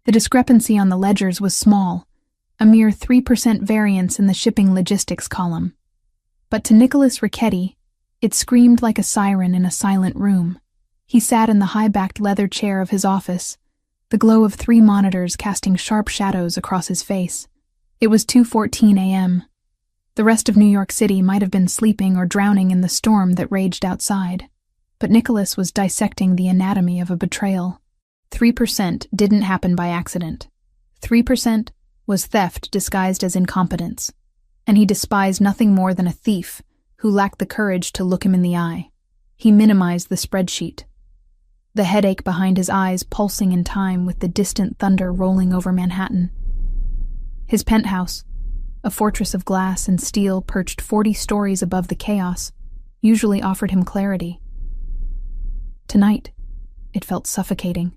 The discrepancy on the ledgers was small, a mere 3% variance in the shipping logistics column. But to Nicholas Ricchetti, it screamed like a siren in a silent room. He sat in the high-backed leather chair of his office, the glow of 3 monitors casting sharp shadows across his face. It was 2:14 a.m. The rest of New York City might have been sleeping or drowning in the storm that raged outside. But Nicholas was dissecting the anatomy of a betrayal. 3% didn't happen by accident. 3% was theft disguised as incompetence, and he despised nothing more than a thief who lacked the courage to look him in the eye. He minimized the spreadsheet, the headache behind his eyes pulsing in time with the distant thunder rolling over Manhattan. His penthouse, a fortress of glass and steel perched 40 stories above the chaos, usually offered him clarity. Tonight, it felt suffocating.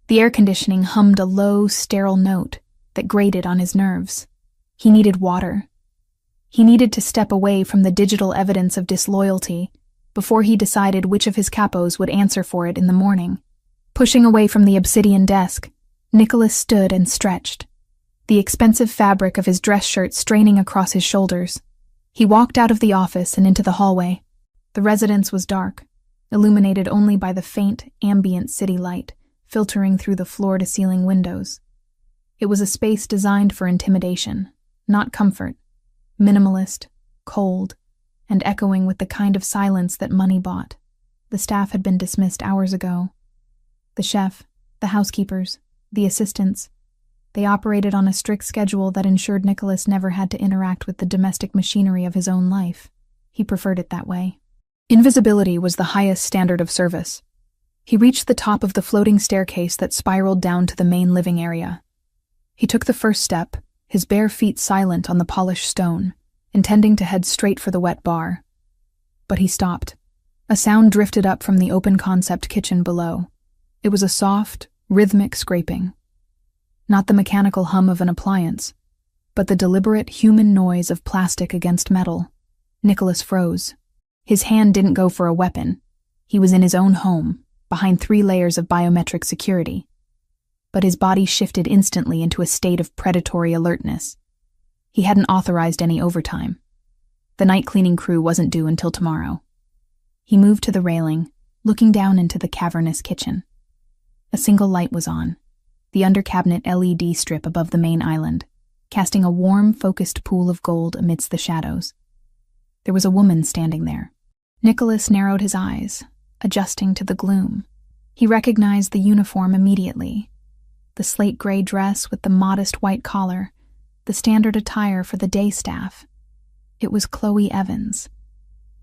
The air conditioning hummed a low, sterile note that grated on his nerves. He needed water. He needed to step away from the digital evidence of disloyalty before he decided which of his capos would answer for it in the morning. Pushing away from the obsidian desk, Nicholas stood and stretched, the expensive fabric of his dress shirt straining across his shoulders. He walked out of the office and into the hallway. The residence was dark, illuminated only by the faint, ambient city light filtering through the floor-to-ceiling windows. It was a space designed for intimidation, not comfort, minimalist, cold, and echoing with the kind of silence that money bought. The staff had been dismissed hours ago. The chef, the housekeepers, the assistants, they operated on a strict schedule that ensured Nicholas never had to interact with the domestic machinery of his own life. He preferred it that way. Invisibility was the highest standard of service. He reached the top of the floating staircase that spiraled down to the main living area. He took the first step, his bare feet silent on the polished stone, intending to head straight for the wet bar. But he stopped. A sound drifted up from the open-concept kitchen below. It was a soft, rhythmic scraping. Not the mechanical hum of an appliance, but the deliberate human noise of plastic against metal. Nicholas froze. His hand didn't go for a weapon. He was in his own home, behind 3 layers of biometric security. But his body shifted instantly into a state of predatory alertness. He hadn't authorized any overtime. The night cleaning crew wasn't due until tomorrow. He moved to the railing, looking down into the cavernous kitchen. A single light was on, the under-cabinet LED strip above the main island, casting a warm, focused pool of gold amidst the shadows. There was a woman standing there. Nicholas narrowed his eyes, adjusting to the gloom. He recognized the uniform immediately. The slate-gray dress with the modest white collar, the standard attire for the day staff. It was Chloe Evans.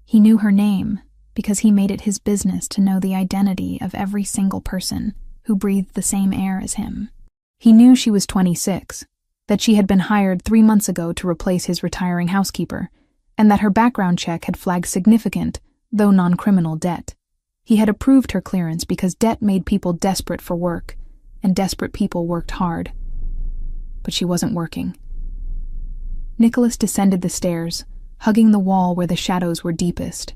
He knew her name because he made it his business to know the identity of every single person who breathed the same air as him. He knew she was 26, that she had been hired 3 months ago to replace his retiring housekeeper, and that her background check had flagged significant, though non-criminal debt. He had approved her clearance because debt made people desperate for work, and desperate people worked hard. But she wasn't working. Nicholas descended the stairs, hugging the wall where the shadows were deepest.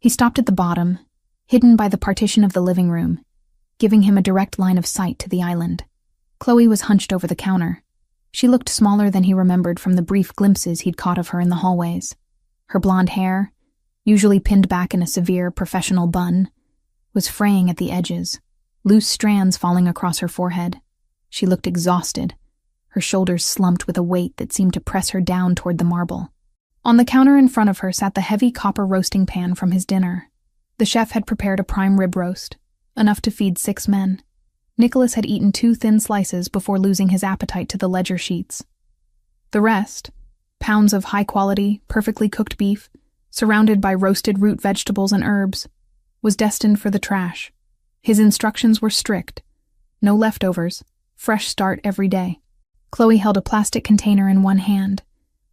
He stopped at the bottom, hidden by the partition of the living room, giving him a direct line of sight to the island. Chloe was hunched over the counter. She looked smaller than he remembered from the brief glimpses he'd caught of her in the hallways. Her blonde hair, usually pinned back in a severe professional bun, was fraying at the edges, loose strands falling across her forehead. She looked exhausted, her shoulders slumped with a weight that seemed to press her down toward the marble. On the counter in front of her sat the heavy copper roasting pan from his dinner. The chef had prepared a prime rib roast, enough to feed 6 men. Nicholas had eaten 2 thin slices before losing his appetite to the ledger sheets. The rest, pounds of high-quality, perfectly cooked beef, surrounded by roasted root vegetables and herbs, was destined for the trash. His instructions were strict. No leftovers, fresh start every day. Chloe held a plastic container in one hand,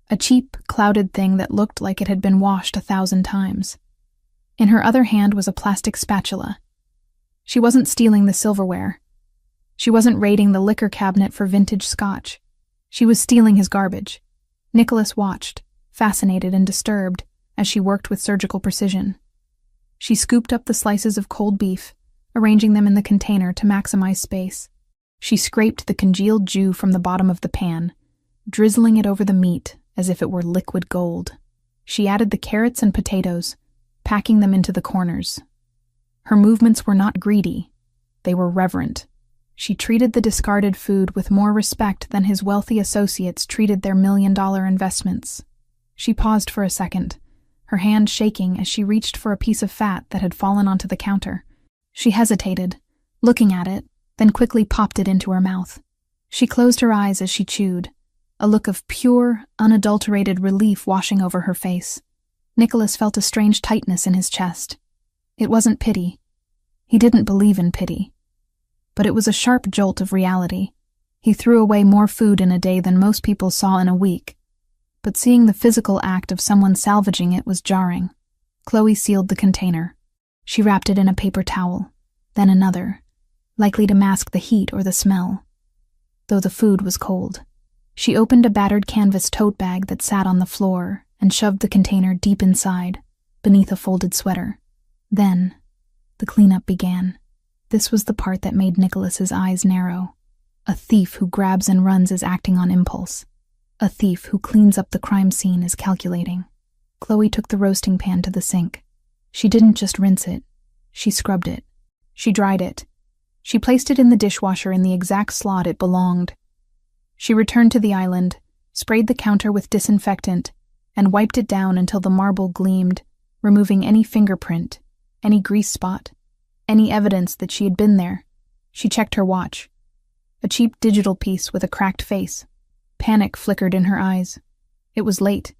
a cheap, clouded thing that looked like it had been washed 1,000 times. In her other hand was a plastic spatula. She wasn't stealing the silverware. She wasn't raiding the liquor cabinet for vintage scotch. She was stealing his garbage. Nicholas watched, fascinated and disturbed, as she worked with surgical precision. She scooped up the slices of cold beef, arranging them in the container to maximize space. She scraped the congealed dew from the bottom of the pan, drizzling it over the meat as if it were liquid gold. She added the carrots and potatoes, packing them into the corners. Her movements were not greedy. They were reverent. She treated the discarded food with more respect than his wealthy associates treated their million-dollar investments. She paused for a second, her hand shaking as she reached for a piece of fat that had fallen onto the counter. She hesitated, looking at it, then quickly popped it into her mouth. She closed her eyes as she chewed, a look of pure, unadulterated relief washing over her face. Nicholas felt a strange tightness in his chest. It wasn't pity. He didn't believe in pity. But it was a sharp jolt of reality. He threw away more food in a day than most people saw in a week. But seeing the physical act of someone salvaging it was jarring. Chloe sealed the container. She wrapped it in a paper towel, then another, likely to mask the heat or the smell. Though the food was cold. She opened a battered canvas tote bag that sat on the floor and shoved the container deep inside, beneath a folded sweater. Then, the cleanup began. This was the part that made Nicholas's eyes narrow. A thief who grabs and runs is acting on impulse. A thief who cleans up the crime scene is calculating. Chloe took the roasting pan to the sink. She didn't just rinse it. She scrubbed it. She dried it. She placed it in the dishwasher in the exact slot it belonged. She returned to the island, sprayed the counter with disinfectant, and wiped it down until the marble gleamed, removing any fingerprint, any grease spot, any evidence that she had been there. She checked her watch. A cheap digital piece with a cracked face. Panic flickered in her eyes. It was late.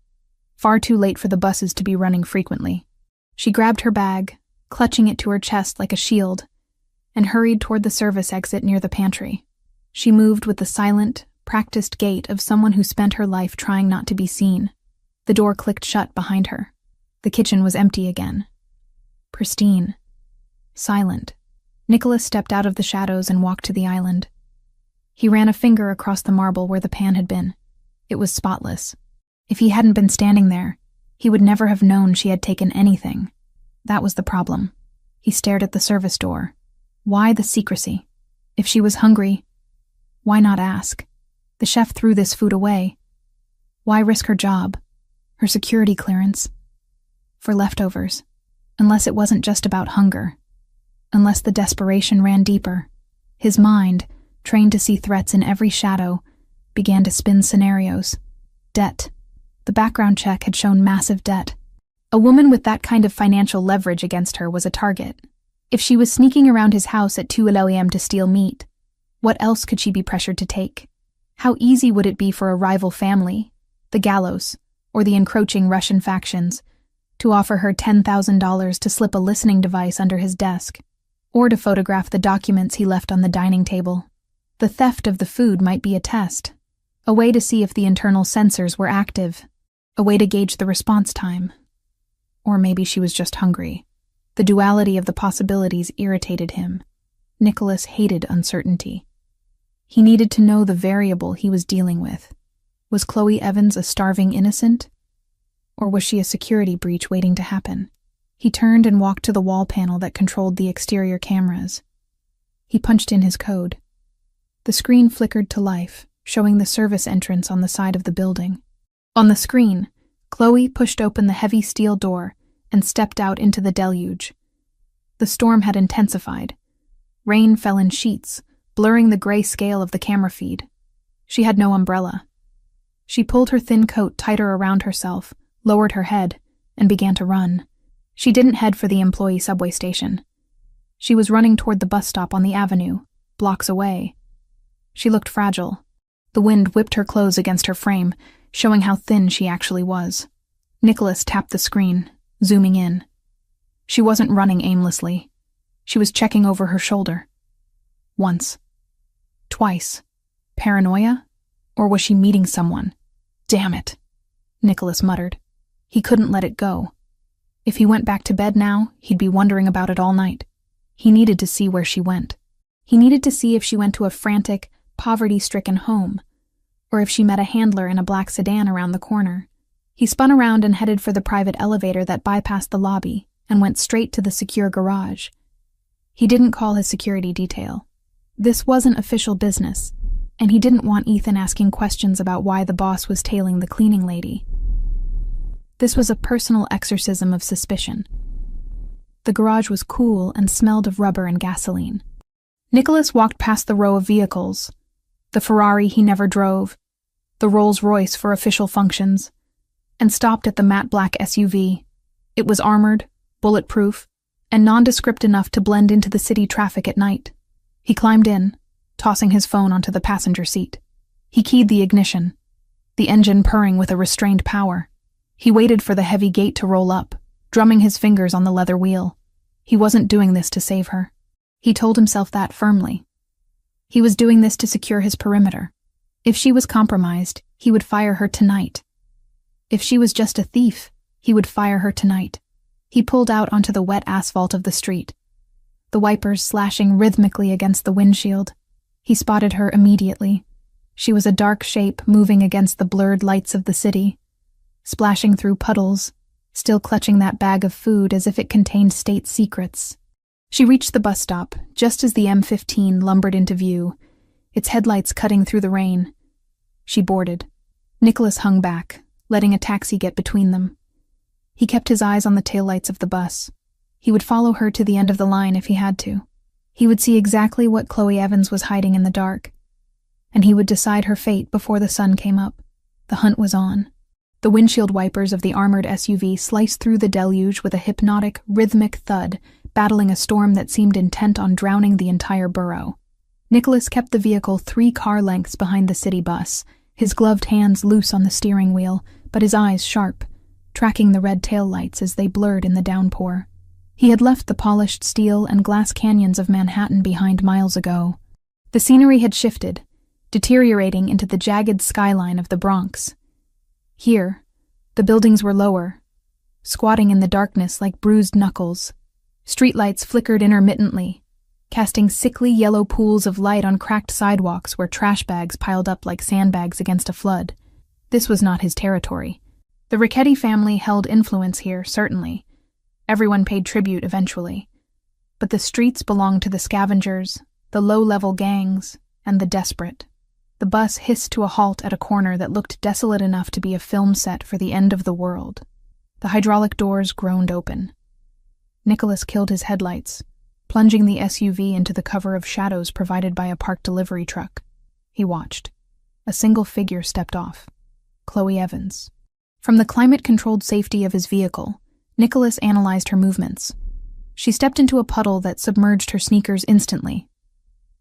Far too late for the buses to be running frequently. She grabbed her bag, clutching it to her chest like a shield, and hurried toward the service exit near the pantry. She moved with the silent, practiced gait of someone who spent her life trying not to be seen. The door clicked shut behind her. The kitchen was empty again. Pristine. Silent. Nicholas stepped out of the shadows and walked to the island. He ran a finger across the marble where the pan had been. It was spotless. If he hadn't been standing there, he would never have known she had taken anything. That was the problem. He stared at the service door. Why the secrecy? If she was hungry, why not ask? The chef threw this food away. Why risk her job, her security clearance, for leftovers? Unless it wasn't just about hunger. Unless the desperation ran deeper. His mind, trained to see threats in every shadow, began to spin scenarios. Debt. The background check had shown massive debt. A woman with that kind of financial leverage against her was a target. If she was sneaking around his house at 2 a.m. to steal meat, what else could she be pressured to take? How easy would it be for a rival family, the Gallows, or the encroaching Russian factions, to offer her $10,000 to slip a listening device under his desk, or to photograph the documents he left on the dining table? The theft of the food might be a test, a way to see if the internal sensors were active, a way to gauge the response time. Or maybe she was just hungry. The duality of the possibilities irritated him. Nicholas hated uncertainty. He needed to know the variable he was dealing with. Was Chloe Evans a starving innocent? Or was she a security breach waiting to happen? He turned and walked to the wall panel that controlled the exterior cameras. He punched in his code. The screen flickered to life, showing the service entrance on the side of the building. On the screen, Chloe pushed open the heavy steel door and stepped out into the deluge. The storm had intensified. Rain fell in sheets, blurring the gray scale of the camera feed. She had no umbrella. She pulled her thin coat tighter around herself, lowered her head, and began to run. She didn't head for the employee subway station. She was running toward the bus stop on the avenue, blocks away. She looked fragile. The wind whipped her clothes against her frame, showing how thin she actually was. Nicholas tapped the screen, zooming in. She wasn't running aimlessly. She was checking over her shoulder. Once. Twice. Paranoia? Or was she meeting someone? Damn it, Nicholas muttered. He couldn't let it go. If he went back to bed now, he'd be wondering about it all night. He needed to see where she went. He needed to see if she went to a frantic, poverty-stricken home, or if she met a handler in a black sedan around the corner. He spun around and headed for the private elevator that bypassed the lobby and went straight to the secure garage. He didn't call his security detail. This wasn't official business, and he didn't want Ethan asking questions about why the boss was tailing the cleaning lady. This was a personal exorcism of suspicion. The garage was cool and smelled of rubber and gasoline. Nicholas walked past the row of vehicles, the Ferrari he never drove, the Rolls-Royce for official functions, and stopped at the matte black SUV. It was armored, bulletproof, and nondescript enough to blend into the city traffic at night. He climbed in, tossing his phone onto the passenger seat. He keyed the ignition, the engine purring with a restrained power. He waited for the heavy gate to roll up, drumming his fingers on the leather wheel. He wasn't doing this to save her. He told himself that firmly. He was doing this to secure his perimeter. If she was compromised, he would fire her tonight. If she was just a thief, he would fire her tonight. He pulled out onto the wet asphalt of the street, the wipers slashing rhythmically against the windshield. He spotted her immediately. She was a dark shape moving against the blurred lights of the city, splashing through puddles, still clutching that bag of food as if it contained state secrets. She reached the bus stop just as the M15 lumbered into view, its headlights cutting through the rain. She boarded. Nicholas hung back, letting a taxi get between them. He kept his eyes on the taillights of the bus. He would follow her to the end of the line if he had to. He would see exactly what Chloe Evans was hiding in the dark, and he would decide her fate before the sun came up. The hunt was on. The windshield wipers of the armored SUV sliced through the deluge with a hypnotic, rhythmic thud, battling a storm that seemed intent on drowning the entire borough. Nicholas kept the vehicle 3 car lengths behind the city bus, his gloved hands loose on the steering wheel, but his eyes sharp, tracking the red taillights as they blurred in the downpour. He had left the polished steel and glass canyons of Manhattan behind miles ago. The scenery had shifted, deteriorating into the jagged skyline of the Bronx. Here, the buildings were lower, squatting in the darkness like bruised knuckles. Streetlights flickered intermittently, casting sickly yellow pools of light on cracked sidewalks where trash bags piled up like sandbags against a flood. This was not his territory. The Ricchetti family held influence here, certainly. Everyone paid tribute eventually. But the streets belonged to the scavengers, the low-level gangs, and the desperate. The bus hissed to a halt at a corner that looked desolate enough to be a film set for the end of the world. The hydraulic doors groaned open. Nicholas killed his headlights, plunging the SUV into the cover of shadows provided by a parked delivery truck. He watched. A single figure stepped off. Chloe Evans. From the climate-controlled safety of his vehicle, Nicholas analyzed her movements. She stepped into a puddle that submerged her sneakers instantly.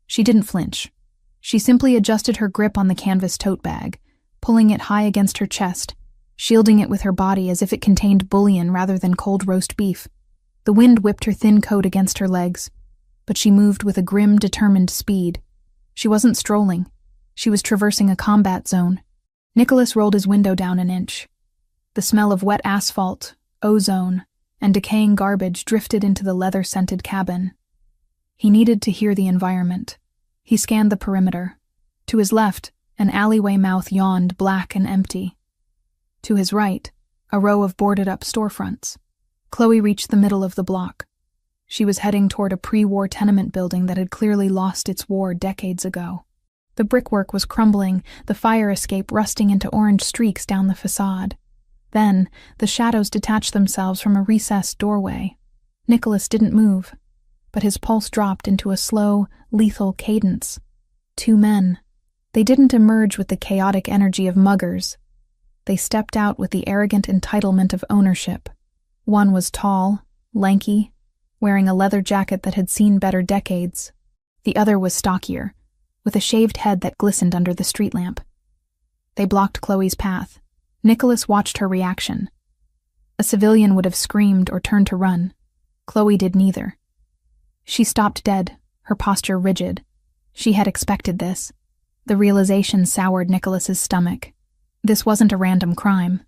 She didn't flinch. She simply adjusted her grip on the canvas tote bag, pulling it high against her chest, shielding it with her body as if it contained bullion rather than cold roast beef. The wind whipped her thin coat against her legs, but she moved with a grim, determined speed. She wasn't strolling. She was traversing a combat zone. Nicholas rolled his window down an inch. The smell of wet asphalt, ozone, and decaying garbage drifted into the leather-scented cabin. He needed to hear the environment. He scanned the perimeter. To his left, an alleyway mouth yawned black and empty. To his right, a row of boarded-up storefronts. Chloe reached the middle of the block. She was heading toward a pre-war tenement building that had clearly lost its war decades ago. The brickwork was crumbling, the fire escape rusting into orange streaks down the facade. Then, the shadows detached themselves from a recessed doorway. Nicholas didn't move, but his pulse dropped into a slow, lethal cadence. 2 men. They didn't emerge with the chaotic energy of muggers. They stepped out with the arrogant entitlement of ownership. One was tall, lanky, wearing a leather jacket that had seen better decades. The other was stockier, with a shaved head that glistened under the street lamp. They blocked Chloe's path. Nicholas watched her reaction. A civilian would have screamed or turned to run. Chloe did neither. She stopped dead, her posture rigid. She had expected this. The realization soured Nicholas's stomach. This wasn't a random crime.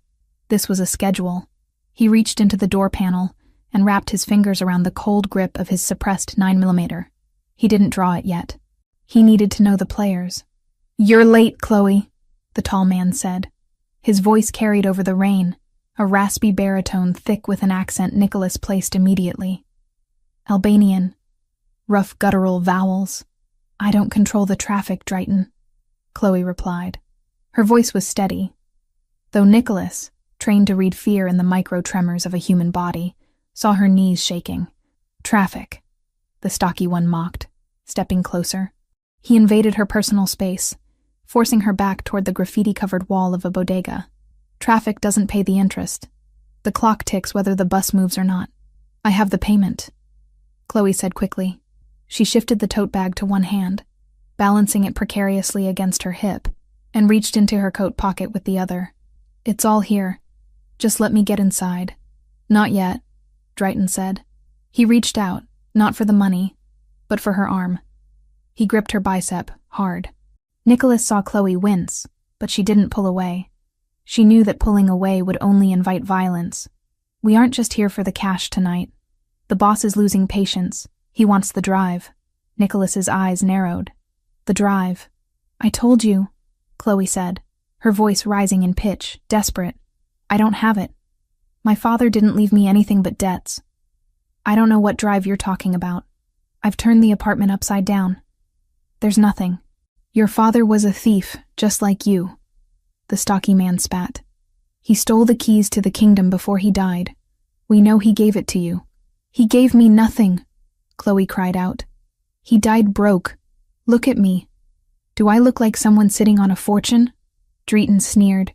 This was a schedule. He reached into the door panel and wrapped his fingers around the cold grip of his suppressed 9mm. He didn't draw it yet. He needed to know the players. "You're late, Chloe," the tall man said. His voice carried over the rain, a raspy baritone thick with an accent Nicholas placed immediately. Albanian. Rough guttural vowels. I don't control the traffic, Drayton, Chloe replied. Her voice was steady, though Nicholas, trained to read fear in the micro-tremors of a human body, saw her knees shaking. Traffic, the stocky one mocked, stepping closer. He invaded her personal space, forcing her back toward the graffiti-covered wall of a bodega. Traffic doesn't pay the interest. The clock ticks whether the bus moves or not. I have the payment, Chloe said quickly. She shifted the tote bag to one hand, balancing it precariously against her hip, and reached into her coat pocket with the other. It's all here. Just let me get inside. Not yet, Drayton said. He reached out, not for the money, but for her arm. He gripped her bicep, hard. Nicholas saw Chloe wince, but she didn't pull away. She knew that pulling away would only invite violence. We aren't just here for the cash tonight. The boss is losing patience. He wants the drive. Nicholas's eyes narrowed. The drive. I told you, Chloe said, her voice rising in pitch, desperate. I don't have it. My father didn't leave me anything but debts. I don't know what drive you're talking about. I've turned the apartment upside down. There's nothing. Your father was a thief, just like you. The stocky man spat. He stole the keys to the kingdom before he died. We know he gave it to you. He gave me nothing, Chloe cried out. He died broke. Look at me. Do I look like someone sitting on a fortune? Drayton sneered,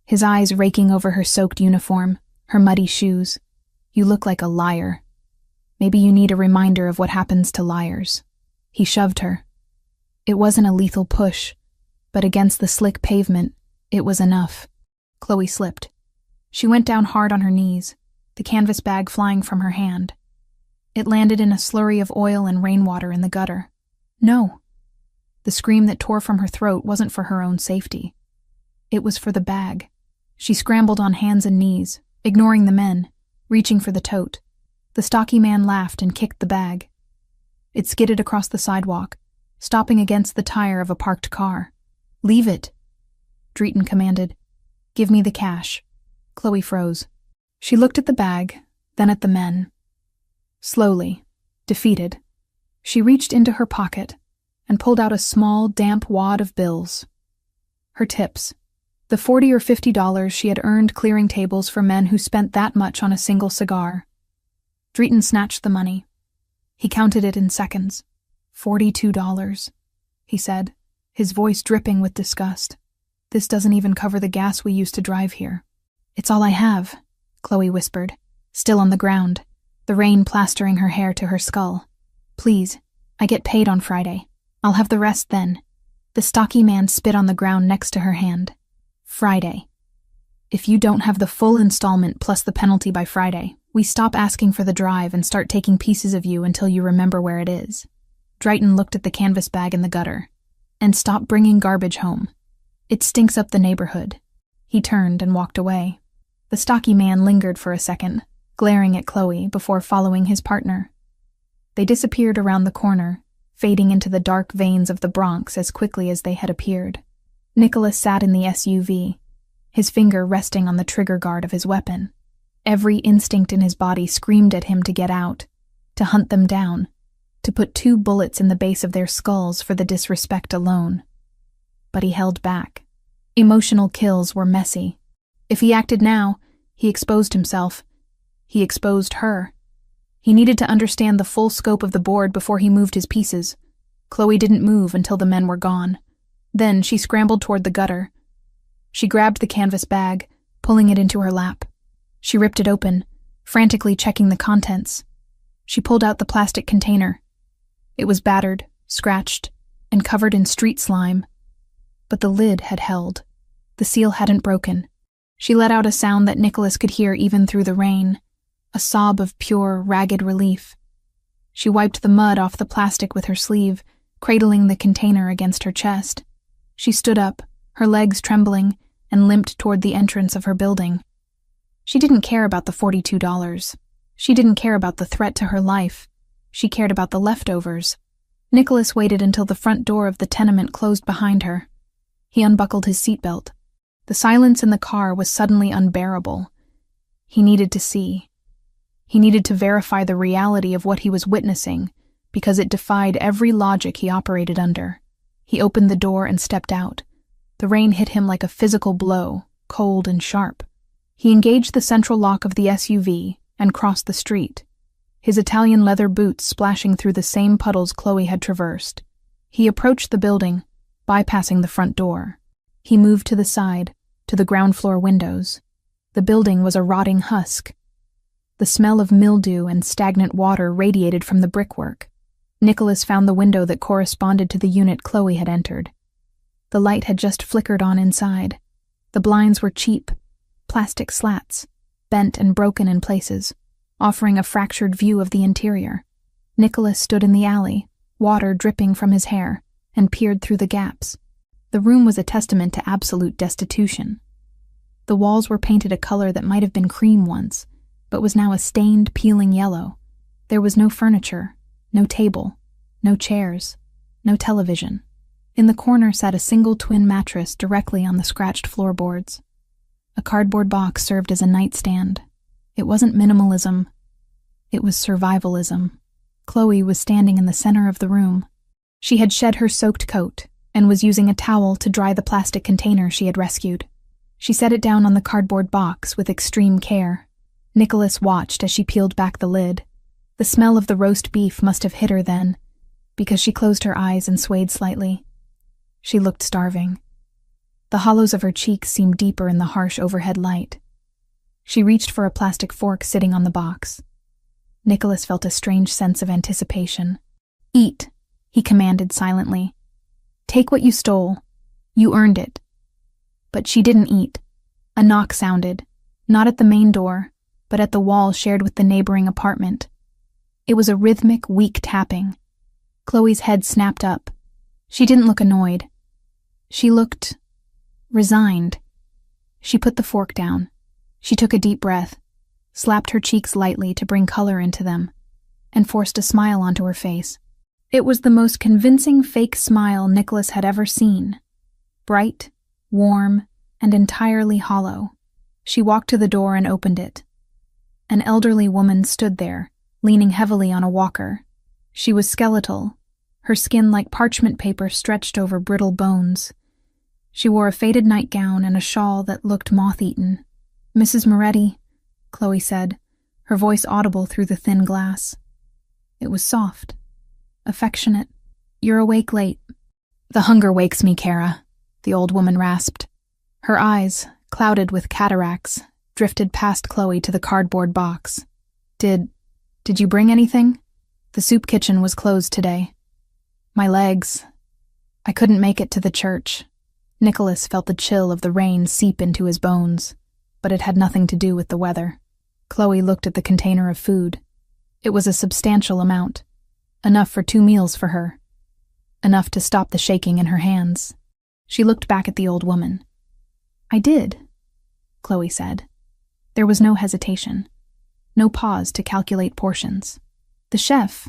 his eyes raking over her soaked uniform, her muddy shoes. You look like a liar. Maybe you need a reminder of what happens to liars. He shoved her. It wasn't a lethal push, but against the slick pavement, it was enough. Chloe slipped. She went down hard on her knees, the canvas bag flying from her hand. It landed in a slurry of oil and rainwater in the gutter. No. The scream that tore from her throat wasn't for her own safety. It was for the bag. She scrambled on hands and knees, ignoring the men, reaching for the tote. The stocky man laughed and kicked the bag. It skidded across the sidewalk, stopping against the tire of a parked car. Leave it, Drayton commanded. Give me the cash. Chloe froze. She looked at the bag, then at the men. Slowly, defeated, she reached into her pocket and pulled out a small, damp wad of bills. Her tips. The $40 or $50 she had earned clearing tables for men who spent that much on a single cigar. Drayton snatched the money. He counted it in seconds. $42, he said, his voice dripping with disgust. This doesn't even cover the gas we use to drive here. It's all I have, Chloe whispered, still on the ground, the rain plastering her hair to her skull. Please, I get paid on Friday. I'll have the rest then. The stocky man spit on the ground next to her hand. Friday. If you don't have the full installment plus the penalty by Friday, we stop asking for the drive and start taking pieces of you until you remember where it is. Drayton looked at the canvas bag in the gutter. And stop bringing garbage home. It stinks up the neighborhood. He turned and walked away. The stocky man lingered for a second, glaring at Chloe before following his partner. They disappeared around the corner, fading into the dark veins of the Bronx as quickly as they had appeared. Nicholas sat in the SUV, his finger resting on the trigger guard of his weapon. Every instinct in his body screamed at him to get out, to hunt them down, to put 2 bullets in the base of their skulls for the disrespect alone. But he held back. Emotional kills were messy. If he acted now, he exposed himself. He exposed her. He needed to understand the full scope of the board before he moved his pieces. Chloe didn't move until the men were gone. Then she scrambled toward the gutter. She grabbed the canvas bag, pulling it into her lap. She ripped it open, frantically checking the contents. She pulled out the plastic container. It was battered, scratched, and covered in street slime. But the lid had held. The seal hadn't broken. She let out a sound that Nicholas could hear even through the rain, a sob of pure, ragged relief. She wiped the mud off the plastic with her sleeve, cradling the container against her chest. She stood up, her legs trembling, and limped toward the entrance of her building. She didn't care about the $42. She didn't care about the threat to her life. She cared about the leftovers. Nicholas waited until the front door of the tenement closed behind her. He unbuckled his seatbelt. The silence in the car was suddenly unbearable. He needed to see. He needed to verify the reality of what he was witnessing because it defied every logic he operated under. He opened the door and stepped out. The rain hit him like a physical blow, cold and sharp. He engaged the central lock of the SUV and crossed the street, his Italian leather boots splashing through the same puddles Chloe had traversed. He approached the building, bypassing the front door. He moved to the side, to the ground floor windows. The building was a rotting husk. The smell of mildew and stagnant water radiated from the brickwork. Nicholas found the window that corresponded to the unit Chloe had entered. The light had just flickered on inside. The blinds were cheap, plastic slats, bent and broken in places, offering a fractured view of the interior. Nicholas stood in the alley, water dripping from his hair, and peered through the gaps. The room was a testament to absolute destitution. The walls were painted a color that might have been cream once, but was now a stained, peeling yellow. There was no furniture, no table, no chairs, no television. In the corner sat a single twin mattress directly on the scratched floorboards. A cardboard box served as a nightstand. It wasn't minimalism. It was survivalism. Chloe was standing in the center of the room. She had shed her soaked coat and was using a towel to dry the plastic container she had rescued. She set it down on the cardboard box with extreme care. Nicholas watched as she peeled back the lid. The smell of the roast beef must have hit her then, because she closed her eyes and swayed slightly. She looked starving. The hollows of her cheeks seemed deeper in the harsh overhead light. She reached for a plastic fork sitting on the box. Nicholas felt a strange sense of anticipation. "Eat," he commanded silently. "Take what you stole. You earned it." But she didn't eat. A knock sounded, not at the main door, but at the wall shared with the neighboring apartment. It was a rhythmic, weak tapping. Chloe's head snapped up. She didn't look annoyed. She looked resigned. She put the fork down. She took a deep breath, slapped her cheeks lightly to bring color into them, and forced a smile onto her face. It was the most convincing fake smile Nicholas had ever seen. Bright, warm, and entirely hollow. She walked to the door and opened it. An elderly woman stood there, leaning heavily on a walker. She was skeletal, her skin like parchment paper stretched over brittle bones. She wore a faded nightgown and a shawl that looked moth-eaten. "Mrs. Moretti," Chloe said, her voice audible through the thin glass. It was soft, affectionate. "You're awake late." "The hunger wakes me, Kara," the old woman rasped. Her eyes, clouded with cataracts, drifted past Chloe to the cardboard box. Did you bring anything? The soup kitchen was closed today." "My legs. I couldn't make it to the church." Nicholas felt the chill of the rain seep into his bones, but it had nothing to do with the weather. Chloe looked at the container of food. It was a substantial amount, enough for 2 meals for her, enough to stop the shaking in her hands. She looked back at the old woman. "I did," Chloe said. There was no hesitation, no pause to calculate portions. "The chef,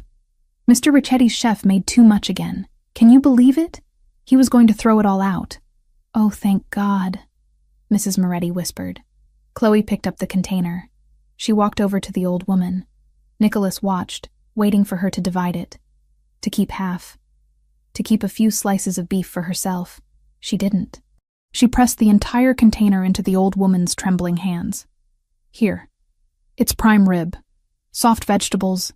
Mr. Ricchetti's chef made too much again. Can you believe it? He was going to throw it all out." "Oh, thank God," Mrs. Moretti whispered. Chloe picked up the container. She walked over to the old woman. Nicholas watched, waiting for her to divide it. To keep half. To keep a few slices of beef for herself. She didn't. She pressed the entire container into the old woman's trembling hands. "Here. It's prime rib. Soft vegetables.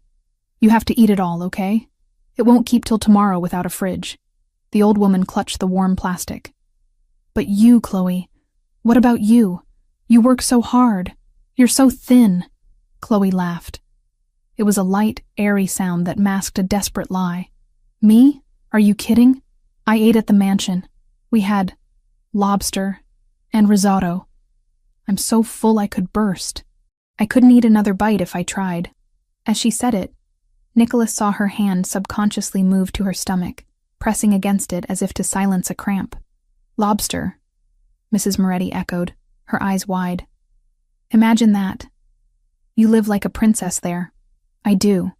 You have to eat it all, okay? It won't keep till tomorrow without a fridge." The old woman clutched the warm plastic. "But you, Chloe, what about you? You work so hard. You're so thin." Chloe laughed. It was a light, airy sound that masked a desperate lie. "Me? Are you kidding? I ate at the mansion. We had lobster and risotto. I'm so full I could burst. I couldn't eat another bite if I tried." As she said it, Nicholas saw her hand subconsciously move to her stomach, pressing against it as if to silence a cramp. "Lobster," Mrs. Moretti echoed, her eyes wide. "Imagine that. You live like a princess there." "I do,"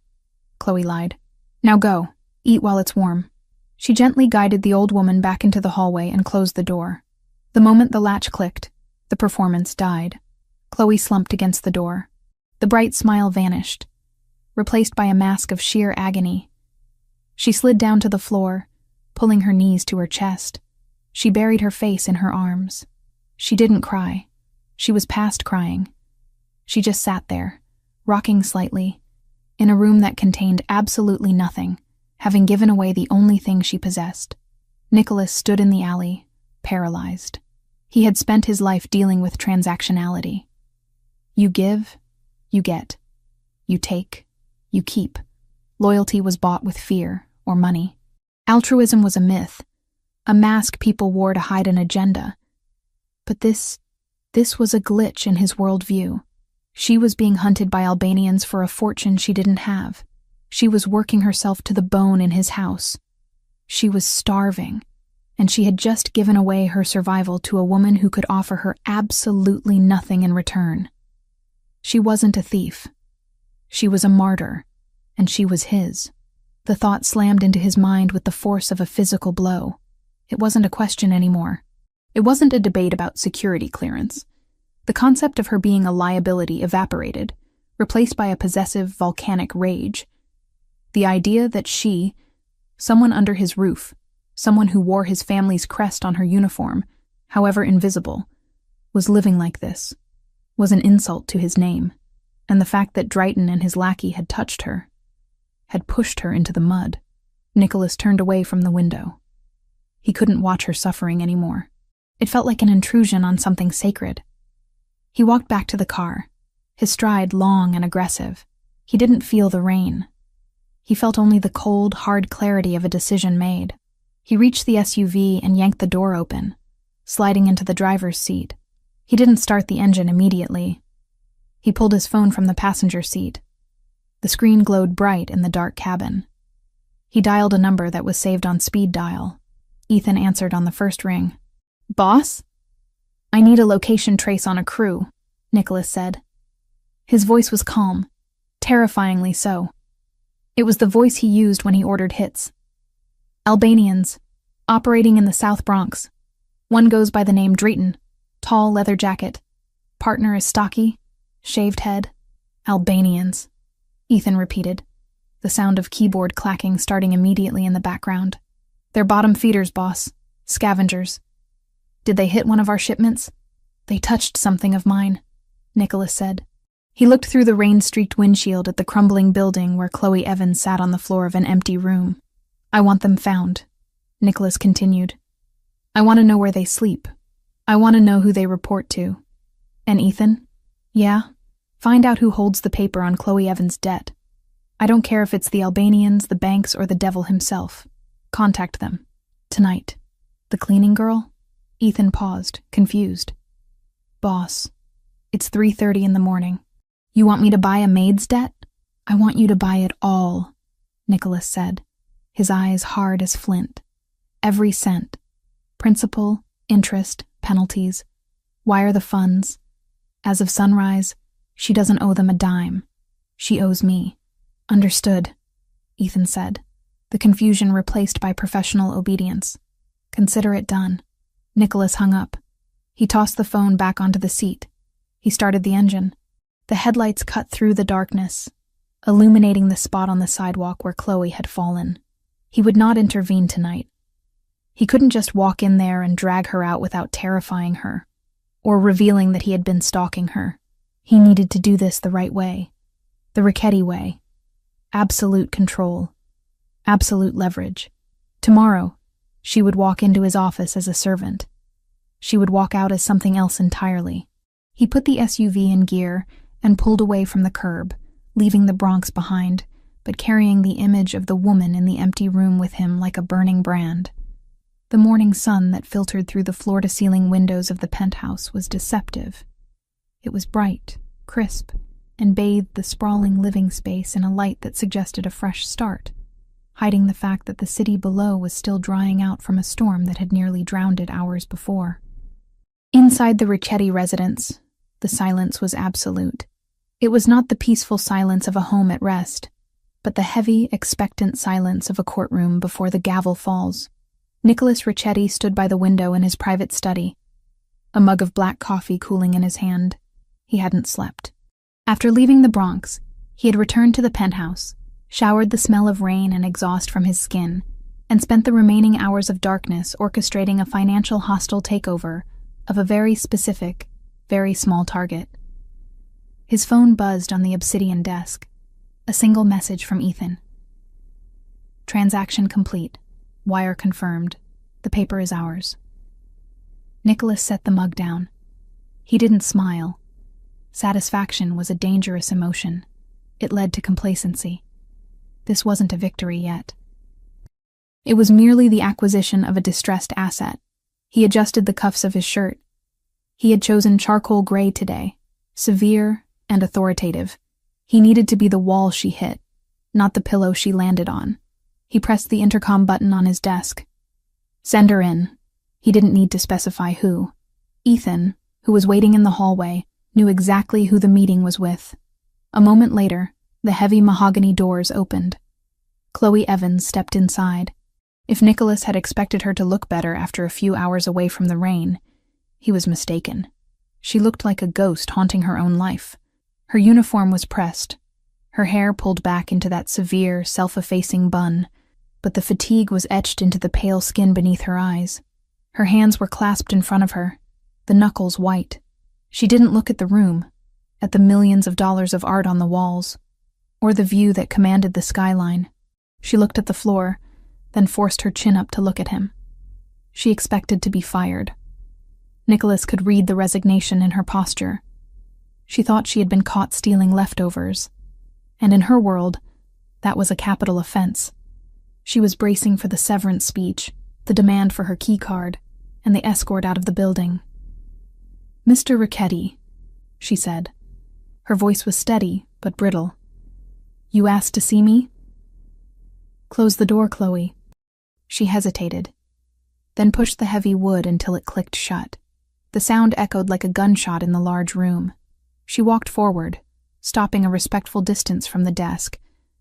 Chloe lied. "Now go. Eat while it's warm." She gently guided the old woman back into the hallway and closed the door. The moment the latch clicked, the performance died. Chloe slumped against the door. The bright smile vanished, replaced by a mask of sheer agony. She slid down to the floor, pulling her knees to her chest. She buried her face in her arms. She didn't cry. She was past crying. She just sat there, rocking slightly, in a room that contained absolutely nothing, having given away the only thing she possessed. Nicholas stood in the alley, paralyzed. He had spent his life dealing with transactionality. You give, you get. You take, you keep. Loyalty was bought with fear or money. Altruism was a myth, a mask people wore to hide an agenda. But this was a glitch in his worldview. She was being hunted by Albanians for a fortune she didn't have. She was working herself to the bone in his house. She was starving, and she had just given away her survival to a woman who could offer her absolutely nothing in return. She wasn't a thief. She was a martyr, and she was his. The thought slammed into his mind with the force of a physical blow. It wasn't a question anymore. It wasn't a debate about security clearance. The concept of her being a liability evaporated, replaced by a possessive, volcanic rage. The idea that she, someone under his roof, someone who wore his family's crest on her uniform, however invisible, was living like this, was an insult to his name, and the fact that Drayton and his lackey had touched her, had pushed her into the mud. Nicholas turned away from the window. He couldn't watch her suffering anymore. It felt like an intrusion on something sacred. He walked back to the car, his stride long and aggressive. He didn't feel the rain. He felt only the cold, hard clarity of a decision made. He reached the SUV and yanked the door open, sliding into the driver's seat. He didn't start the engine immediately. He pulled his phone from the passenger seat. The screen glowed bright in the dark cabin. He dialed a number that was saved on speed dial. Ethan answered on the first ring. "Boss? I need a location trace on a crew," Nicholas said. His voice was calm, terrifyingly so. It was the voice he used when he ordered hits. "Albanians, operating in the South Bronx. One goes by the name Drayton, tall leather jacket. Partner is stocky, shaved head. Albanians," Ethan repeated, the sound of keyboard clacking starting immediately in the background. "They're bottom feeders, boss. Scavengers. Did they hit one of our shipments?" "They touched something of mine," Nicholas said. He looked through the rain-streaked windshield at the crumbling building where Chloe Evans sat on the floor of an empty room. "I want them found," Nicholas continued. "I want to know where they sleep. I want to know who they report to. And Ethan? Yeah? Find out who holds the paper on Chloe Evans' debt. I don't care if it's the Albanians, the banks, or the devil himself. Contact them. Tonight." "The cleaning girl?" Ethan paused, confused. "Boss, it's 3:30 in the morning. You want me to buy a maid's debt?" "I want you to buy it all," Nicholas said, his eyes hard as flint. "Every cent. Principal, interest, penalties. Wire the funds. As of sunrise, she doesn't owe them a dime. She owes me." "Understood," Ethan said, the confusion replaced by professional obedience. "Consider it done." Nicholas hung up. He tossed the phone back onto the seat. He started the engine. The headlights cut through the darkness, illuminating the spot on the sidewalk where Chloe had fallen. He would not intervene tonight. He couldn't just walk in there and drag her out without terrifying her, or revealing that he had been stalking her. He needed to do this the right way. The Ricchetti way. Absolute control. Absolute leverage. Tomorrow, she would walk into his office as a servant. She would walk out as something else entirely. He put the SUV in gear and pulled away from the curb, leaving the Bronx behind, but carrying the image of the woman in the empty room with him like a burning brand. The morning sun that filtered through the floor-to-ceiling windows of the penthouse was deceptive. It was bright, crisp, and bathed the sprawling living space in a light that suggested a fresh start, hiding the fact that the city below was still drying out from a storm that had nearly drowned it hours before. Inside the Ricchetti residence, the silence was absolute. It was not the peaceful silence of a home at rest, but the heavy, expectant silence of a courtroom before the gavel falls. Nicholas Ricchetti stood by the window in his private study, a mug of black coffee cooling in his hand. He hadn't slept. After leaving the Bronx, he had returned to the penthouse, showered the smell of rain and exhaust from his skin, and spent the remaining hours of darkness orchestrating a financial hostile takeover of a very specific, very small target. His phone buzzed on the obsidian desk. A single message from Ethan. Transaction complete. Wire confirmed. The paper is ours. Nicholas set the mug down. He didn't smile. Satisfaction was a dangerous emotion. It led to complacency. This wasn't a victory yet. It was merely the acquisition of a distressed asset. He adjusted the cuffs of his shirt. He had chosen charcoal gray today, severe and authoritative. He needed to be the wall she hit, not the pillow she landed on. He pressed the intercom button on his desk. Send her in. He didn't need to specify who. Ethan, who was waiting in the hallway, knew exactly who the meeting was with. A moment later, the heavy mahogany doors opened. Chloe Evans stepped inside. If Nicholas had expected her to look better after a few hours away from the rain, he was mistaken. She looked like a ghost haunting her own life. Her uniform was pressed, her hair pulled back into that severe, self-effacing bun, but the fatigue was etched into the pale skin beneath her eyes. Her hands were clasped in front of her, the knuckles white. She didn't look at the room, at the millions of dollars of art on the walls, or the view that commanded the skyline. She looked at the floor, then forced her chin up to look at him. She expected to be fired. Nicholas could read the resignation in her posture. She thought she had been caught stealing leftovers, and in her world, that was a capital offense. She was bracing for the severance speech, the demand for her key card, and the escort out of the building. "Mr. Richetti," she said. Her voice was steady, but brittle. "You asked to see me?" "Close the door, Chloe." She hesitated, then pushed the heavy wood until it clicked shut. The sound echoed like a gunshot in the large room. She walked forward, stopping a respectful distance from the desk,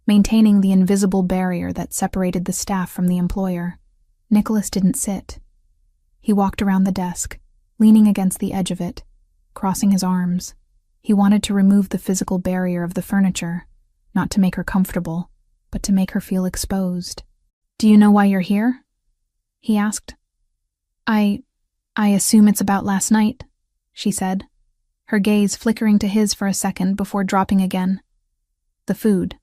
maintaining the invisible barrier that separated the staff from the employer. Nicholas didn't sit. He walked around the desk, leaning against the edge of it, crossing his arms. He wanted to remove the physical barrier of the furniture, not to make her comfortable, but to make her feel exposed. "Do you know why you're here?" he asked. I assume it's about last night," she said, her gaze flickering to his for a second before dropping again. "The food.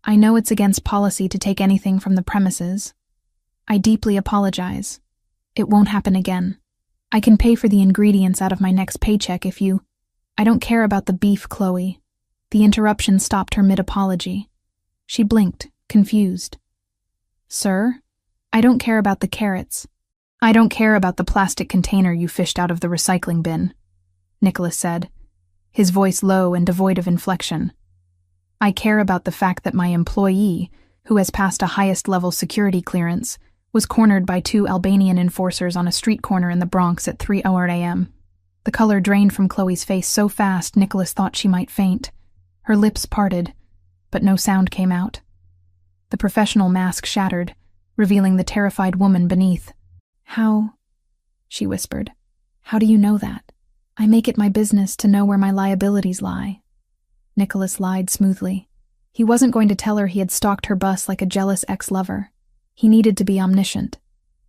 I know it's against policy to take anything from the premises. I deeply apologize. It won't happen again. I can pay for the ingredients out of my next paycheck if you... I don't care about the beef, Chloe." The interruption stopped her mid-apology. She blinked, confused. "Sir? I don't care about the carrots. I don't care about the plastic container you fished out of the recycling bin," Nicholas said, his voice low and devoid of inflection. "I care about the fact that my employee, who has passed a highest-level security clearance, was cornered by 2 Albanian enforcers on a street corner in the Bronx at 3:00 a.m. The color drained from Chloe's face so fast Nicholas thought she might faint. Her lips parted, but no sound came out. The professional mask shattered, revealing the terrified woman beneath. "How?" she whispered. "How do you know that? I make it my business to know where my liabilities lie." Nicholas lied smoothly. He wasn't going to tell her he had stalked her bus like a jealous ex-lover. He needed to be omniscient.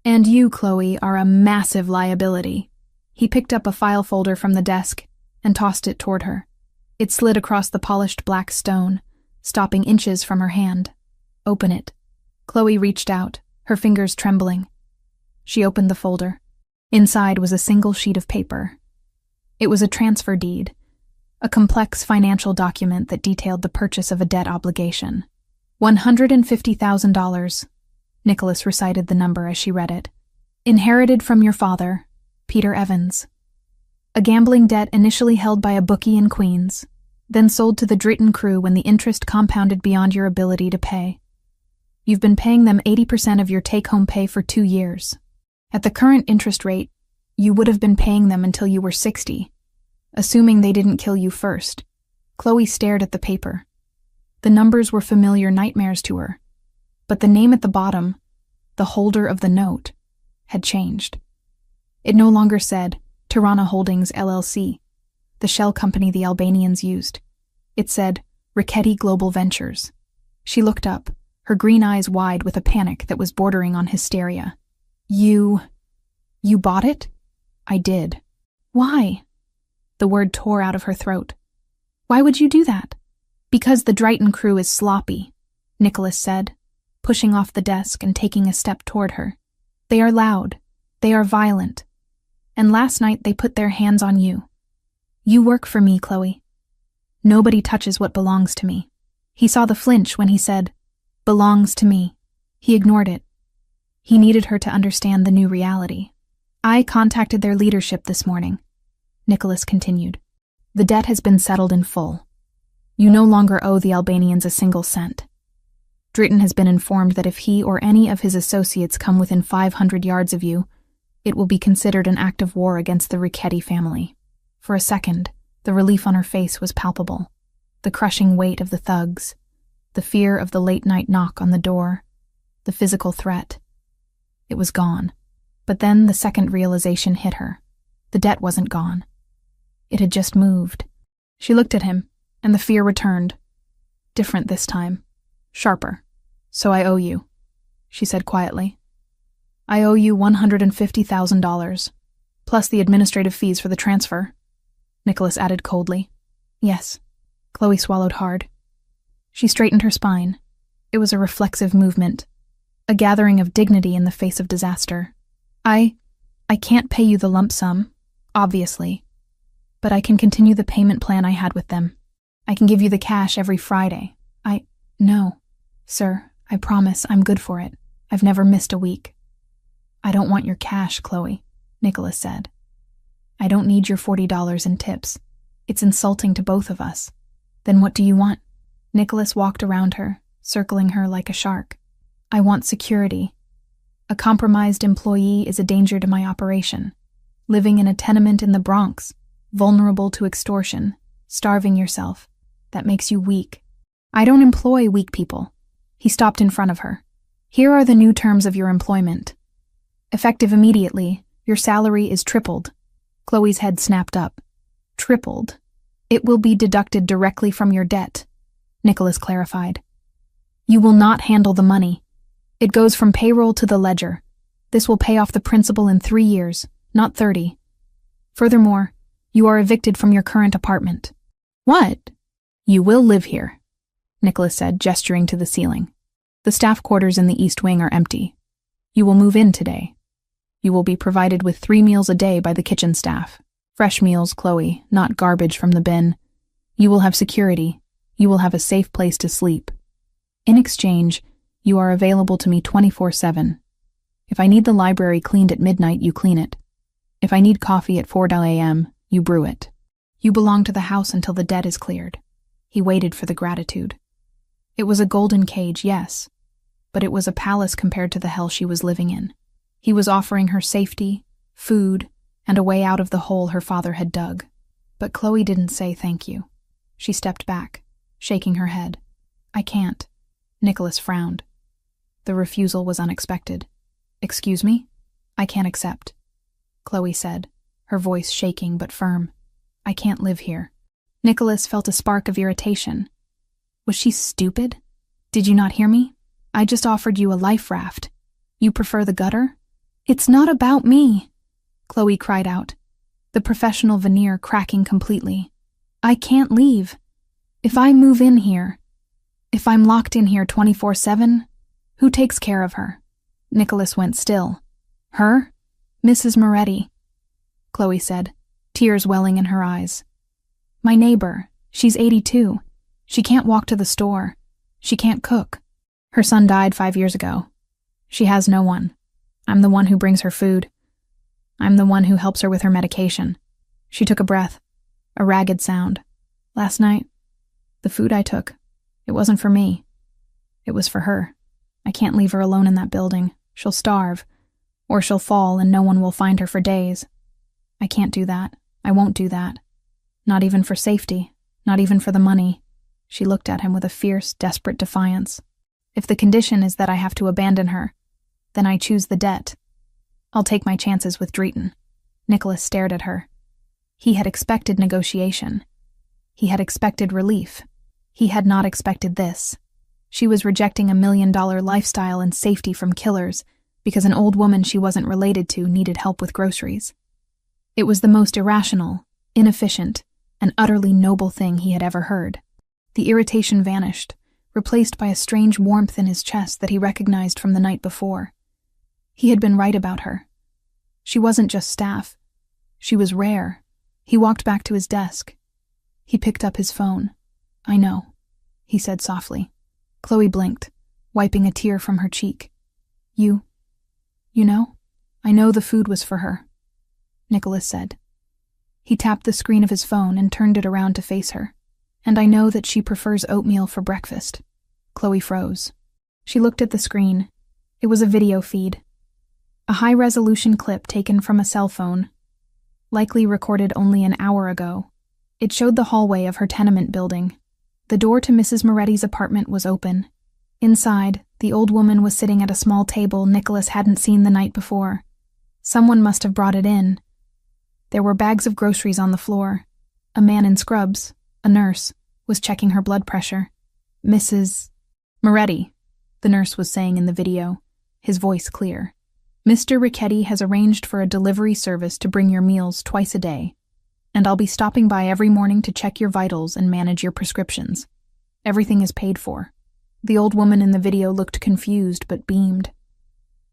"And you, Chloe, are a massive liability." He picked up a file folder from the desk and tossed it toward her. It slid across the polished black stone, stopping inches from her hand. "Open it." Chloe reached out, her fingers trembling. She opened the folder. Inside was a single sheet of paper. It was a transfer deed, a complex financial document that detailed the purchase of a debt obligation. $150,000. Nicholas recited the number as she read it. "Inherited from your father, Peter Evans. A gambling debt initially held by a bookie in Queens, then sold to the Dritten crew when the interest compounded beyond your ability to pay. You've been paying them 80% of your take-home pay for 2 years. At the current interest rate, you would have been paying them until you were 60, assuming they didn't kill you first." Chloe stared at the paper. The numbers were familiar nightmares to her, but the name at the bottom, the holder of the note, had changed. It no longer said Tirana Holdings LLC, the shell company the Albanians used. It said Richetti Global Ventures. She looked up, her green eyes wide with a panic that was bordering on hysteria. You bought it? I did. Why? The word tore out of her throat. Why would you do that? Because the Drayton crew is sloppy, Nicholas said, pushing off the desk and taking a step toward her. They are loud. They are violent. And last night they put their hands on you. You work for me, Chloe. Nobody touches what belongs to me. He saw the flinch when he said, belongs to me. He ignored it. He needed her to understand the new reality. I contacted their leadership this morning, Nicholas continued. The debt has been settled in full. You no longer owe the Albanians a single cent. Drayton has been informed that if he or any of his associates come within 500 yards of you, it will be considered an act of war against the Richetti family. For a second, the relief on her face was palpable. The crushing weight of the thugs, the fear of the late-night knock on the door, the physical threat. It was gone. But then the second realization hit her. The debt wasn't gone. It had just moved. She looked at him, and the fear returned. Different this time. Sharper. So I owe you, she said quietly. I owe you $150,000, plus the administrative fees for the transfer, Nicholas added coldly. Yes. Chloe swallowed hard. She straightened her spine. It was a reflexive movement, a gathering of dignity in the face of disaster. I can't pay you the lump sum, obviously, but I can continue the payment plan I had with them. I can give you the cash every Friday. No, sir, I promise I'm good for it. I've never missed a week. I don't want your cash, Chloe, Nicholas said. I don't need your $40 in tips. It's insulting to both of us. Then what do you want? Nicholas walked around her, circling her like a shark. I want security. A compromised employee is a danger to my operation. Living in a tenement in the Bronx, vulnerable to extortion, starving yourself, that makes you weak. I don't employ weak people. He stopped in front of her. Here are the new terms of your employment. Effective immediately, your salary is tripled. Chloe's head snapped up. Tripled. It will be deducted directly from your debt, Nicholas clarified. You will not handle the money. It goes from payroll to the ledger. This will pay off the principal in 3 years, not 30. Furthermore, you are evicted from your current apartment. What? You will live here, Nicholas said, gesturing to the ceiling. The staff quarters in the East Wing are empty. You will move in today. You will be provided with 3 meals a day by the kitchen staff. Fresh meals, Chloe, not garbage from the bin. You will have security. You will have a safe place to sleep. In exchange, you are available to me 24/7. If I need the library cleaned at midnight, you clean it. If I need coffee at 4 a.m., you brew it. You belong to the house until the debt is cleared. He waited for the gratitude. It was a golden cage, yes, but it was a palace compared to the hell she was living in. He was offering her safety, food, and a way out of the hole her father had dug. But Chloe didn't say thank you. She stepped back, shaking her head. I can't. Nicholas frowned. The refusal was unexpected. Excuse me? I can't accept, Chloe said, her voice shaking but firm. I can't live here. Nicholas felt a spark of irritation. Was she stupid? Did you not hear me? I just offered you a life raft. You prefer the gutter? It's not about me, Chloe cried out, the professional veneer cracking completely. I can't leave. If I move in here, if I'm locked in here 24/7, who takes care of her? Nicholas went still. Her? Mrs. Moretti, Chloe said, tears welling in her eyes. My neighbor, she's 82. She can't walk to the store. She can't cook. Her son died 5 years ago. She has no one. I'm the one who brings her food. I'm the one who helps her with her medication. She took a breath, a ragged sound. Last night, the food I took, it wasn't for me. It was for her. I can't leave her alone in that building. She'll starve, or she'll fall and no one will find her for days. I can't do that. I won't do that. Not even for safety, not even for the money. She looked at him with a fierce, desperate defiance. If the condition is that I have to abandon her, then I choose the debt. I'll take my chances with Drayton. Nicholas stared at her. He had expected negotiation. He had expected relief. He had not expected this. She was rejecting $1 million lifestyle and safety from killers because an old woman she wasn't related to needed help with groceries. It was the most irrational, inefficient, and utterly noble thing he had ever heard. The irritation vanished, replaced by a strange warmth in his chest that he recognized from the night before. He had been right about her. She wasn't just staff. She was rare. He walked back to his desk. He picked up his phone. "I know," he said softly. Chloe blinked, wiping a tear from her cheek. You know? I know the food was for her," Nicholas said. He tapped the screen of his phone and turned it around to face her. "And I know that she prefers oatmeal for breakfast." Chloe froze. She looked at the screen. It was a video feed. A high-resolution clip taken from a cell phone, likely recorded only an hour ago. It showed the hallway of her tenement building. The door to Mrs. Moretti's apartment was open. Inside, the old woman was sitting at a small table Nicholas hadn't seen the night before. Someone must have brought it in. There were bags of groceries on the floor. A man in scrubs, a nurse, was checking her blood pressure. "Mrs. Moretti," the nurse was saying in the video, his voice clear. "Mr. Ricchetti has arranged for a delivery service to bring your meals twice a day, and I'll be stopping by every morning to check your vitals and manage your prescriptions. Everything is paid for." The old woman in the video looked confused but beamed.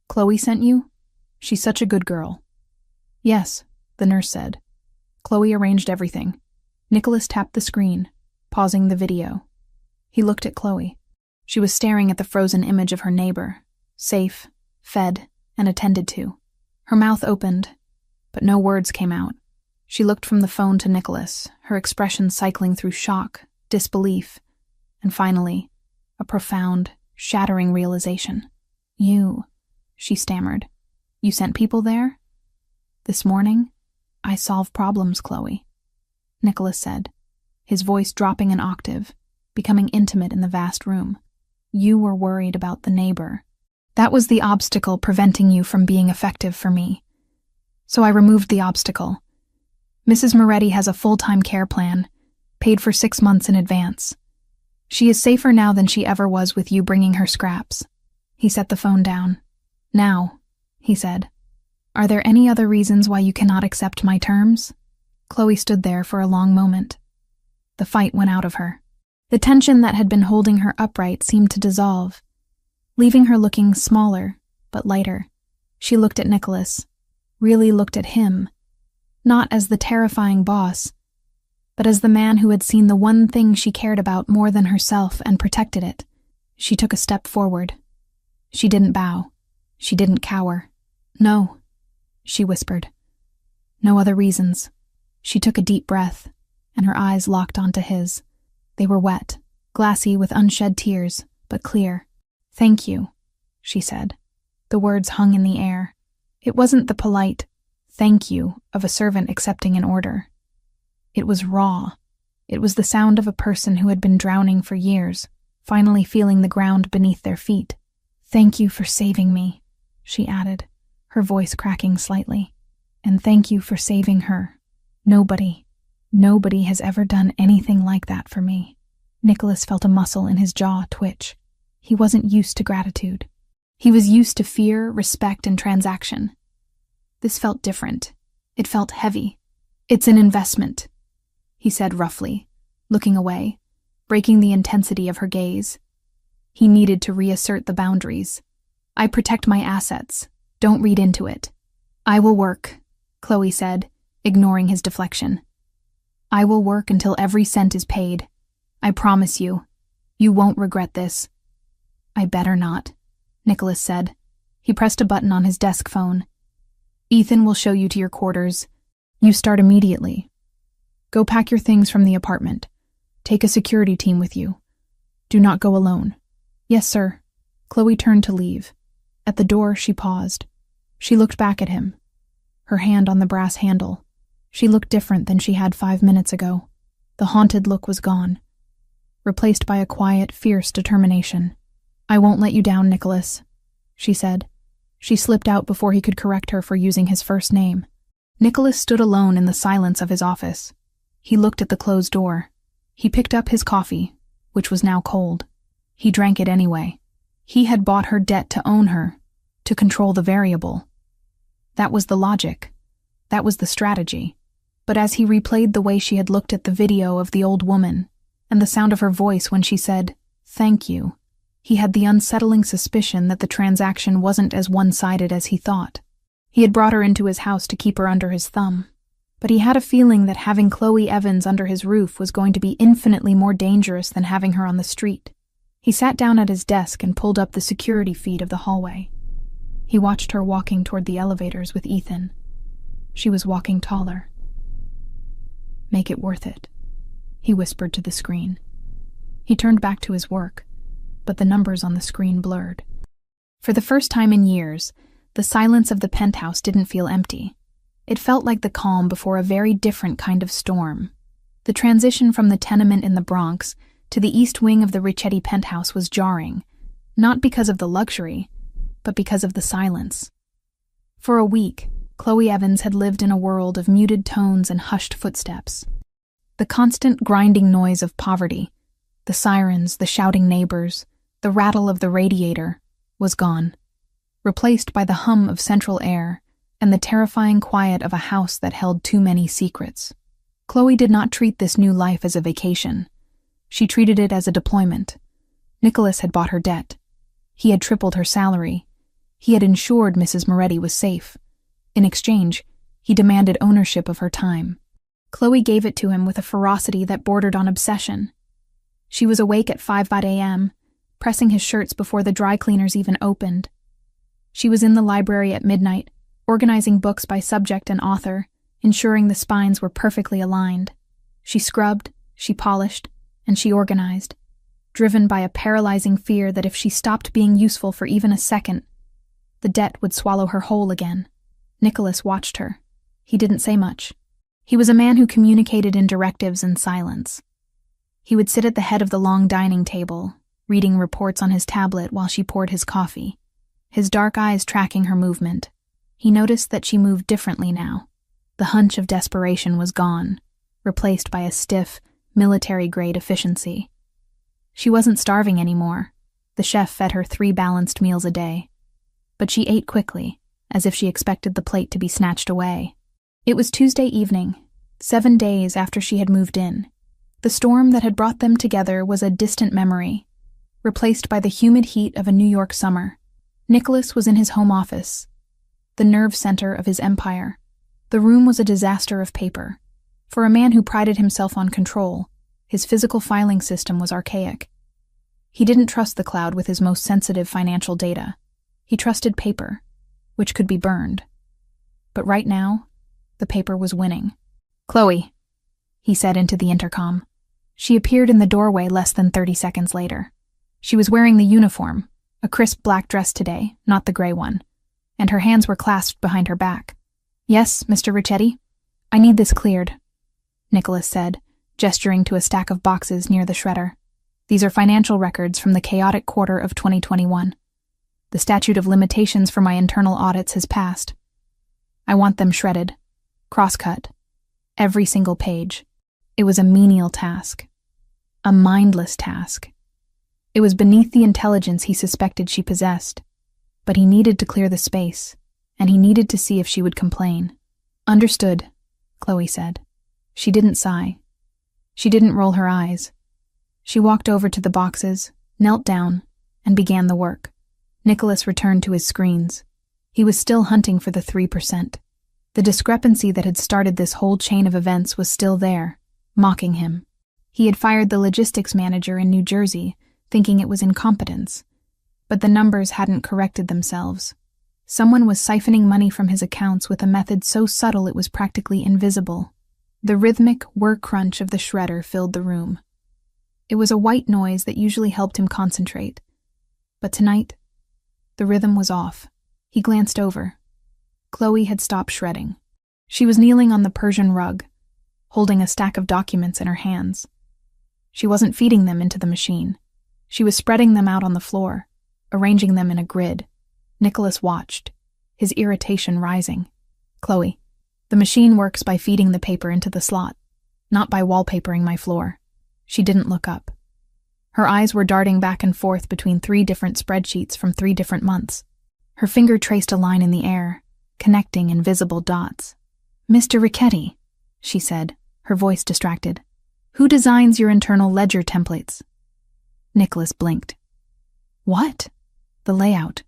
"Chloe sent you? She's such a good girl." "Yes," the nurse said. "Chloe arranged everything." Nicholas tapped the screen, pausing the video. He looked at Chloe. She was staring at the frozen image of her neighbor, safe, fed, and attended to. Her mouth opened, but no words came out. She looked from the phone to Nicholas, her expression cycling through shock, disbelief, and finally, a profound, shattering realization. "You," she stammered. "You sent people there?" "This morning, I solve problems, Chloe," Nicholas said, his voice dropping an octave, becoming intimate in the vast room. "You were worried about the neighbor. That was the obstacle preventing you from being effective for me. So I removed the obstacle. Mrs. Moretti has a full-time care plan, paid for 6 months in advance. She is safer now than she ever was with you bringing her scraps." He set the phone down. "Now," he said, "are there any other reasons why you cannot accept my terms?" Chloe stood there for a long moment. The fight went out of her. The tension that had been holding her upright seemed to dissolve, leaving her looking smaller, but lighter. She looked at Nicholas, really looked at him, not as the terrifying boss, but as the man who had seen the one thing she cared about more than herself and protected it. She took a step forward. She didn't bow. She didn't cower. "No," she whispered. "No other reasons." She took a deep breath, and her eyes locked onto his. They were wet, glassy with unshed tears, but clear. "Thank you," she said. The words hung in the air. It wasn't the polite "thank you" of a servant accepting an order. It was raw. It was the sound of a person who had been drowning for years, finally feeling the ground beneath their feet. "Thank you for saving me," she added, her voice cracking slightly. "And thank you for saving her. Nobody has ever done anything like that for me." Nicholas felt a muscle in his jaw twitch. He wasn't used to gratitude. He was used to fear, respect, and transaction. This felt different. It felt heavy. "It's an investment," he said roughly, looking away, breaking the intensity of her gaze. He needed to reassert the boundaries. "I protect my assets. Don't read into it." "I will work," Chloe said, ignoring his deflection. "I will work until every cent is paid. I promise you. You won't regret this." "I better not," Nicholas said. He pressed a button on his desk phone. "Ethan will show you to your quarters. You start immediately. Go pack your things from the apartment. Take a security team with you. Do not go alone." "Yes, sir." Chloe turned to leave. At the door, she paused. She looked back at him, her hand on the brass handle. She looked different than she had 5 minutes ago. The haunted look was gone, replaced by a quiet, fierce determination. "I won't let you down, Nicholas," she said. She slipped out before he could correct her for using his first name. Nicholas stood alone in the silence of his office. He looked at the closed door. He picked up his coffee, which was now cold. He drank it anyway. He had bought her debt to own her, to control the variable. That was the logic. That was the strategy. But as he replayed the way she had looked at the video of the old woman, and the sound of her voice when she said, "Thank you," he had the unsettling suspicion that the transaction wasn't as one-sided as he thought. He had brought her into his house to keep her under his thumb, but he had a feeling that having Chloe Evans under his roof was going to be infinitely more dangerous than having her on the street. He sat down at his desk and pulled up the security feed of the hallway. He watched her walking toward the elevators with Ethan. She was walking taller. "Make it worth it," he whispered to the screen. He turned back to his work, but the numbers on the screen blurred. For the first time in years, the silence of the penthouse didn't feel empty. It felt like the calm before a very different kind of storm. The transition from the tenement in the Bronx to the east wing of the Ricchetti penthouse was jarring, not because of the luxury, but because of the silence. For a week, Chloe Evans had lived in a world of muted tones and hushed footsteps. The constant grinding noise of poverty, the sirens, the shouting neighbors, the rattle of the radiator, was gone, replaced by the hum of central air and the terrifying quiet of a house that held too many secrets. Chloe did not treat this new life as a vacation. She treated it as a deployment. Nicholas had bought her debt. He had tripled her salary. He had ensured Mrs. Moretti was safe. In exchange, he demanded ownership of her time. Chloe gave it to him with a ferocity that bordered on obsession. She was awake at 5 a.m., pressing his shirts before the dry cleaners even opened. She was in the library at midnight, organizing books by subject and author, ensuring the spines were perfectly aligned. She scrubbed, she polished, and she organized, driven by a paralyzing fear that if she stopped being useful for even a second, the debt would swallow her whole again. Nicholas watched her. He didn't say much. He was a man who communicated in directives and silence. He would sit at the head of the long dining table, reading reports on his tablet while she poured his coffee, his dark eyes tracking her movement. He noticed that she moved differently now. The hunch of desperation was gone, replaced by a stiff, military-grade efficiency. She wasn't starving anymore. The chef fed her 3 balanced meals a day. But she ate quickly, as if she expected the plate to be snatched away. It was Tuesday evening, 7 days after she had moved in. The storm that had brought them together was a distant memory, replaced by the humid heat of a New York summer. Nicholas was in his home office, the nerve center of his empire. The room was a disaster of paper. For a man who prided himself on control, his physical filing system was archaic. He didn't trust the cloud with his most sensitive financial data. He trusted paper, which could be burned. But right now, the paper was winning. "Chloe," he said into the intercom. She appeared in the doorway less than 30 seconds later. She was wearing the uniform, a crisp black dress today, not the gray one, and her hands were clasped behind her back. "Yes, Mr. Ricchetti? I need this cleared," Nicholas said, gesturing to a stack of boxes near the shredder. "These are financial records from the chaotic quarter of 2021. The statute of limitations for my internal audits has passed. I want them shredded, cross-cut, every single page." It was a menial task, a mindless task. It was beneath the intelligence he suspected she possessed, but he needed to clear the space, and he needed to see if she would complain. "Understood," Chloe said. She didn't sigh. She didn't roll her eyes. She walked over to the boxes, knelt down, and began the work. Nicholas returned to his screens. He was still hunting for the 3%. The discrepancy that had started this whole chain of events was still there, mocking him. He had fired the logistics manager in New Jersey, thinking it was incompetence. But the numbers hadn't corrected themselves. Someone was siphoning money from his accounts with a method so subtle it was practically invisible. The rhythmic whir crunch of the shredder filled the room. It was a white noise that usually helped him concentrate. But tonight, the rhythm was off. He glanced over. Chloe had stopped shredding. She was kneeling on the Persian rug, holding a stack of documents in her hands. She wasn't feeding them into the machine. She was spreading them out on the floor, arranging them in a grid. Nicholas watched, his irritation rising. "Chloe, the machine works by feeding the paper into the slot, not by wallpapering my floor." She didn't look up. Her eyes were darting back and forth between 3 different spreadsheets from 3 different months. Her finger traced a line in the air, connecting invisible dots. "Mr. Ricchetti," she said, her voice distracted. "Who designs your internal ledger templates?" Nicholas blinked. "What?" "The layout,"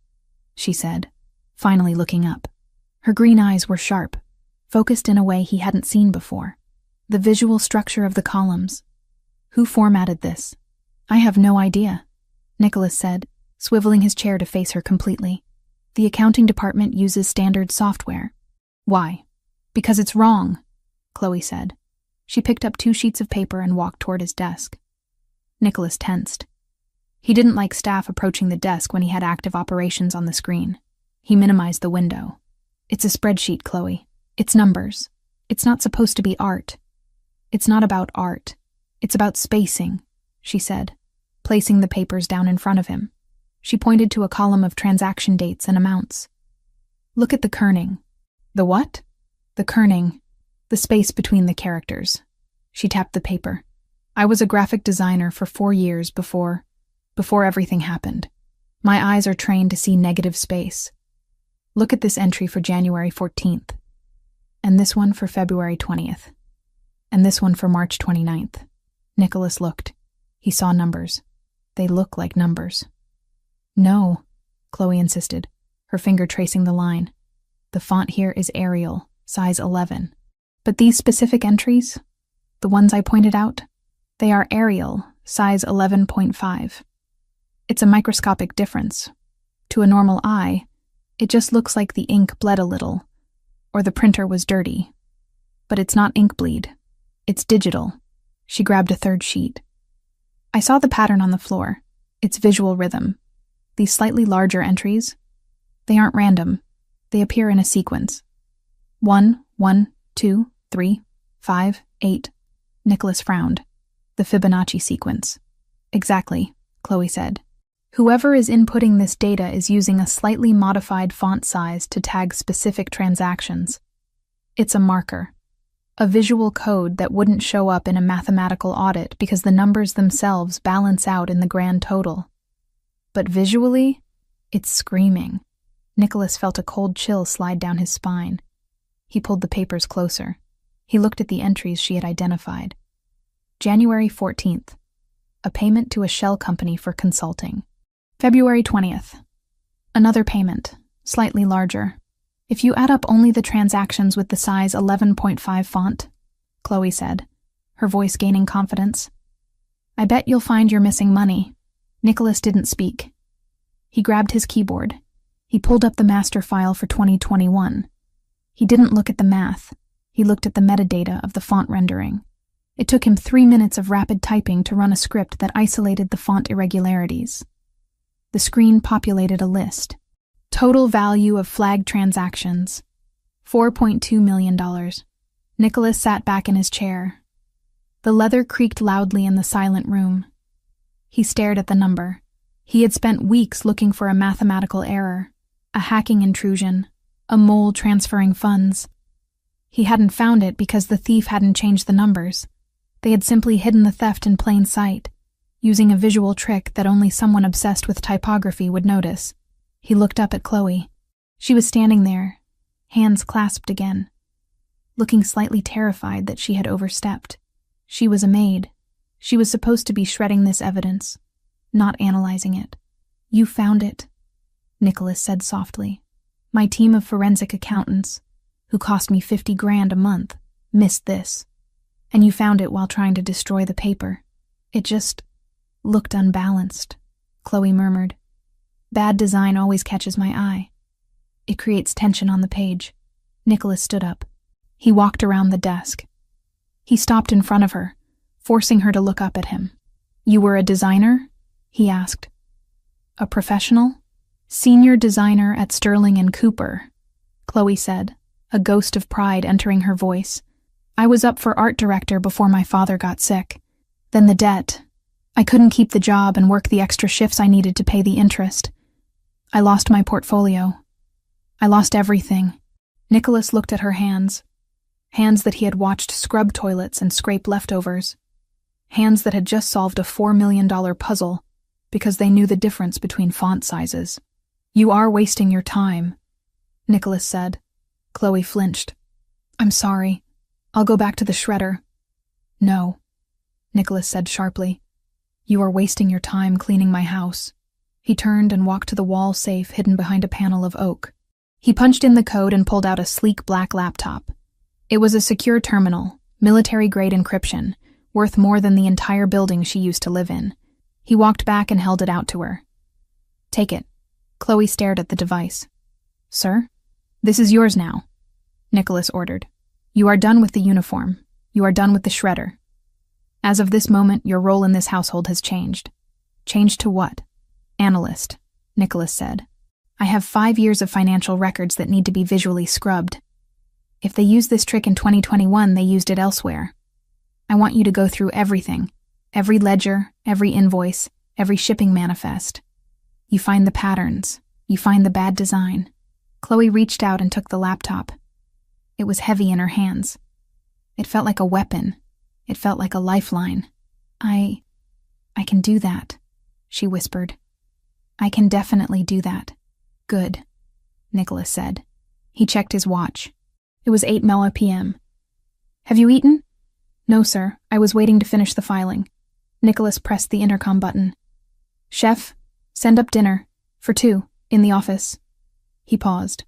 she said, finally looking up. Her green eyes were sharp, focused in a way he hadn't seen before. "The visual structure of the columns. Who formatted this?" "I have no idea," Nicholas said, swiveling his chair to face her completely. "The accounting department uses standard software." "Why?" "Because it's wrong," Chloe said. She picked up 2 sheets of paper and walked toward his desk. Nicholas tensed. He didn't like staff approaching the desk when he had active operations on the screen. He minimized the window. "It's a spreadsheet, Chloe. It's numbers. It's not supposed to be art." "It's not about art. It's about spacing," she said, placing the papers down in front of him. She pointed to a column of transaction dates and amounts. "Look at the kerning." "The what?" "The kerning. The space between the characters." She tapped the paper. "I was a graphic designer for 4 years before everything happened. My eyes are trained to see negative space. Look at this entry for January 14th. And this one for February 20th. And this one for March 29th. Nicholas looked. He saw numbers. They look like numbers. "No," Chloe insisted, her finger tracing the line. "The font here is Arial, size 11. But these specific entries, the ones I pointed out, they are Arial, size 11.5. It's a microscopic difference. To a normal eye, it just looks like the ink bled a little, or the printer was dirty. But it's not ink bleed. It's digital." She grabbed a 3rd sheet. "I saw the pattern on the floor. It's visual rhythm. These slightly larger entries, they aren't random. They appear in a sequence. 1, 1, 2, 3, 5, 8. Nicholas frowned. "The Fibonacci sequence." "Exactly," Chloe said. "Whoever is inputting this data is using a slightly modified font size to tag specific transactions. It's a marker. A visual code that wouldn't show up in a mathematical audit because the numbers themselves balance out in the grand total. But visually, it's screaming." Nicholas felt a cold chill slide down his spine. He pulled the papers closer. He looked at the entries she had identified. January 14th. A payment to a shell company for consulting. February 20th. Another payment, slightly larger. "If you add up only the transactions with the size 11.5 font," Chloe said, her voice gaining confidence, "I bet you'll find you're missing money." Nicholas didn't speak. He grabbed his keyboard. He pulled up the master file for 2021. He didn't look at the math. He looked at the metadata of the font rendering. It took him 3 minutes of rapid typing to run a script that isolated the font irregularities. The screen populated a list. Total value of flagged transactions, $4.2 million. Nicholas sat back in his chair. The leather creaked loudly in the silent room. He stared at the number. He had spent weeks looking for a mathematical error, a hacking intrusion, a mole transferring funds. He hadn't found it because the thief hadn't changed the numbers. They had simply hidden the theft in plain sight, using a visual trick that only someone obsessed with typography would notice. He looked up at Chloe. She was standing there, hands clasped again, looking slightly terrified that she had overstepped. She was a maid. She was supposed to be shredding this evidence, not analyzing it. "You found it," Nicholas said softly. "My team of forensic accountants, who cost me $50,000 a month, missed this. And you found it while trying to destroy the paper. It just looked unbalanced," Chloe murmured. "Bad design always catches my eye. It creates tension on the page." Nicholas stood up. He walked around the desk. He stopped in front of her, forcing her to look up at him. "You were a designer?" he asked. "A professional?" "Senior designer at Sterling & Cooper," Chloe said, a ghost of pride entering her voice. "I was up for art director before my father got sick. Then the debt. I couldn't keep the job and work the extra shifts I needed to pay the interest. I lost my portfolio. I lost everything." Nicholas looked at her hands that he had watched scrub toilets and scrape leftovers. hands that had just solved a $4 million puzzle because they knew the difference between font sizes. "You are wasting your time," Nicholas said. Chloe flinched. "I'm sorry. I'll go back to the shredder." "No," Nicholas said sharply. "You are wasting your time cleaning my house." He turned and walked to the wall safe hidden behind a panel of oak. He punched in the code and pulled out a sleek black laptop. It was a secure terminal, military-grade encryption, worth more than the entire building she used to live in. He walked back and held it out to her. "Take it." Chloe stared at the device. "Sir? This is yours now," Nicholas ordered. "You are done with the uniform. You are done with the shredder. As of this moment, your role in this household has changed." "Changed to what?" "Analyst," Nicholas said. "I have 5 years of financial records that need to be visually scrubbed. If they used this trick in 2021, they used it elsewhere. I want you to go through everything, every ledger, every invoice, every shipping manifest. You find the patterns. You find the bad design." Chloe reached out and took the laptop. It was heavy in her hands. It felt like a weapon. It felt like a lifeline. I can do that," she whispered. "I can definitely do that." "Good," Nicholas said. He checked his watch. It was 8 p.m. "Have you eaten?" "No, sir. I was waiting to finish the filing." Nicholas pressed the intercom button. "Chef, send up dinner. For 2, in the office." He paused.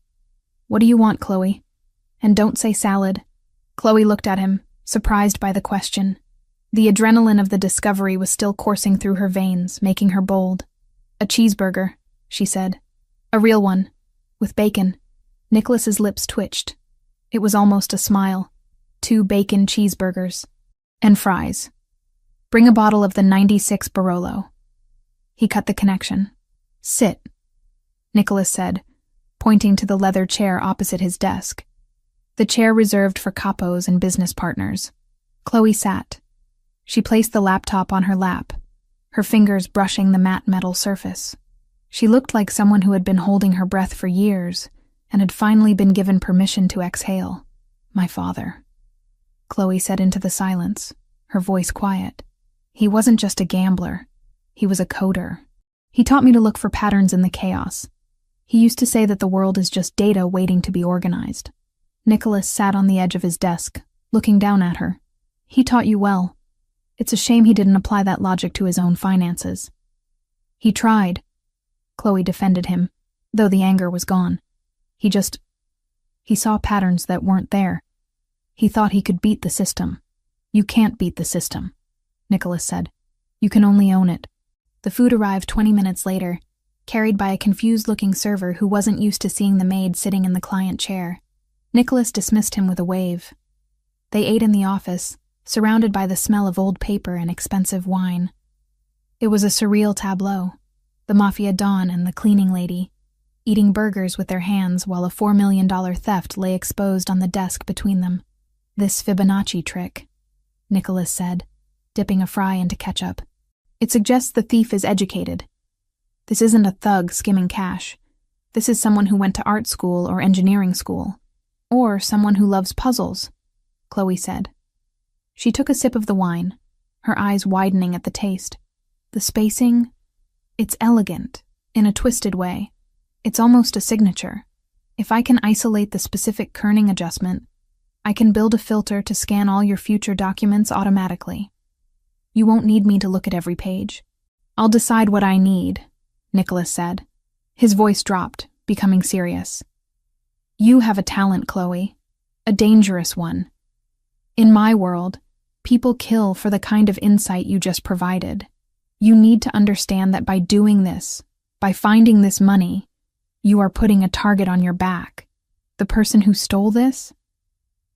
"What do you want, Chloe? And don't say salad." Chloe looked at him, surprised by the question. The adrenaline of the discovery was still coursing through her veins, making her bold. "A cheeseburger," she said. "A real one. With bacon." Nicholas's lips twitched. It was almost a smile. 2 bacon cheeseburgers. "And fries. Bring a bottle of the 96 Barolo." He cut the connection. "Sit," Nicholas said, pointing to the leather chair opposite his desk. The chair reserved for capos and business partners. Chloe sat. She placed the laptop on her lap, her fingers brushing the matte metal surface. She looked like someone who had been holding her breath for years and had finally been given permission to exhale. "My father," Chloe said into the silence, her voice quiet. "He wasn't just a gambler. He was a coder. He taught me to look for patterns in the chaos. He used to say that the world is just data waiting to be organized." Nicholas sat on the edge of his desk, looking down at her. "He taught you well. It's a shame he didn't apply that logic to his own finances." "He tried," Chloe defended him, though the anger was gone. He saw patterns that weren't there. He thought he could beat the system." "You can't beat the system," Nicholas said. "You can only own it." The food arrived 20 minutes later, carried by a confused-looking server who wasn't used to seeing the maid sitting in the client chair. Nicholas dismissed him with a wave. They ate in the office, surrounded by the smell of old paper and expensive wine. It was a surreal tableau. The Mafia Don and the cleaning lady, eating burgers with their hands while a $4 million theft lay exposed on the desk between them. "This Fibonacci trick," Nicholas said, dipping a fry into ketchup. "It suggests the thief is educated. This isn't a thug skimming cash. This is someone who went to art school or engineering school. Or someone who loves puzzles," Chloe said. She took a sip of the wine, her eyes widening at the taste. "The spacing, it's elegant, in a twisted way. It's almost a signature. If I can isolate the specific kerning adjustment, I can build a filter to scan all your future documents automatically. You won't need me to look at every page. I'll decide what I need," Nicholas said. His voice dropped, becoming serious. "You have a talent, Chloe. A dangerous one. In my world, people kill for the kind of insight you just provided. You need to understand that by doing this, by finding this money, you are putting a target on your back. The person who stole this?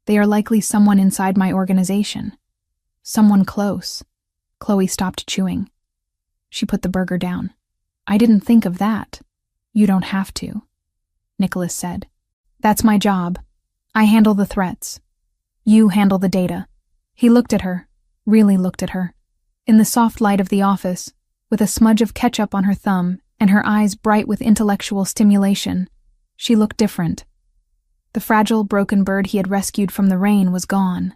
They are likely someone inside my organization. Someone close." Chloe stopped chewing. She put the burger down. "I didn't think of that." "You don't have to," Nicholas said. "That's my job. I handle the threats. You handle the data." He looked at her, really looked at her. In the soft light of the office, with a smudge of ketchup on her thumb and her eyes bright with intellectual stimulation, she looked different. The fragile, broken bird he had rescued from the rain was gone.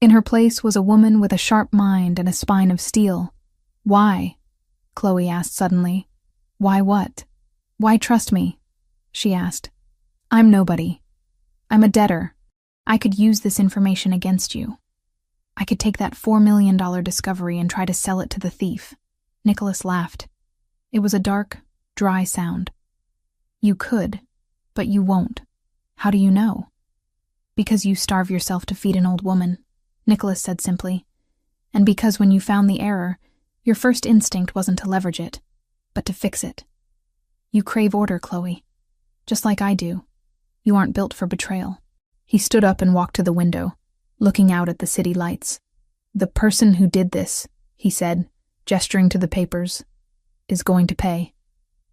In her place was a woman with a sharp mind and a spine of steel. Why? Chloe asked suddenly. Why what? Why trust me? She asked. I'm nobody. I'm a debtor. I could use this information against you. I could take that $4 million discovery and try to sell it to the thief. Nicholas laughed. It was a dark, dry sound. You could, but you won't. How do you know? Because you starve yourself to feed an old woman, Nicholas said simply. And because when you found the error, your first instinct wasn't to leverage it, but to fix it. You crave order, Chloe. Just like I do. You aren't built for betrayal. He stood up and walked to the window, looking out at the city lights. The person who did this, he said, gesturing to the papers, is going to pay.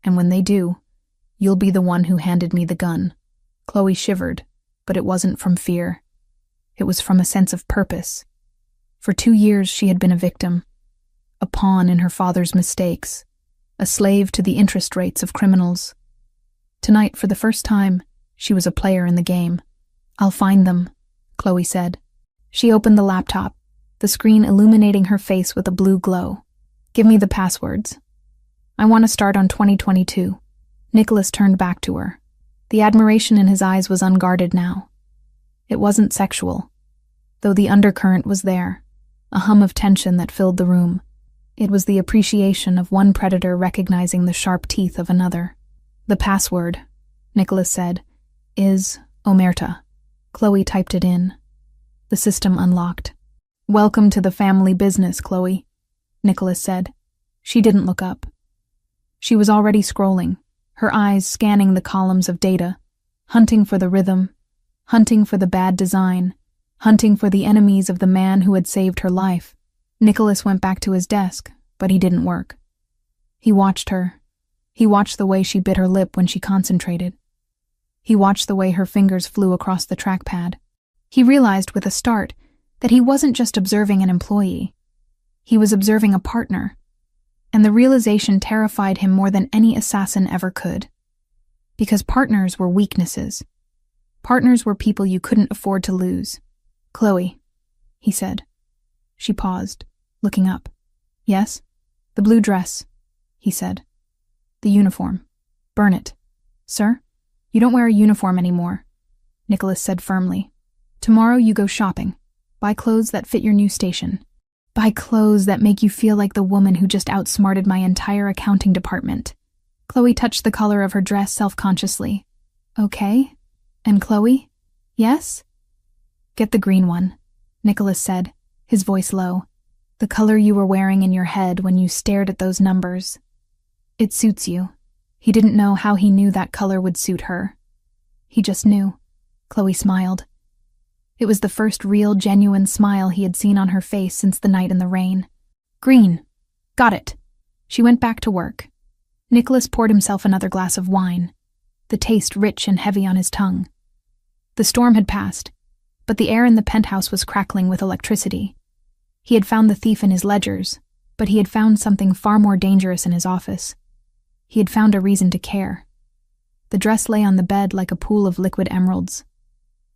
And when they do, you'll be the one who handed me the gun. Chloe shivered, but it wasn't from fear. It was from a sense of purpose. For 2 years she had been a victim, a pawn in her father's mistakes, a slave to the interest rates of criminals. Tonight, for the first time, she was a player in the game. I'll find them, Chloe said. She opened the laptop, the screen illuminating her face with a blue glow. Give me the passwords. I want to start on 2022. Nicholas turned back to her. The admiration in his eyes was unguarded now. It wasn't sexual, though the undercurrent was there, a hum of tension that filled the room. It was the appreciation of one predator recognizing the sharp teeth of another. The password, Nicholas said, is Omerta. Chloe typed it in. The system unlocked. Welcome to the family business, Chloe, Nicholas said. She didn't look up. She was already scrolling, her eyes scanning the columns of data, hunting for the rhythm, hunting for the bad design, hunting for the enemies of the man who had saved her life. Nicholas went back to his desk, but he didn't work. He watched her. He watched the way she bit her lip when she concentrated. He watched the way her fingers flew across the trackpad. He realized with a start that he wasn't just observing an employee. He was observing a partner. And the realization terrified him more than any assassin ever could. Because partners were weaknesses. Partners were people you couldn't afford to lose. Chloe, he said. She paused, looking up. Yes? The blue dress, he said. The uniform. Burn it. Sir? You don't wear a uniform anymore, Nicholas said firmly. Tomorrow you go shopping. Buy clothes that fit your new station. Buy clothes that make you feel like the woman who just outsmarted my entire accounting department. Chloe touched the color of her dress self-consciously. Okay. And Chloe? Yes? Get the green one, Nicholas said, his voice low. The color you were wearing in your head when you stared at those numbers. It suits you. He didn't know how he knew that color would suit her. He just knew. Chloe smiled. It was the first real, genuine smile he had seen on her face since the night in the rain. Green. Got it. She went back to work. Nicholas poured himself another glass of wine, the taste rich and heavy on his tongue. The storm had passed, but the air in the penthouse was crackling with electricity. He had found the thief in his ledgers, but he had found something far more dangerous in his office. He had found a reason to care. The dress lay on the bed like a pool of liquid emeralds.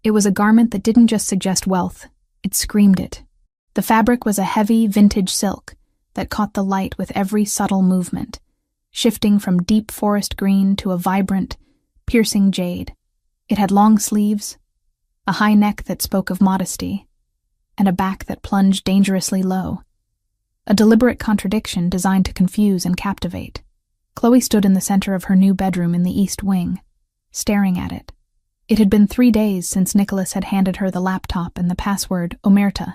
It was a garment that didn't just suggest wealth, it screamed it. The fabric was a heavy, vintage silk that caught the light with every subtle movement, shifting from deep forest green to a vibrant, piercing jade. It had long sleeves, a high neck that spoke of modesty, and a back that plunged dangerously low. A deliberate contradiction designed to confuse and captivate. Chloe stood in the center of her new bedroom in the east wing, staring at it. It had been 3 days since Nicholas had handed her the laptop and the password Omerta.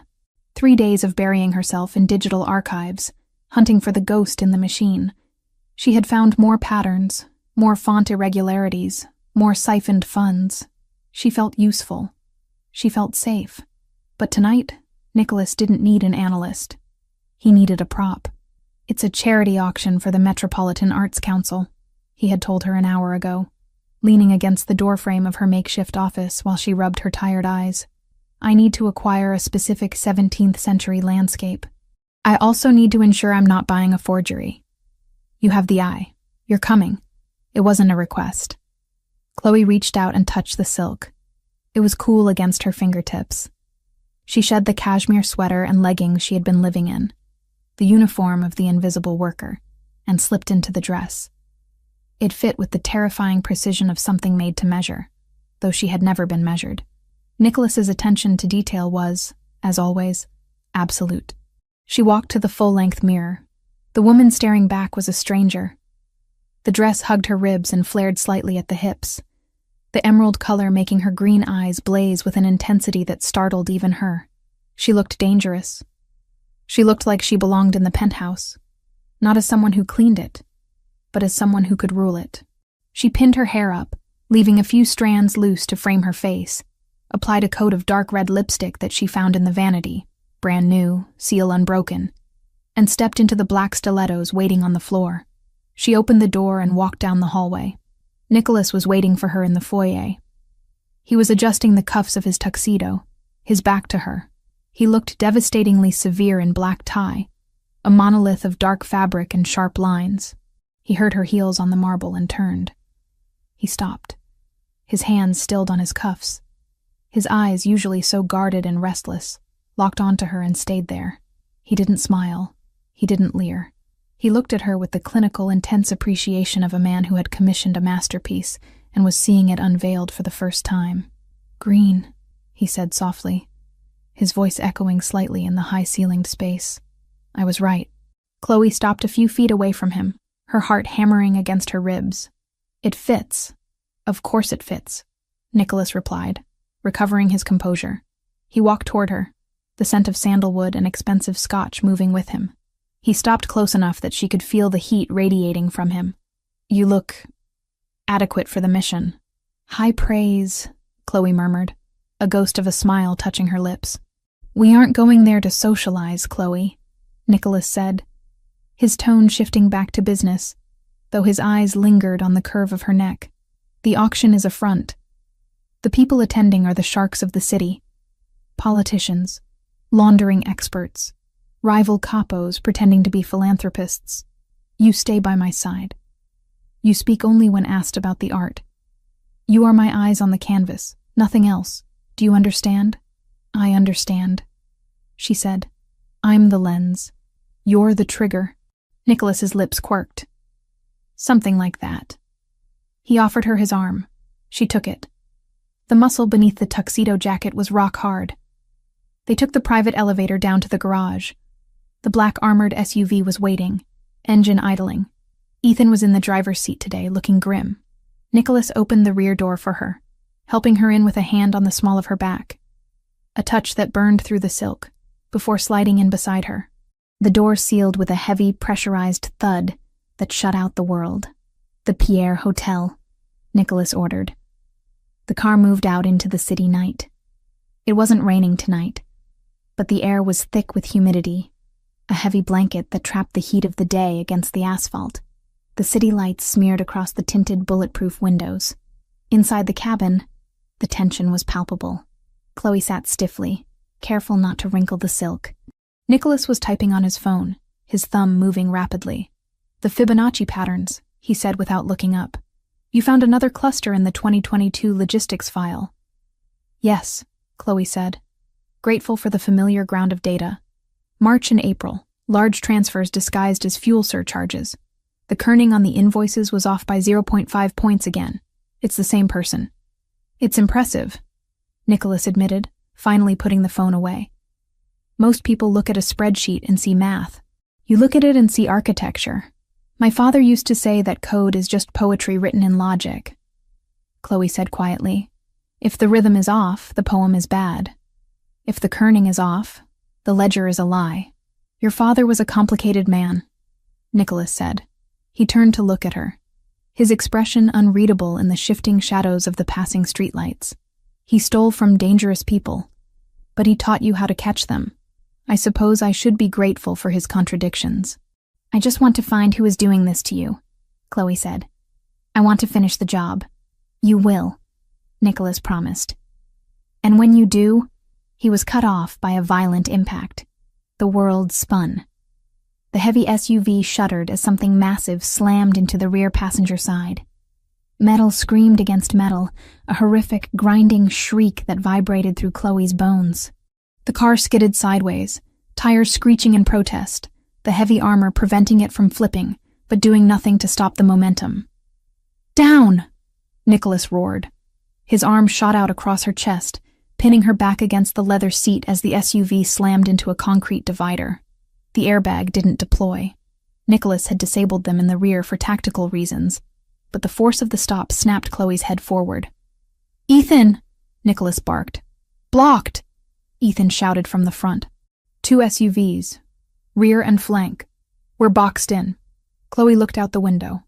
3 days of burying herself in digital archives, hunting for the ghost in the machine. She had found more patterns, more font irregularities, more siphoned funds. She felt useful. She felt safe. But tonight, Nicholas didn't need an analyst. He needed a prop. It's a charity auction for the Metropolitan Arts Council, he had told her an hour ago, leaning against the doorframe of her makeshift office while she rubbed her tired eyes. I need to acquire a specific 17th century landscape. I also need to ensure I'm not buying a forgery. You have the eye. You're coming. It wasn't a request. Chloe reached out and touched the silk. It was cool against her fingertips. She shed the cashmere sweater and leggings she had been living in, the uniform of the invisible worker, and slipped into the dress. It fit with the terrifying precision of something made to measure, though she had never been measured. Nicholas's attention to detail was, as always, absolute. She walked to the full-length mirror. The woman staring back was a stranger. The dress hugged her ribs and flared slightly at the hips, the emerald color making her green eyes blaze with an intensity that startled even her. She looked dangerous. She looked like she belonged in the penthouse, not as someone who cleaned it, but as someone who could rule it. She pinned her hair up, leaving a few strands loose to frame her face, applied a coat of dark red lipstick that she found in the vanity, brand new, seal unbroken, and stepped into the black stilettos waiting on the floor. She opened the door and walked down the hallway. Nicholas was waiting for her in the foyer. He was adjusting the cuffs of his tuxedo, his back to her. He looked devastatingly severe in black tie, a monolith of dark fabric and sharp lines. He heard her heels on the marble and turned. He stopped, his hands stilled on his cuffs. His eyes, usually so guarded and restless, locked onto her and stayed there. He didn't smile. He didn't leer. He looked at her with the clinical, intense appreciation of a man who had commissioned a masterpiece and was seeing it unveiled for the first time. "Green," he said softly, his voice echoing slightly in the high-ceilinged space. "I was right." Chloe stopped a few feet away from him, her heart hammering against her ribs. "It fits. Of course it fits," Nicholas replied, recovering his composure. He walked toward her, the scent of sandalwood and expensive scotch moving with him. He stopped close enough that she could feel the heat radiating from him. "You look adequate for the mission." "High praise," Chloe murmured, a ghost of a smile touching her lips. "We aren't going there to socialize, Chloe," Nicholas said, his tone shifting back to business, though his eyes lingered on the curve of her neck. "The auction is a front. The people attending are the sharks of the city. Politicians, laundering experts, rival capos pretending to be philanthropists. You stay by my side. You speak only when asked about the art. You are my eyes on the canvas, nothing else. Do you understand?" "I understand," she said. "I'm the lens. You're the trigger." Nicholas's lips quirked. "Something like that." He offered her his arm. She took it. The muscle beneath the tuxedo jacket was rock hard. They took the private elevator down to the garage. The black armored SUV was waiting, engine idling. Ethan was in the driver's seat today, looking grim. Nicholas opened the rear door for her, helping her in with a hand on the small of her back, a touch that burned through the silk, before sliding in beside her. The door sealed with a heavy, pressurized thud that shut out the world. "The Pierre Hotel," Nicholas ordered. The car moved out into the city night. It wasn't raining tonight, but the air was thick with humidity, a heavy blanket that trapped the heat of the day against the asphalt. The city lights smeared across the tinted bulletproof windows. Inside the cabin, the tension was palpable. Chloe sat stiffly, careful not to wrinkle the silk. Nicholas was typing on his phone, his thumb moving rapidly. "The Fibonacci patterns," he said without looking up. "You found another cluster in the 2022 logistics file." "Yes," Chloe said, grateful for the familiar ground of data. "March and April, large transfers disguised as fuel surcharges. The kerning on the invoices was off by 0.5 points again. It's the same person." "It's impressive," Nicholas admitted, finally putting the phone away. "Most people look at a spreadsheet and see math. You look at it and see architecture. My father used to say that code is just poetry written in logic." Chloe said quietly, "If the rhythm is off, the poem is bad. If the kerning is off, the ledger is a lie." "Your father was a complicated man," Nicholas said. He turned to look at her, his expression unreadable in the shifting shadows of the passing streetlights. "He stole from dangerous people, but he taught you how to catch them. I suppose I should be grateful for his contradictions." "I just want to find who is doing this to you," Chloe said. "I want to finish the job." "You will," Nicholas promised. "And when you do," he was cut off by a violent impact. The world spun. The heavy SUV shuddered as something massive slammed into the rear passenger side. Metal screamed against metal, a horrific, grinding shriek that vibrated through Chloe's bones. The car skidded sideways, tires screeching in protest, the heavy armor preventing it from flipping, but doing nothing to stop the momentum. "Down!" Nicholas roared. His arm shot out across her chest, pinning her back against the leather seat as the SUV slammed into a concrete divider. The airbag didn't deploy. Nicholas had disabled them in the rear for tactical reasons, but the force of the stop snapped Chloe's head forward. "Ethan!" Nicholas barked. "Blocked!" Ethan shouted from the front. 2 SUVs, rear and flank. "We're boxed in." Chloe looked out the window.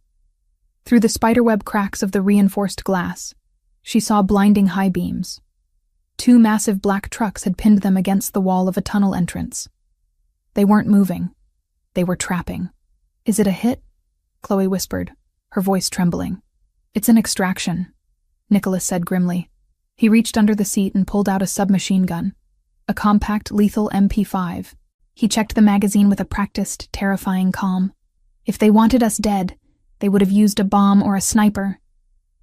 Through the spiderweb cracks of the reinforced glass, she saw blinding high beams. 2 massive black trucks had pinned them against the wall of a tunnel entrance. They weren't moving. They were trapping. "Is it a hit?" Chloe whispered, her voice trembling. "It's an extraction," Nicholas said grimly. He reached under the seat and pulled out a submachine gun, a compact, lethal MP5. He checked the magazine with a practiced, terrifying calm. "If they wanted us dead, they would have used a bomb or a sniper.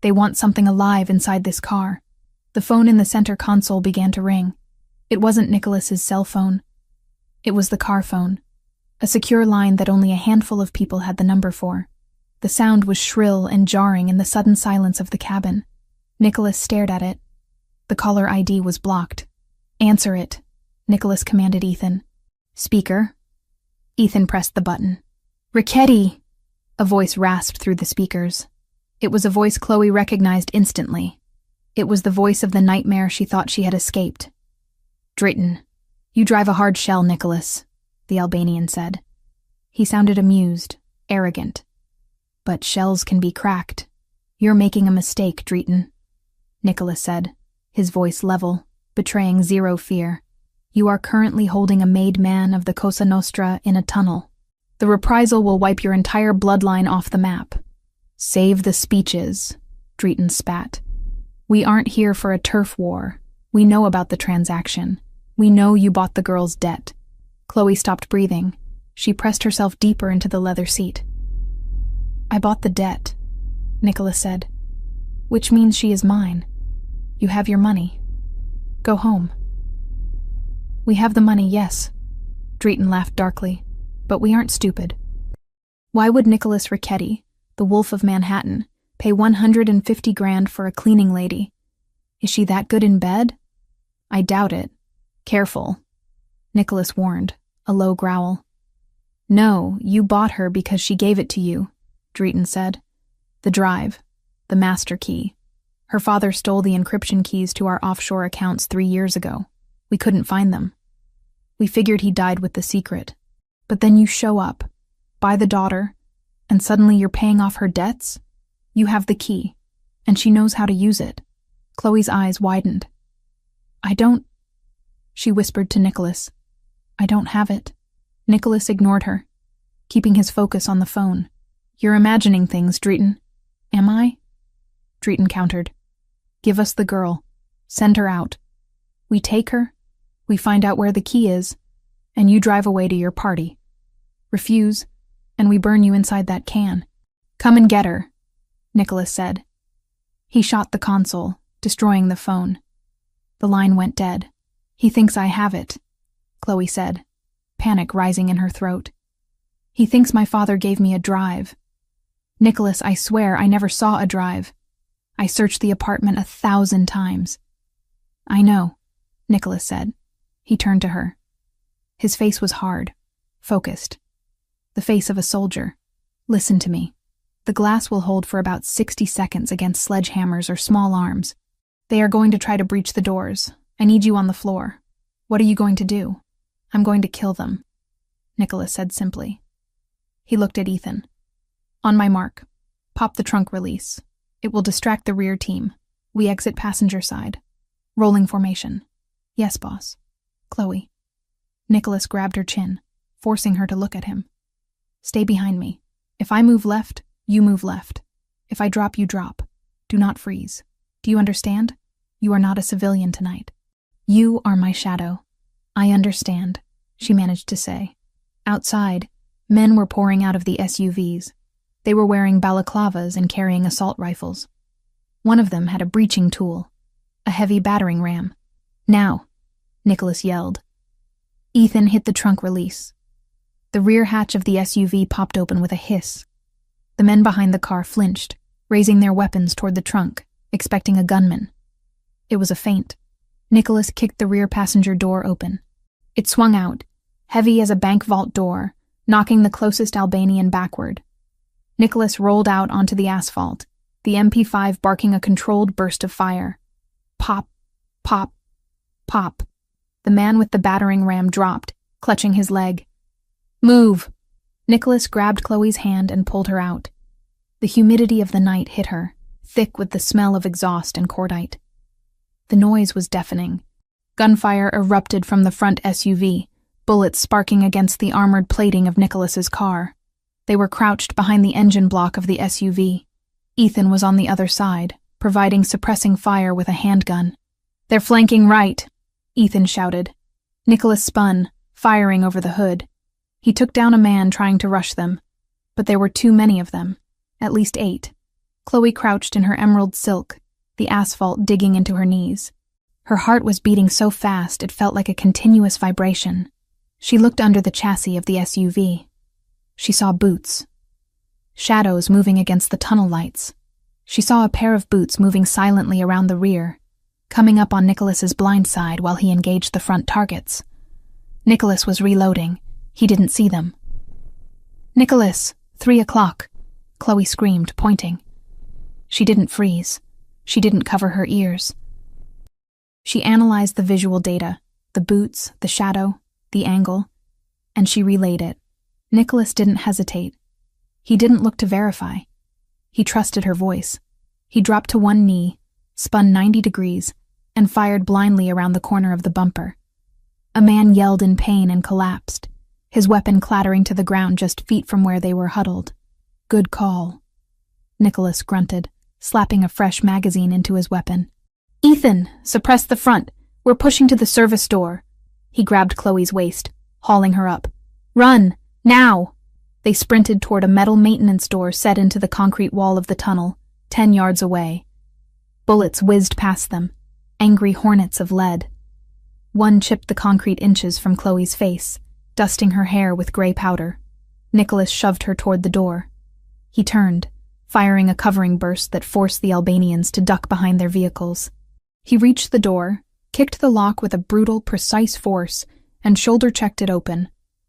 They want something alive inside this car." The phone in the center console began to ring. It wasn't Nicholas's cell phone. It was the car phone, a secure line that only a handful of people had the number for. The sound was shrill and jarring in the sudden silence of the cabin. Nicholas stared at it. The caller ID was blocked. "Answer it," Nicholas commanded Ethan. "Speaker." Ethan pressed the button. "Richetti!" A voice rasped through the speakers. It was a voice Chloe recognized instantly. It was the voice of the nightmare she thought she had escaped. "Drayton, you drive a hard shell, Nicholas," the Albanian said. He sounded amused, arrogant. "But shells can be cracked. You're making a mistake, Drayton," Nicholas said, his voice level, betraying zero fear. "You are currently holding a made man of the Cosa Nostra in a tunnel. The reprisal will wipe your entire bloodline off the map." "Save the speeches," Drayton spat. "We aren't here for a turf war. We know about the transaction. We know you bought the girl's debt." Chloe stopped breathing. She pressed herself deeper into the leather seat. "I bought the debt," Nicholas said. "Which means she is mine. You have your money. Go home." "We have the money, yes," Drayton laughed darkly, "but we aren't stupid. Why would Nicholas Richetti, the Wolf of Manhattan, pay 150 grand for a cleaning lady? Is she that good in bed? I doubt it. Careful," Nicholas warned, a low growl. "No, you bought her because she gave it to you," Drayton said. "The drive, the master key. Her father stole the encryption keys to our offshore accounts 3 years ago. We couldn't find them. We figured he died with the secret. But then you show up, buy the daughter, and suddenly you're paying off her debts? You have the key, and she knows how to use it." Chloe's eyes widened. "I don't," she whispered to Nicholas. "I don't have it." Nicholas ignored her, keeping his focus on the phone. "You're imagining things, Drayton." "Am I?" Drayton countered. "Give us the girl. Send her out. We take her, we find out where the key is, and you drive away to your party. Refuse, and we burn you inside that can." "Come and get her," Nicholas said. He shot the console, destroying the phone. The line went dead. "He thinks I have it," Chloe said, panic rising in her throat. "He thinks my father gave me a drive. Nicholas, I swear I never saw a drive. I searched the apartment 1,000 times." "I know," Nicholas said. He turned to her. His face was hard, focused. The face of a soldier. "Listen to me. The glass will hold for about 60 seconds against sledgehammers or small arms. They are going to try to breach the doors. I need you on the floor. What are you going to do?" "I'm going to kill them," Nicholas said simply. He looked at Ethan. "On my mark. Pop the trunk release. It will distract the rear team. We exit passenger side. Rolling formation." "Yes, boss." "Chloe." Nicholas grabbed her chin, forcing her to look at him. "Stay behind me. If I move left, you move left. If I drop, you drop. Do not freeze. Do you understand? You are not a civilian tonight. You are my shadow." "I understand," she managed to say. Outside, men were pouring out of the SUVs. They were wearing balaclavas and carrying assault rifles. One of them had a breaching tool, a heavy battering ram. "Now," Nicholas yelled, Ethan hit the trunk release. The rear hatch of the SUV popped open with a hiss. The men behind the car flinched, raising their weapons toward the trunk, expecting a gunman. It was a feint. Nicholas kicked the rear passenger door open. It swung out, heavy as a bank vault door, knocking the closest Albanian backward. Nicholas rolled out onto the asphalt, the MP5 barking a controlled burst of fire. Pop, pop, pop. The man with the battering ram dropped, clutching his leg. Move! Nicholas grabbed Chloe's hand and pulled her out. The humidity of the night hit her, thick with the smell of exhaust and cordite. The noise was deafening. Gunfire erupted from the front SUV, bullets sparking against the armored plating of Nicholas's car. They were crouched behind the engine block of the SUV. Ethan was on the other side, providing suppressing fire with a handgun. "They're flanking right," Ethan shouted. Nicholas spun, firing over the hood. He took down a man trying to rush them, but there were too many of them, at least 8. Chloe crouched in her emerald silk, the asphalt digging into her knees. Her heart was beating so fast it felt like a continuous vibration. She looked under the chassis of the SUV. She saw boots. Shadows moving against the tunnel lights. She saw a pair of boots moving silently around the rear, coming up on Nicholas's blind side while he engaged the front targets. Nicholas was reloading. He didn't see them. "Nicholas, 3 o'clock," Chloe screamed, pointing. She didn't freeze. She didn't cover her ears. She analyzed the visual data, the boots, the shadow, the angle, and she relayed it. Nicholas didn't hesitate. He didn't look to verify. He trusted her voice. He dropped to one knee, spun 90 degrees, and fired blindly around the corner of the bumper. A man yelled in pain and collapsed, his weapon clattering to the ground just feet from where they were huddled. "Good call," Nicholas grunted, slapping a fresh magazine into his weapon. "Ethan, suppress the front. We're pushing to the service door." He grabbed Chloe's waist, hauling her up. "Run! Now!" They sprinted toward a metal maintenance door set into the concrete wall of the tunnel, 10 yards away. Bullets whizzed past them, angry hornets of lead. One chipped the concrete inches from Chloe's face, dusting her hair with gray powder. Nicholas shoved her toward the door. He turned, firing a covering burst that forced the Albanians to duck behind their vehicles. He reached the door, kicked the lock with a brutal, precise force, and shoulder-checked it open.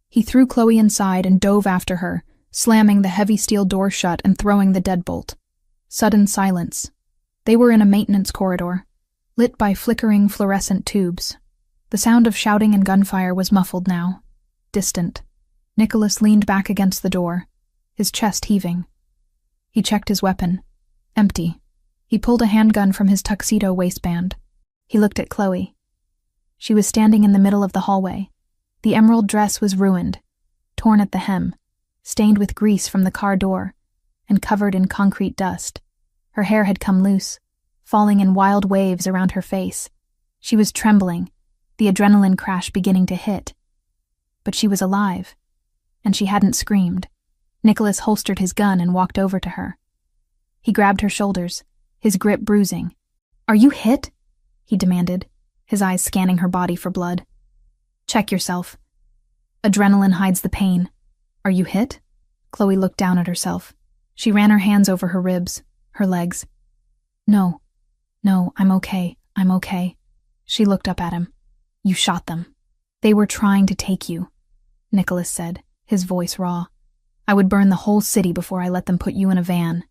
He threw Chloe inside and dove after her, slamming the heavy steel door shut and throwing the deadbolt. Sudden silence. They were in a maintenance corridor, lit by flickering fluorescent tubes. The sound of shouting and gunfire was muffled now, distant. Nicholas leaned back against the door, his chest heaving. He checked his weapon. Empty. He pulled a handgun from his tuxedo waistband. He looked at Chloe. She was standing in the middle of the hallway. The emerald dress was ruined, torn at the hem, stained with grease from the car door, and covered in concrete dust. Her hair had come loose, falling in wild waves around her face. She was trembling, the adrenaline crash beginning to hit. But she was alive, and she hadn't screamed. Nicholas holstered his gun and walked over to her. He grabbed her shoulders, his grip bruising. "Are you hit?" he demanded, his eyes scanning her body for blood. "Check yourself. Adrenaline hides the pain. Are you hit?" Chloe looked down at herself. She ran her hands over her ribs, her legs. No, I'm okay. She looked up at him. "You shot them." "They were trying to take you," Nicholas said, his voice raw. "I would burn the whole city before I let them put you in a van."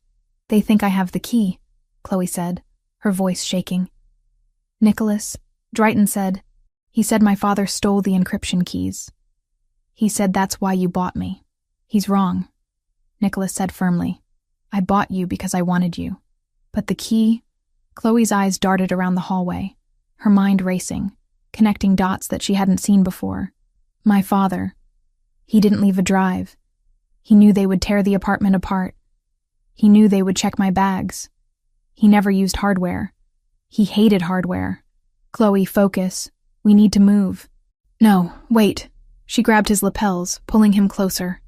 "They think I have the key," Chloe said, her voice shaking. "Nicholas," Drayton said, "he said my father stole the encryption keys. He said that's why you bought me." "He's wrong," Nicholas said firmly. "I bought you because I wanted you. But the key..." Chloe's eyes darted around the hallway, her mind racing, connecting dots that she hadn't seen before. "My father. He didn't leave a drive. He knew they would tear the apartment apart. He knew they would check my bags. He never used hardware. He hated hardware." "Chloe, focus. We need to move." "No, wait." She grabbed his lapels, pulling him closer.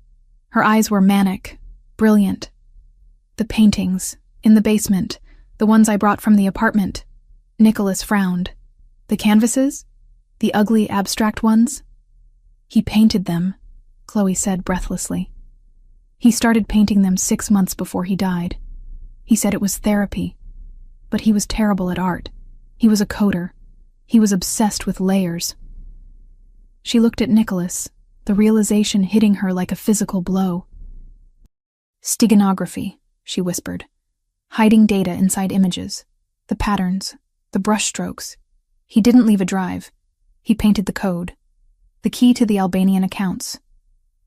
Her eyes were manic, brilliant. "The paintings, in the basement, the ones I brought from the apartment." Nicholas frowned. "The canvases? The ugly, abstract ones?" He painted them, Chloe said breathlessly. He started painting them 6 months before he died. He said it was therapy. But he was terrible at art. He was a coder. He was obsessed with layers. She looked at Nicholas, the realization hitting her like a physical blow. Steganography, she whispered. Hiding data inside images. The patterns, the brushstrokes. He didn't leave a drive. He painted the code. The key to the Albanian accounts.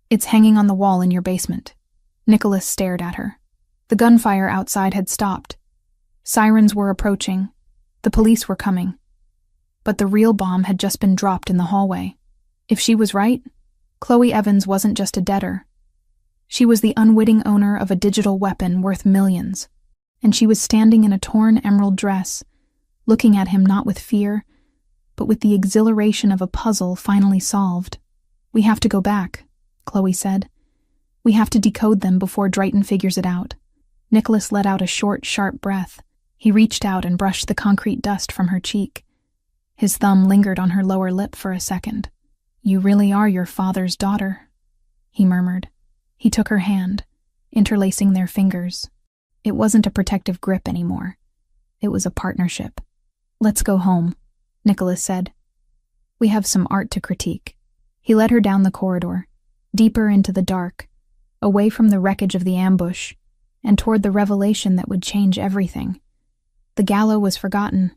It's hanging on the wall in your basement. Nicholas stared at her. The gunfire outside had stopped. Sirens were approaching. The police were coming. But the real bomb had just been dropped in the hallway. If she was right, Chloe Evans wasn't just a debtor. She was the unwitting owner of a digital weapon worth millions, and she was standing in a torn emerald dress, looking at him not with fear, but with the exhilaration of a puzzle finally solved. We have to go back, Chloe said. We have to decode them before Drayton figures it out. Nicholas let out a short, sharp breath. He reached out and brushed the concrete dust from her cheek. His thumb lingered on her lower lip for a second. You really are your father's daughter, he murmured. He took her hand, interlacing their fingers. It wasn't a protective grip anymore. It was a partnership. Let's go home, Nicholas said. We have some art to critique. He led her down the corridor, deeper into the dark, away from the wreckage of the ambush, and toward the revelation that would change everything. The gala was forgotten.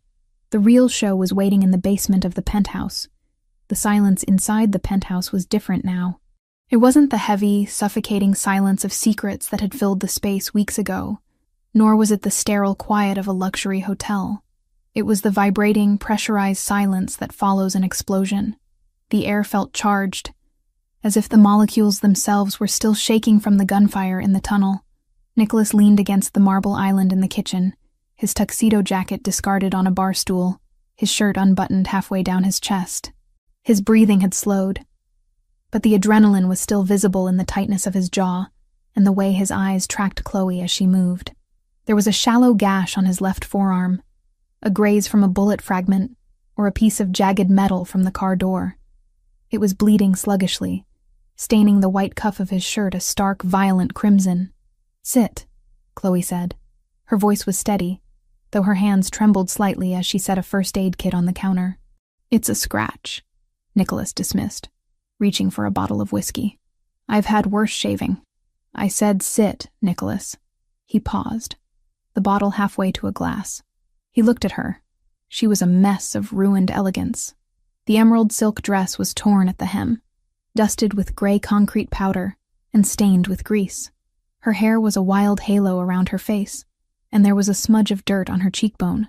The real show was waiting in the basement of the penthouse. The silence inside the penthouse was different now. It wasn't the heavy, suffocating silence of secrets that had filled the space weeks ago, nor was it the sterile quiet of a luxury hotel. It was the vibrating, pressurized silence that follows an explosion. The air felt charged, as if the molecules themselves were still shaking from the gunfire in the tunnel. Nicholas leaned against the marble island in the kitchen, his tuxedo jacket discarded on a bar stool, his shirt unbuttoned halfway down his chest. His breathing had slowed, but the adrenaline was still visible in the tightness of his jaw and the way his eyes tracked Chloe as she moved. There was a shallow gash on his left forearm, a graze from a bullet fragment or a piece of jagged metal from the car door. It was bleeding sluggishly, staining the white cuff of his shirt a stark, violent crimson. Sit, Chloe said. Her voice was steady, though her hands trembled slightly as she set a first aid kit on the counter. It's a scratch, Nicholas dismissed, reaching for a bottle of whiskey. I've had worse shaving. I said sit, Nicholas. He paused, the bottle halfway to a glass. He looked at her. She was a mess of ruined elegance. The emerald silk dress was torn at the hem, dusted with gray concrete powder, and stained with grease. Her hair was a wild halo around her face, and there was a smudge of dirt on her cheekbone.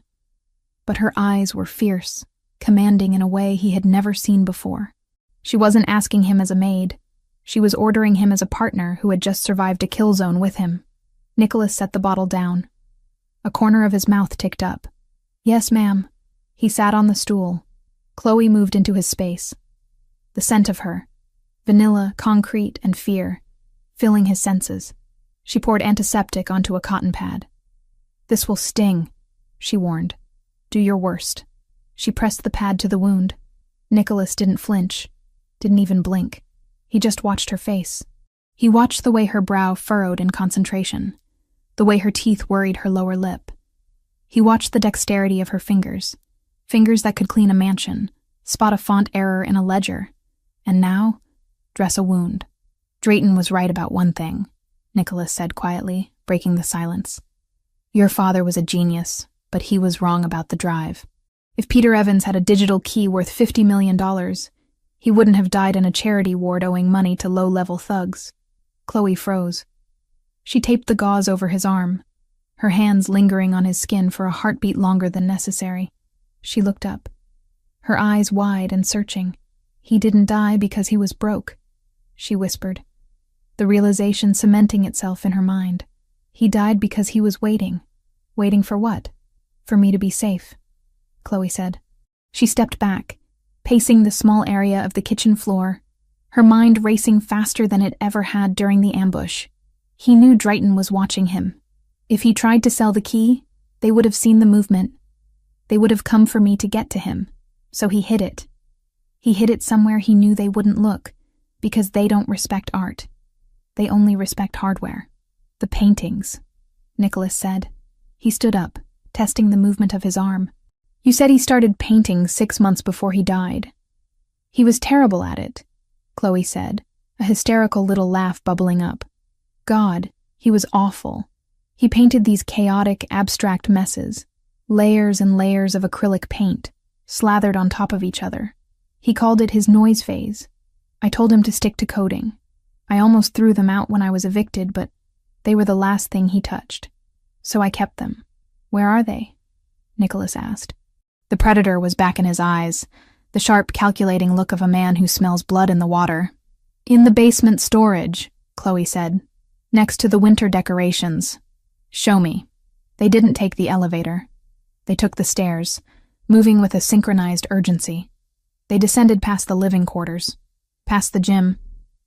But her eyes were fierce, commanding in a way he had never seen before. She wasn't asking him as a maid. She was ordering him as a partner who had just survived a kill zone with him. Nicholas set the bottle down. A corner of his mouth ticked up. Yes, ma'am. He sat on the stool. Chloe moved into his space. The scent of her, vanilla, concrete, and fear, filling his senses. She poured antiseptic onto a cotton pad. This will sting, she warned. Do your worst. She pressed the pad to the wound. Nicholas didn't flinch, didn't even blink. He just watched her face. He watched the way her brow furrowed in concentration, the way her teeth worried her lower lip. He watched the dexterity of her fingers, fingers that could clean a mansion, spot a font error in a ledger, and now, dress a wound. Drayton was right about one thing, Nicholas said quietly, breaking the silence. Your father was a genius, but he was wrong about the drive. If Peter Evans had a digital key worth $50 million, he wouldn't have died in a charity ward owing money to low-level thugs. Chloe froze. She taped the gauze over his arm, her hands lingering on his skin for a heartbeat longer than necessary. She looked up, her eyes wide and searching. He didn't die because he was broke, she whispered, the realization cementing itself in her mind. He died because he was waiting. Waiting for what? For me to be safe, Chloe said. She stepped back, pacing the small area of the kitchen floor, her mind racing faster than it ever had during the ambush. He knew Drayton was watching him. If he tried to sell the key, they would have seen the movement. They would have come for me to get to him, so he hid it. He hid it somewhere he knew they wouldn't look, Because they don't respect art. They only respect hardware. The paintings, Nicholas said. He stood up, testing the movement of his arm. You said he started painting 6 months before he died. He was terrible at it, Chloe said, a hysterical little laugh bubbling up. God, he was awful. He painted these chaotic, abstract messes, layers and layers of acrylic paint, slathered on top of each other. He called it his noise phase. I told him to stick to coding. I almost threw them out when I was evicted, but they were the last thing he touched. So I kept them. Where are they? Nicholas asked. The predator was back in his eyes, the sharp, calculating look of a man who smells blood in the water. In the basement storage, Chloe said, next to the winter decorations. Show me. They didn't take the elevator. They took the stairs, moving with a synchronized urgency. They descended past the living quarters, past the gym,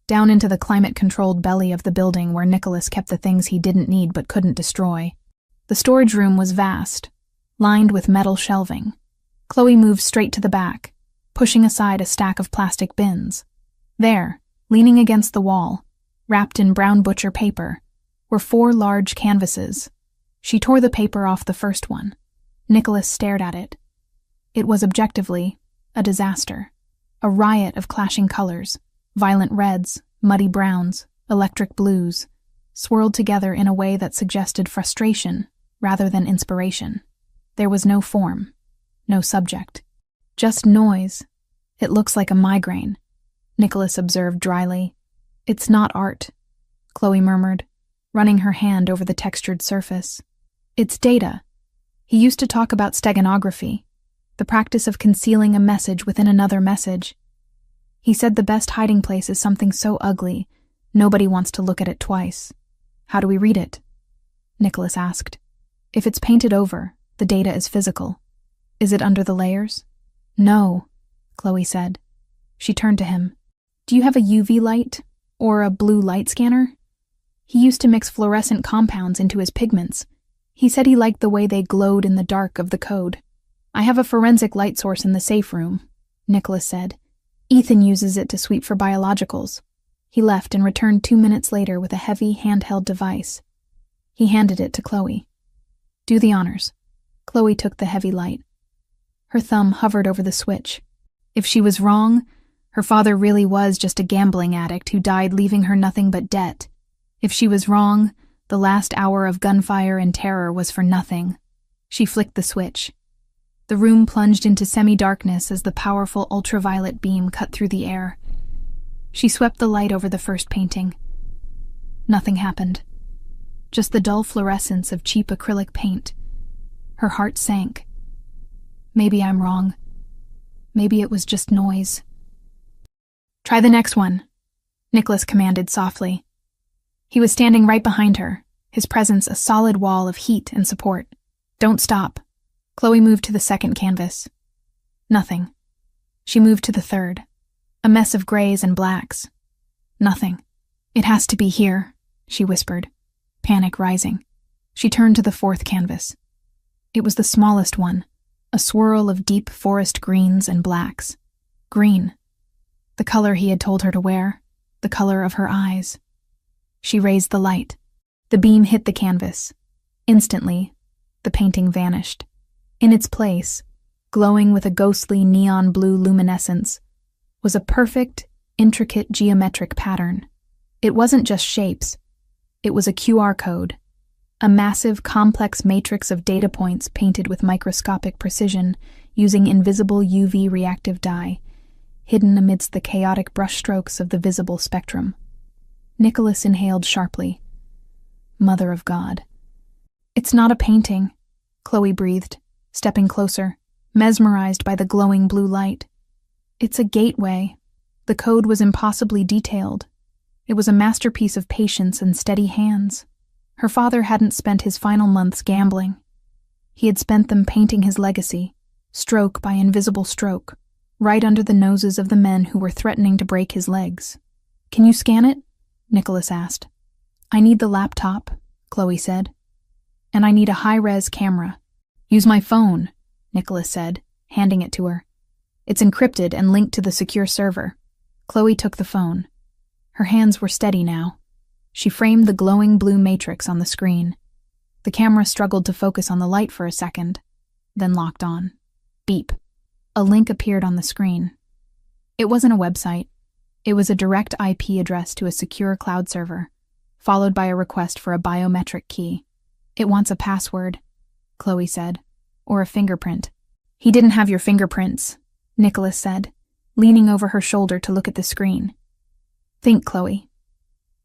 down into the climate-controlled belly of the building where Nicholas kept the things he didn't need but couldn't destroy. The storage room was vast, lined with metal shelving. Chloe moved straight to the back, pushing aside a stack of plastic bins. There, leaning against the wall, wrapped in brown butcher paper, were 4 large canvases. She tore the paper off the first one. Nicholas stared at it. It was objectively a disaster, a riot of clashing colors, violent reds, muddy browns, electric blues, swirled together in a way that suggested frustration rather than inspiration. There was no form, no subject, just noise. It looks like a migraine, Nicholas observed dryly. It's not art, Chloe murmured, running her hand over the textured surface. It's data. He used to talk about steganography, the practice of concealing a message within another message. He said the best hiding place is something so ugly, nobody wants to look at it twice. How do we read it? Nicholas asked. If it's painted over, the data is physical. Is it under the layers? No, Chloe said. She turned to him. Do you have a UV light? Or a blue light scanner? He used to mix fluorescent compounds into his pigments. He said he liked the way they glowed in the dark of the code. I have a forensic light source in the safe room, Nicholas said. Ethan uses it to sweep for biologicals. He left and returned 2 minutes later with a heavy, handheld device. He handed it to Chloe. Do the honors. Chloe took the heavy light. Her thumb hovered over the switch. If she was wrong, her father really was just a gambling addict who died leaving her nothing but debt. If she was wrong, the last hour of gunfire and terror was for nothing. She flicked the switch. The room plunged into semi-darkness as the powerful ultraviolet beam cut through the air. She swept the light over the first painting. Nothing happened. Just the dull fluorescence of cheap acrylic paint. Her heart sank. Maybe I'm wrong. Maybe it was just noise. Try the next one, Nicholas commanded softly. He was standing right behind her, his presence a solid wall of heat and support. Don't stop. Chloe moved to the second canvas. Nothing. She moved to the third. A mess of grays and blacks. Nothing. It has to be here, she whispered, panic rising. She turned to the fourth canvas. It was the smallest one, a swirl of deep forest greens and blacks. Green. The color he had told her to wear, the color of her eyes. She raised the light. The beam hit the canvas. Instantly, the painting vanished. In its place, glowing with a ghostly neon blue luminescence, was a perfect, intricate geometric pattern. It wasn't just shapes. It was a QR code, a massive, complex matrix of data points painted with microscopic precision using invisible UV reactive dye, hidden amidst the chaotic brushstrokes of the visible spectrum. Nicholas inhaled sharply. Mother of God. It's not a painting, Chloe breathed, stepping closer, mesmerized by the glowing blue light. It's a gateway. The code was impossibly detailed. It was a masterpiece of patience and steady hands. Her father hadn't spent his final months gambling. He had spent them painting his legacy, stroke by invisible stroke, right under the noses of the men who were threatening to break his legs. Can you scan it? Nicholas asked. I need the laptop, Chloe said. And I need a high-res camera. Use my phone, Nicholas said, handing it to her. It's encrypted and linked to the secure server. Chloe took the phone. Her hands were steady now. She framed the glowing blue matrix on the screen. The camera struggled to focus on the light for a second, then locked on. Beep. A link appeared on the screen. It wasn't a website. It was a direct IP address to a secure cloud server, followed by a request for a biometric key. "It wants a password," Chloe said, "or a fingerprint." "He didn't have your fingerprints," Nicholas said, leaning over her shoulder to look at the screen. "Think, Chloe.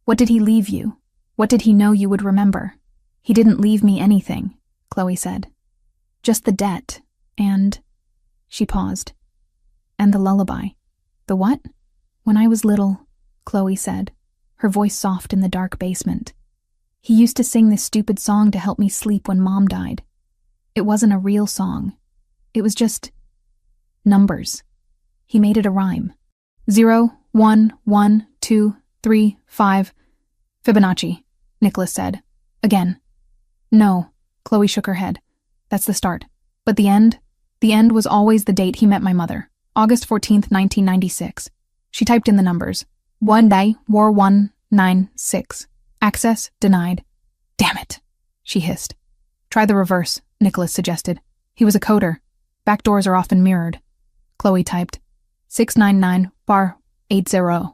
What did he leave you? What did he know you would remember?" "He didn't leave me anything," Chloe said. "Just the debt, and—" She paused. "And the lullaby." "The what?" "When I was little," Chloe said, her voice soft in the dark basement. "He used to sing this stupid song to help me sleep when Mom died. It wasn't a real song. It was just numbers. He made it a rhyme. 0, 1, 1, 2, 3, 5. Fibonacci," Nicholas said. "Again." "No," Chloe shook her head. "That's the start. But the end? The end was always the date he met my mother. August 14th, 1996. She typed in the numbers. 1 day, war 196. Access denied." "Damn it," she hissed. "Try the reverse," Nicholas suggested. "He was a coder. Backdoors are often mirrored." Chloe typed 699 bar 80.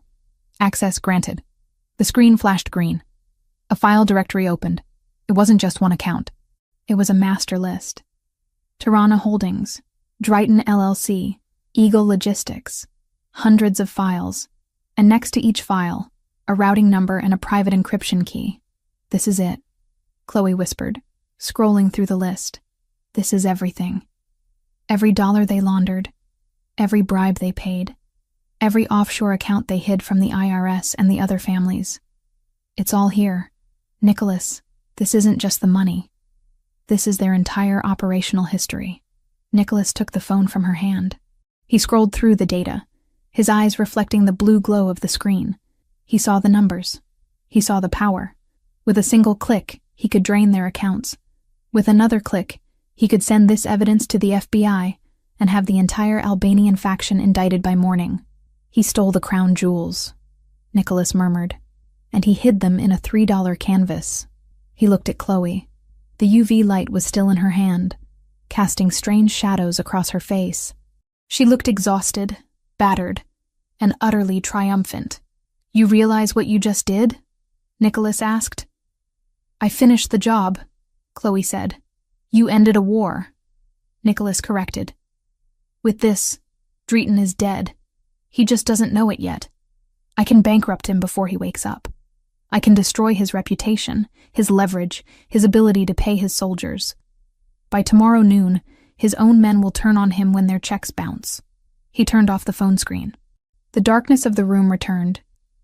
Access granted. The screen flashed green. A file directory opened. It wasn't just one account. It was a master list. Tirana Holdings, Drayton LLC, Eagle Logistics. Hundreds of files. And next to each file, a routing number and a private encryption key. "This is it," Chloe whispered, scrolling through the list. "This is everything. Every dollar they laundered, every bribe they paid, every offshore account they hid from the IRS and the other families. It's all here. Nicholas, this isn't just the money. This is their entire operational history." Nicholas took the phone from her hand. He scrolled through the data, his eyes reflecting the blue glow of the screen. He saw the numbers. He saw the power. With a single click, he could drain their accounts. With another click, he could send this evidence to the FBI and have the entire Albanian faction indicted by morning. "He stole the crown jewels," Nicholas murmured, "and he hid them in a $3 canvas." He looked at Chloe. The UV light was still in her hand, casting strange shadows across her face. She looked exhausted, battered, and utterly triumphant. "You realize what you just did?" Nicholas asked. "I finished the job," Chloe said. "You ended a war," Nicholas corrected. "With this, Drayton is dead. He just doesn't know it yet. I can bankrupt him before he wakes up. I can destroy his reputation, his leverage, his ability to pay his soldiers. By tomorrow noon, his own men will turn on him when their checks bounce." He turned off the phone screen. The darkness of the room returned,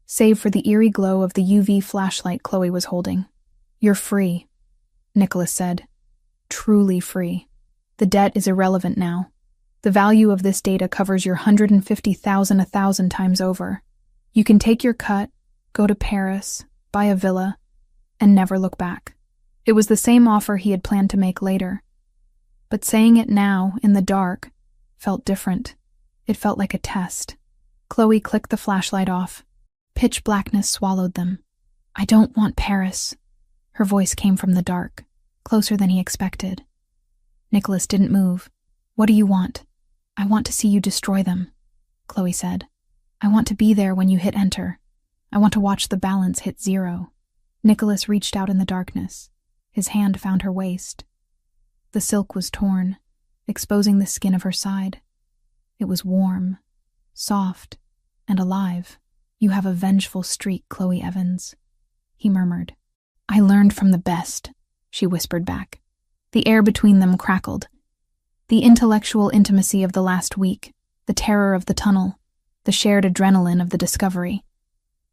save for the eerie glow of the UV flashlight Chloe was holding. "You're free," Nicholas said. "Truly free. The debt is irrelevant now. The value of this data covers your 150,000 1,000 times over. You can take your cut, go to Paris, buy a villa, and never look back." It was the same offer he had planned to make later. But saying it now, in the dark, felt different. It felt like a test. Chloe clicked the flashlight off. Pitch blackness swallowed them. "I don't want Paris." Her voice came from the dark, closer than he expected. Nicholas didn't move. "What do you want?" "I want to see you destroy them," Chloe said. "I want to be there when you hit enter. I want to watch the balance hit 0. Nicholas reached out in the darkness. His hand found her waist. The silk was torn, exposing the skin of her side. It was warm, soft, and alive. "You have a vengeful streak, Chloe Evans," he murmured. "I learned from the best," she whispered back. The air between them crackled. The intellectual intimacy of the last week, the terror of the tunnel, the shared adrenaline of the discovery.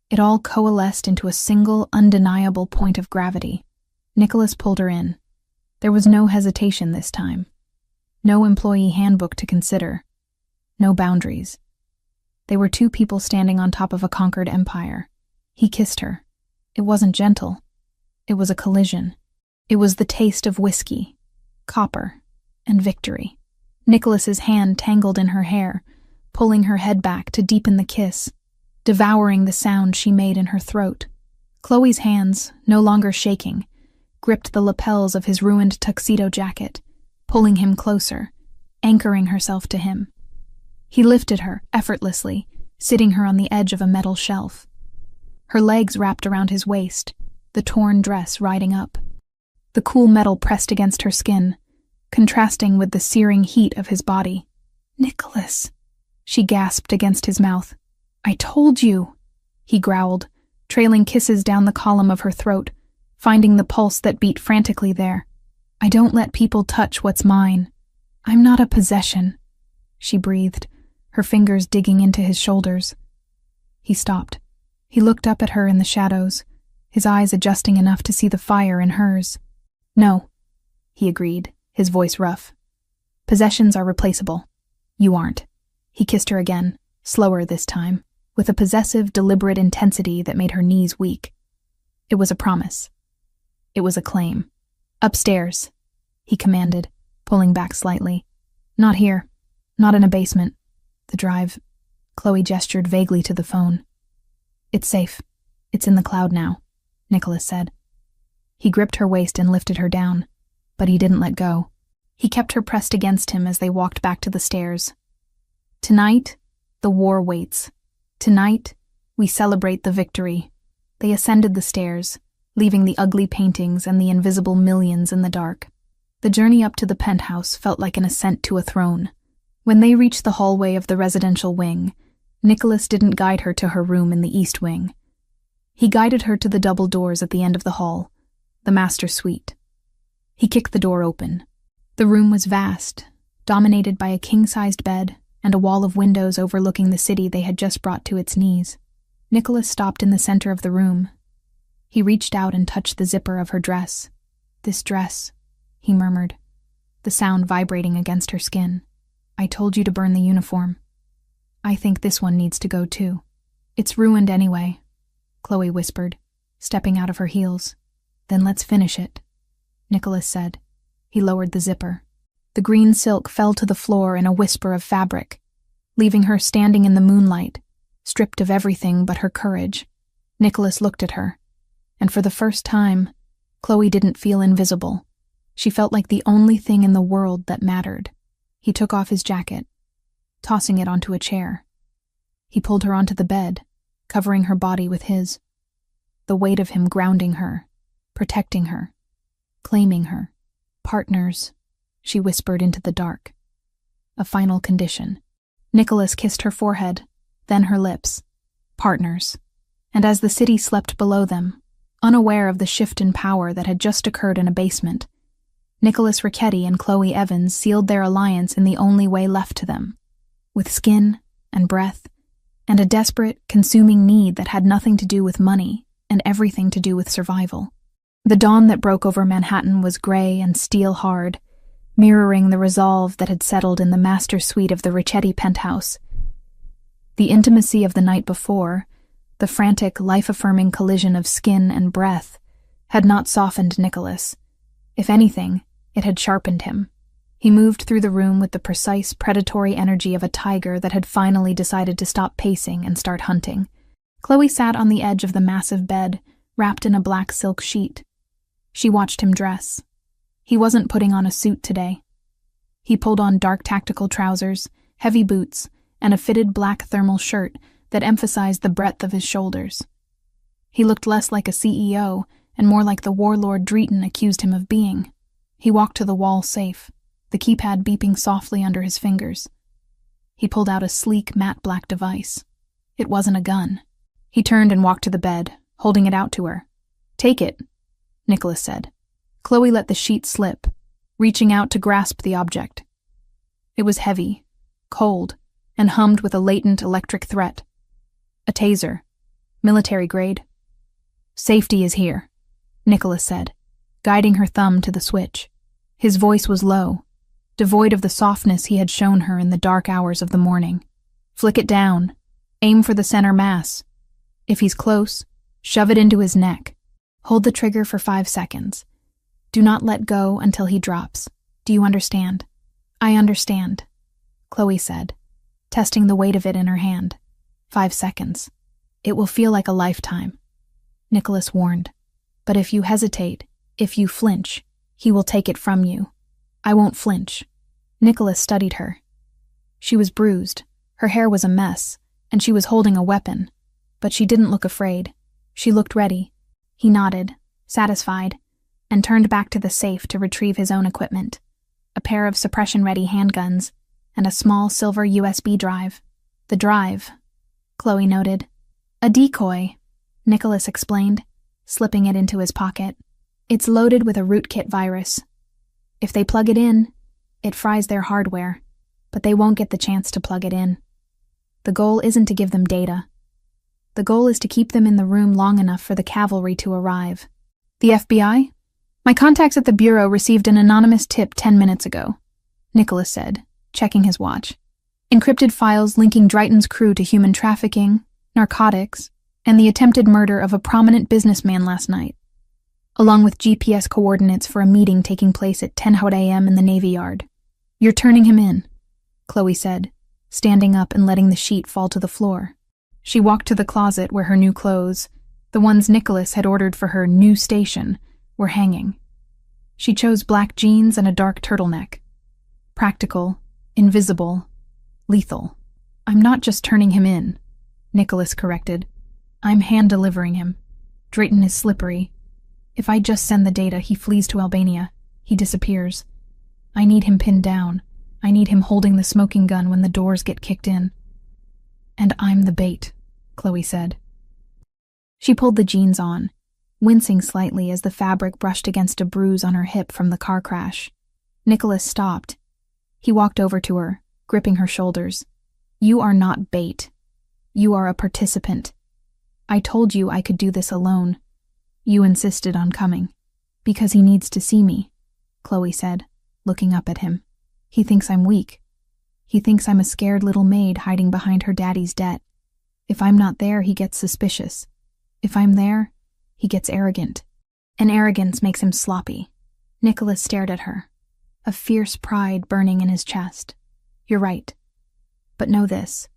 It all coalesced into a single, undeniable point of gravity. Nicholas pulled her in. There was no hesitation this time. No employee handbook to consider. No boundaries. They were two people standing on top of a conquered empire. He kissed her. It wasn't gentle. It was a collision. It was the taste of whiskey, copper, and victory. Nicholas's hand tangled in her hair, pulling her head back to deepen the kiss. devouring the sound she made in her throat. Chloe's hands, no longer shaking, gripped the lapels of his ruined tuxedo jacket, pulling him closer, anchoring herself to him. He lifted her, effortlessly, sitting her on the edge of a metal shelf. Her legs wrapped around his waist, the torn dress riding up. The cool metal pressed against her skin, contrasting with the searing heat of his body. "Nicholas," she gasped against his mouth. "I told you," he growled, trailing kisses down the column of her throat, finding the pulse that beat frantically there. "I don't let people touch what's mine. I'm not a possession," she breathed, her fingers digging into his shoulders. He stopped. He looked up at her in the shadows, his eyes adjusting enough to see the fire in hers. "No," he agreed, his voice rough. "Possessions are replaceable. You aren't." He kissed her again, slower this time, with a possessive, deliberate intensity that made her knees weak. It was a promise. It was a claim. "Upstairs," he commanded, pulling back slightly. "Not here. Not in a basement. The drive." Chloe gestured vaguely to the phone. "It's safe. It's in the cloud now," Nicholas said. He gripped her waist and lifted her down, but he didn't let go. He kept her pressed against him as they walked back to the stairs. "Tonight, the war waits. Tonight, we celebrate the victory." They ascended the stairs, leaving the ugly paintings and the invisible millions in the dark. The journey up to the penthouse felt like an ascent to a throne. When they reached the hallway of the residential wing, Nicholas didn't guide her to her room in the east wing. He guided her to the double doors at the end of the hall, the master suite. He kicked the door open. The room was vast, dominated by a king-sized bed and a wall of windows overlooking the city they had just brought to its knees. Nicholas stopped in the center of the room. He reached out and touched the zipper of her dress. "This dress," he murmured, the sound vibrating against her skin. "I told you to burn the uniform. I think this one needs to go too. It's ruined anyway," Chloe whispered, stepping out of her heels. "Then let's finish it," Nicholas said. He lowered the zipper. The green silk fell to the floor in a whisper of fabric, leaving her standing in the moonlight, stripped of everything but her courage. Nicholas looked at her, and for the first time, Chloe didn't feel invisible. She felt like the only thing in the world that mattered. He took off his jacket, tossing it onto a chair. He pulled her onto the bed, covering her body with his. The weight of him grounding her, protecting her, claiming her. "Partners," she whispered into the dark. A final condition. Nicholas kissed her forehead, then her lips. Partners. And as the city slept below them, unaware of the shift in power that had just occurred in a basement, Nicholas Ricchetti and Chloe Evans sealed their alliance in the only way left to them, with skin and breath, and a desperate, consuming need that had nothing to do with money and everything to do with survival. The dawn that broke over Manhattan was gray and steel-hard, mirroring the resolve that had settled in the master suite of the Ricchetti penthouse. The intimacy of the night before, the frantic, life-affirming collision of skin and breath, had not softened Nicholas. If anything, it had sharpened him. He moved through the room with the precise, predatory energy of a tiger that had finally decided to stop pacing and start hunting. Chloe sat on the edge of the massive bed, wrapped in a black silk sheet. She watched him dress. He wasn't putting on a suit today. He pulled on dark tactical trousers, heavy boots, and a fitted black thermal shirt that emphasized the breadth of his shoulders. He looked less like a CEO and more like the warlord Drayton accused him of being. He walked to the wall safe, the keypad beeping softly under his fingers. He pulled out a sleek, matte black device. It wasn't a gun. He turned and walked to the bed, holding it out to her. "Take it," Nicholas said. Chloe let the sheet slip, reaching out to grasp the object. It was heavy, cold, and hummed with a latent electric threat. A taser. Military grade. "Safety is here," Nicholas said, guiding her thumb to the switch. His voice was low, devoid of the softness he had shown her in the dark hours of the morning. "Flick it down. Aim for the center mass. If he's close, shove it into his neck. Hold the trigger for 5 seconds. Do not let go until he drops. Do you understand?" "I understand," Chloe said, testing the weight of it in her hand. 5 seconds. It will feel like a lifetime, Nicholas warned. But if you hesitate, if you flinch, he will take it from you. I won't flinch. Nicholas studied her. She was bruised, her hair was a mess, and she was holding a weapon. But she didn't look afraid. She looked ready. He nodded, satisfied, and turned back to the safe to retrieve his own equipment. A pair of suppression-ready handguns, and a small silver USB drive. The drive, Chloe noted. A decoy, Nicholas explained, slipping it into his pocket. It's loaded with a rootkit virus. If they plug it in, it fries their hardware, but they won't get the chance to plug it in. The goal isn't to give them data. The goal is to keep them in the room long enough for the cavalry to arrive. The FBI? My contacts at the Bureau received an anonymous tip 10 minutes ago, Nicholas said, checking his watch. Encrypted files linking Drayton's crew to human trafficking, narcotics, and the attempted murder of a prominent businessman last night, along with GPS coordinates for a meeting taking place at 10 a.m. in the Navy Yard. You're turning him in, Chloe said, standing up and letting the sheet fall to the floor. She walked to the closet where her new clothes, the ones Nicholas had ordered for her new station, were hanging. She chose black jeans and a dark turtleneck. Practical, invisible, lethal. I'm not just turning him in, Nicholas corrected. I'm hand-delivering him. Drayton is slippery. If I just send the data, he flees to Albania. He disappears. I need him pinned down. I need him holding the smoking gun when the doors get kicked in. And I'm the bait, Chloe said. She pulled the jeans on, wincing slightly as the fabric brushed against a bruise on her hip from the car crash. Nicholas stopped. He walked over to her, gripping her shoulders. You are not bait. You are a participant. I told you I could do this alone. You insisted on coming. Because he needs to see me, Chloe said, looking up at him. He thinks I'm weak. He thinks I'm a scared little maid hiding behind her daddy's debt. If I'm not there, he gets suspicious. If I'm there, he gets arrogant. And arrogance makes him sloppy. Nicholas stared at her, a fierce pride burning in his chest. You're right. But know this.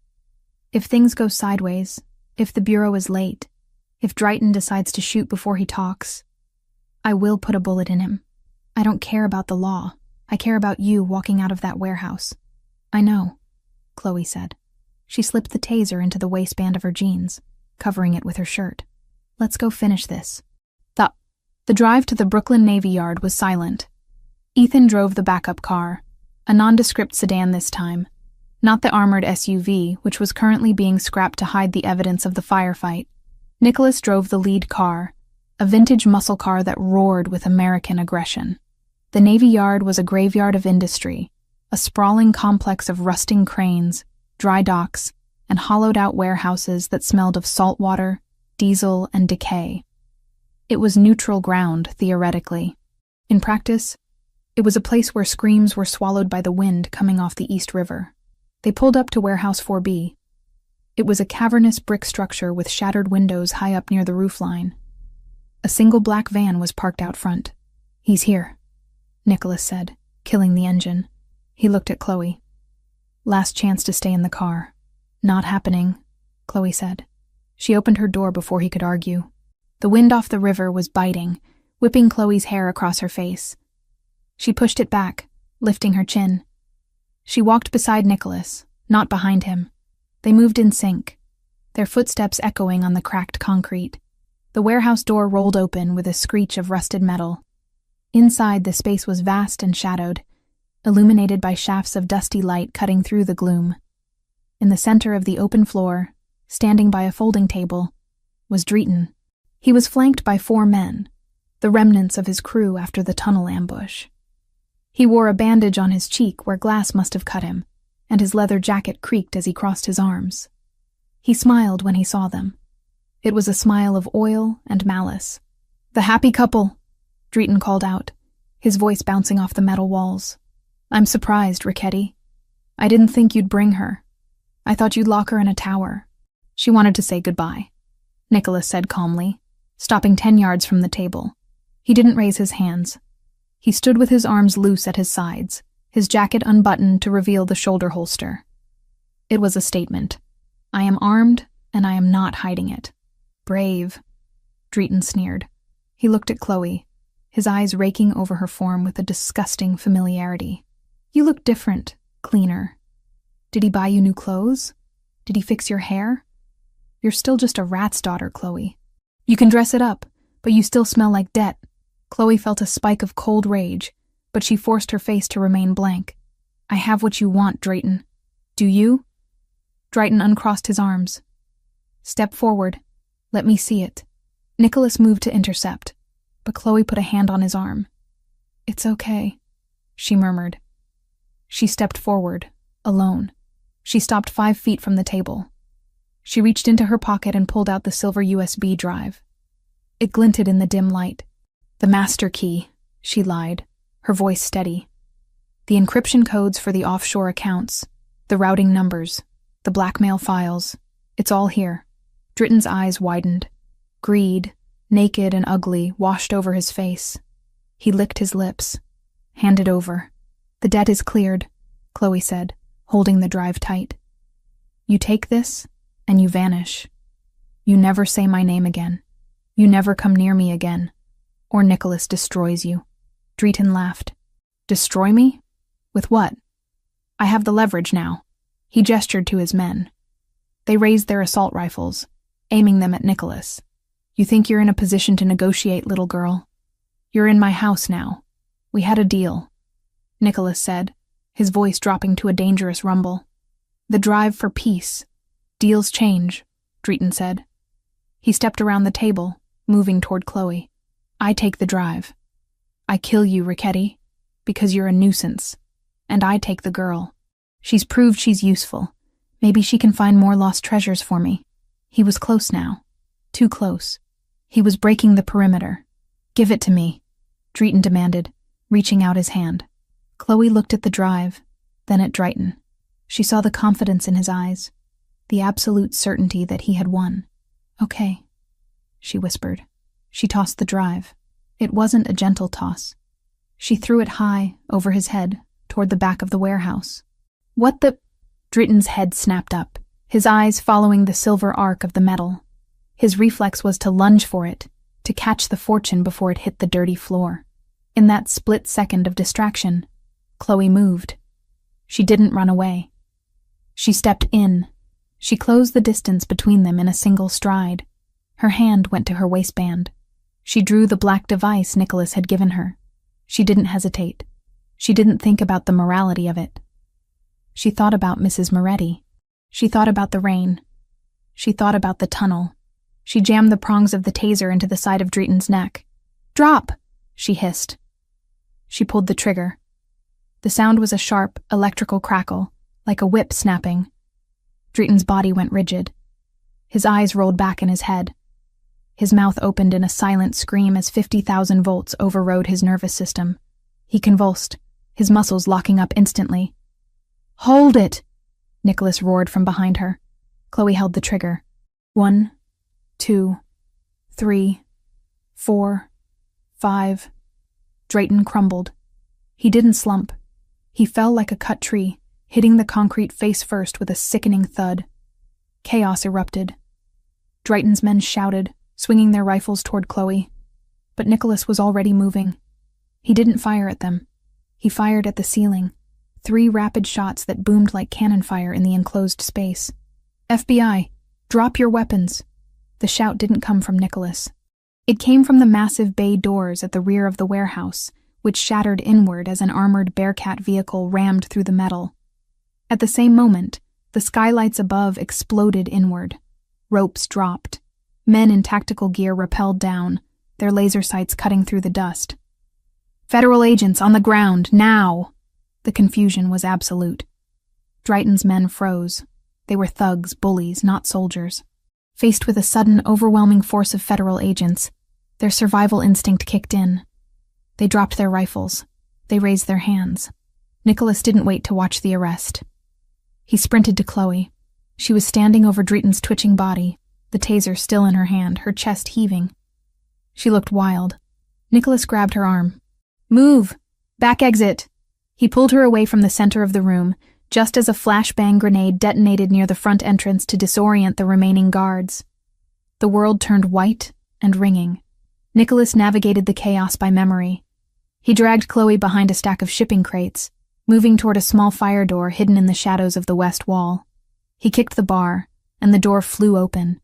If things go sideways, if the Bureau is late, if Drayton decides to shoot before he talks, I will put a bullet in him. I don't care about the law. I care about you walking out of that warehouse. I know, Chloe said. She slipped the taser into the waistband of her jeans, covering it with her shirt. Let's go finish this. The drive to the Brooklyn Navy Yard was silent. Ethan drove the backup car, a nondescript sedan this time, not the armored SUV, which was currently being scrapped to hide the evidence of the firefight. Nicholas drove the lead car, a vintage muscle car that roared with American aggression. The Navy Yard was a graveyard of industry, a sprawling complex of rusting cranes, dry docks, and hollowed-out warehouses that smelled of salt water, diesel, and decay. It was neutral ground, theoretically. In practice, it was a place where screams were swallowed by the wind coming off the East River. They pulled up to Warehouse 4B. It was a cavernous brick structure with shattered windows high up near the roofline. A single black van was parked out front. He's here, Nicholas said, killing the engine. He looked at Chloe. Last chance to stay in the car. Not happening, Chloe said. She opened her door before he could argue. The wind off the river was biting, whipping Chloe's hair across her face. She pushed it back, lifting her chin. She walked beside Nicholas, not behind him. They moved in sync, their footsteps echoing on the cracked concrete. The warehouse door rolled open with a screech of rusted metal. Inside, the space was vast and shadowed, illuminated by shafts of dusty light cutting through the gloom. In the center of the open floor, standing by a folding table, was Drayton. He was flanked by 4 men, the remnants of his crew after the tunnel ambush. He wore a bandage on his cheek where glass must have cut him, and his leather jacket creaked as he crossed his arms. He smiled when he saw them. It was a smile of oil and malice. "The happy couple," Drayton called out, his voice bouncing off the metal walls. "I'm surprised, Ricchetti. I didn't think you'd bring her. I thought you'd lock her in a tower." "She wanted to say goodbye," Nicholas said calmly, stopping 10 yards from the table. He didn't raise his hands. He stood with his arms loose at his sides, his jacket unbuttoned to reveal the shoulder holster. It was a statement. "I am armed, and I am not hiding it. Brave, Drayton sneered. He looked at Chloe, his eyes raking over her form with a disgusting familiarity. You look different, cleaner. Did he buy you new clothes? Did he fix your hair? You're still just a rat's daughter, Chloe. You can dress it up, but you still smell like debt. Chloe felt a spike of cold rage, but she forced her face to remain blank. I have what you want, Drayton. Do you? Drayton uncrossed his arms. Step forward. Let me see it. Nicholas moved to intercept, but Chloe put a hand on his arm. It's okay, she murmured. She stepped forward, alone. She stopped 5 feet from the table. She reached into her pocket and pulled out the silver USB drive. It glinted in the dim light. The master key, she lied, her voice steady. The encryption codes for the offshore accounts, the routing numbers, the blackmail files, it's all here. Drayton's eyes widened. Greed, naked and ugly, washed over his face. He licked his lips. Hand it over. The debt is cleared, Chloe said, holding the drive tight. You take this, and you vanish. You never say my name again. You never come near me again. Or Nicholas destroys you. Drayton laughed. Destroy me? With what? I have the leverage now. He gestured to his men. They raised their assault rifles, aiming them at Nicholas. You think you're in a position to negotiate, little girl? You're in my house now. We had a deal, Nicholas said, his voice dropping to a dangerous rumble. The drive for peace. Deals change, Drayton said. He stepped around the table, moving toward Chloe. I take the drive. I kill you, Ricchetti, because you're a nuisance. And I take the girl. She's proved she's useful. Maybe she can find more lost treasures for me. He was close now. Too close. He was breaking the perimeter. Give it to me, Drayton demanded, reaching out his hand. Chloe looked at the drive, then at Drayton. She saw the confidence in his eyes, the absolute certainty that he had won. Okay, she whispered. She tossed the drive. It wasn't a gentle toss. She threw it high, over his head, toward the back of the warehouse. What the... Drayton's head snapped up, his eyes following the silver arc of the metal. His reflex was to lunge for it, to catch the fortune before it hit the dirty floor. In that split second of distraction, Chloe moved. She didn't run away. She stepped in. She closed the distance between them in a single stride. Her hand went to her waistband. She drew the black device Nicholas had given her. She didn't hesitate. She didn't think about the morality of it. She thought about Mrs. Moretti. She thought about the rain. She thought about the tunnel. She jammed the prongs of the taser into the side of Drayton's neck. Drop, she hissed. She pulled the trigger. The sound was a sharp, electrical crackle, like a whip snapping. Drayton's body went rigid. His eyes rolled back in his head. His mouth opened in a silent scream as 50,000 volts overrode his nervous system. He convulsed, his muscles locking up instantly. Hold it! Nicholas roared from behind her. Chloe held the trigger. 1, 2, 3, 4, 5. Drayton crumbled. He didn't slump. He fell like a cut tree, hitting the concrete face first with a sickening thud. Chaos erupted. Drayton's men shouted, swinging their rifles toward Chloe. But Nicholas was already moving. He didn't fire at them. He fired at the ceiling. 3 rapid shots that boomed like cannon fire in the enclosed space. FBI, drop your weapons. The shout didn't come from Nicholas. It came from the massive bay doors at the rear of the warehouse, which shattered inward as an armored Bearcat vehicle rammed through the metal. At the same moment, the skylights above exploded inward. Ropes dropped. Men in tactical gear rappelled down, their laser sights cutting through the dust. Federal agents on the ground, now! The confusion was absolute. Drayton's men froze. They were thugs, bullies, not soldiers. Faced with a sudden, overwhelming force of federal agents, their survival instinct kicked in. They dropped their rifles. They raised their hands. Nicholas didn't wait to watch the arrest. He sprinted to Chloe. She was standing over Drayton's twitching body, the taser still in her hand, her chest heaving. She looked wild. Nicholas grabbed her arm. Move! Back exit! He pulled her away from the center of the room, just as a flashbang grenade detonated near the front entrance to disorient the remaining guards. The world turned white and ringing. Nicholas navigated the chaos by memory. He dragged Chloe behind a stack of shipping crates, moving toward a small fire door hidden in the shadows of the west wall. He kicked the bar, and the door flew open.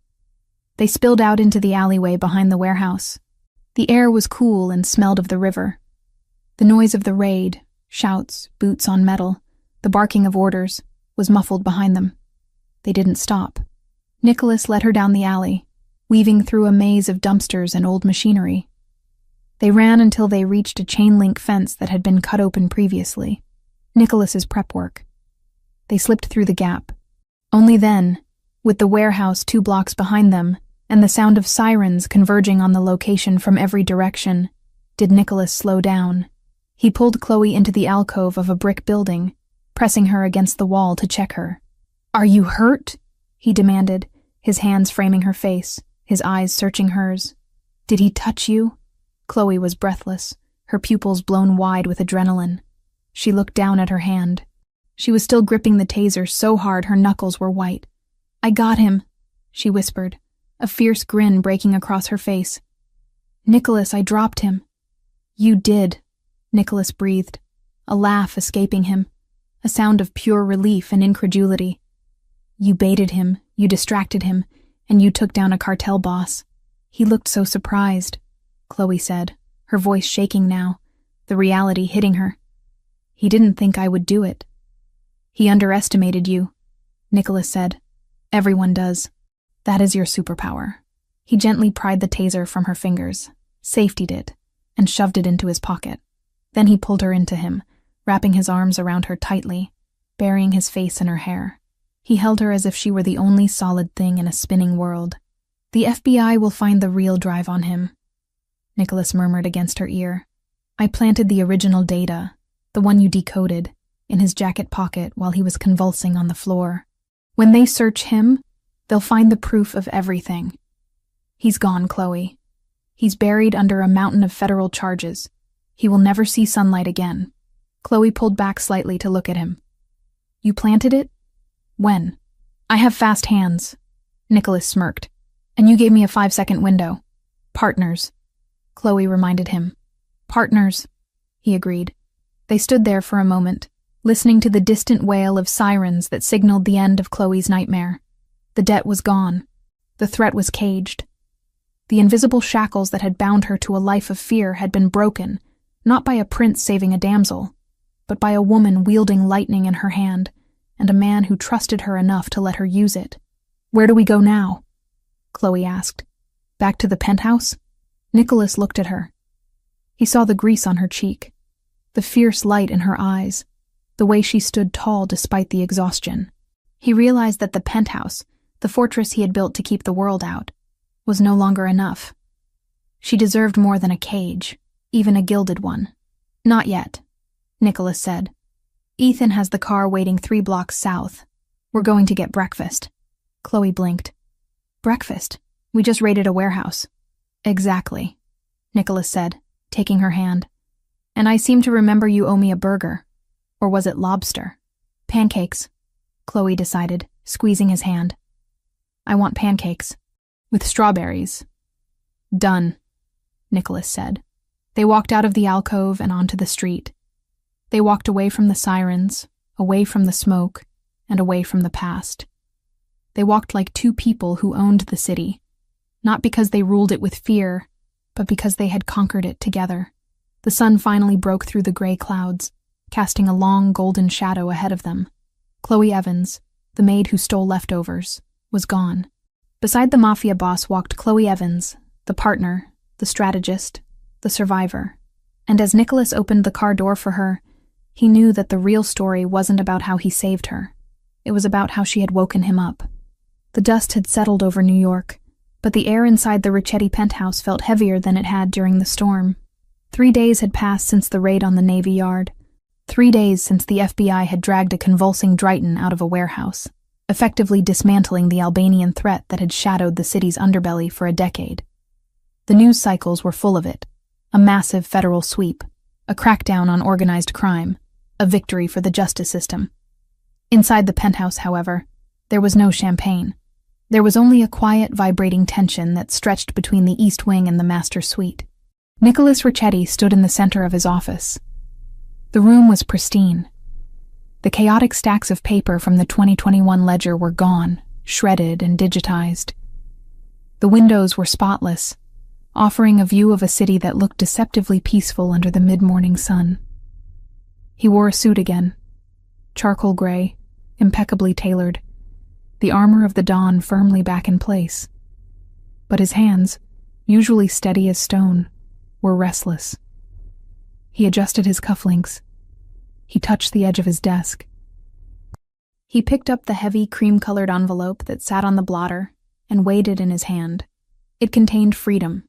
They spilled out into the alleyway behind the warehouse. The air was cool and smelled of the river. The noise of the raid, shouts, boots on metal, the barking of orders, was muffled behind them. They didn't stop. Nicholas led her down the alley, weaving through a maze of dumpsters and old machinery. They ran until they reached a chain-link fence that had been cut open previously. Nicholas's prep work. They slipped through the gap. Only then, with the warehouse 2 blocks behind them and the sound of sirens converging on the location from every direction, did Nicholas slow down. He pulled Chloe into the alcove of a brick building, pressing her against the wall to check her. "Are you hurt?" he demanded, his hands framing her face, his eyes searching hers. "Did he touch you?" Chloe was breathless, her pupils blown wide with adrenaline. She looked down at her hand. She was still gripping the taser so hard her knuckles were white. "I got him," she whispered, a fierce grin breaking across her face. "Nicholas, I dropped him." "You did," Nicholas breathed, a laugh escaping him, a sound of pure relief and incredulity. "You baited him, you distracted him, and you took down a cartel boss. He looked so surprised," Chloe said, her voice shaking now, the reality hitting her. "He didn't think I would do it." "He underestimated you," Nicholas said. "Everyone does. That is your superpower." He gently pried the taser from her fingers, safetied it, and shoved it into his pocket. Then he pulled her into him, wrapping his arms around her tightly, burying his face in her hair. He held her as if she were the only solid thing in a spinning world. "The FBI will find the real drive on him," Nicholas murmured against her ear. "I planted the original data, the one you decoded, in his jacket pocket while he was convulsing on the floor. When they search him, they'll find the proof of everything. He's gone, Chloe. He's buried under a mountain of federal charges. He will never see sunlight again." Chloe pulled back slightly to look at him. "You planted it? When?" "I have fast hands," Nicholas smirked. "And you gave me a 5-second window." "Partners," Chloe reminded him. "Partners," he agreed. They stood there for a moment, listening to the distant wail of sirens that signaled the end of Chloe's nightmare. The debt was gone. The threat was caged. The invisible shackles that had bound her to a life of fear had been broken, not by a prince saving a damsel, but by a woman wielding lightning in her hand, and a man who trusted her enough to let her use it. "Where do we go now?" Chloe asked. "Back to the penthouse?" Nicholas looked at her. He saw the grease on her cheek, the fierce light in her eyes, the way she stood tall despite the exhaustion. He realized that the penthouse, the fortress he had built to keep the world out, was no longer enough. She deserved more than a cage, even a gilded one. "Not yet," Nicholas said. "Ethan has the car waiting 3 blocks south. We're going to get breakfast." Chloe blinked. "Breakfast? We just raided a warehouse." "Exactly," Nicholas said, taking her hand. "And I seem to remember you owe me a burger. Or was it lobster?" "Pancakes," Chloe decided, squeezing his hand. "I want pancakes. With strawberries." "Done," Nicholas said. They walked out of the alcove and onto the street. They walked away from the sirens, away from the smoke, and away from the past. They walked like 2 people who owned the city, not because they ruled it with fear, but because they had conquered it together. The sun finally broke through the gray clouds, casting a long golden shadow ahead of them. Chloe Evans, the maid who stole leftovers, was gone. Beside the Mafia boss walked Chloe Evans, the partner, the strategist, the survivor. And as Nicholas opened the car door for her, he knew that the real story wasn't about how he saved her. It was about how she had woken him up. The dust had settled over New York, but the air inside the Ricchetti penthouse felt heavier than it had during the storm. 3 days had passed since the raid on the Navy Yard. 3 days since the FBI had dragged a convulsing Drighton out of a warehouse, effectively dismantling the Albanian threat that had shadowed the city's underbelly for a decade. The news cycles were full of it. A massive federal sweep, a crackdown on organized crime, a victory for the justice system. Inside the penthouse, however, there was no champagne. There was only a quiet, vibrating tension that stretched between the East Wing and the master suite. Nicholas Ricchetti stood in the center of his office. The room was pristine. The chaotic stacks of paper from the 2021 ledger were gone, shredded and digitized. The windows were spotless, offering a view of a city that looked deceptively peaceful under the mid-morning sun. He wore a suit again, charcoal gray, impeccably tailored, the armor of the dawn firmly back in place. But his hands, usually steady as stone, were restless. He adjusted his cufflinks. He touched the edge of his desk. He picked up the heavy cream-colored envelope that sat on the blotter and weighed it in his hand. It contained freedom.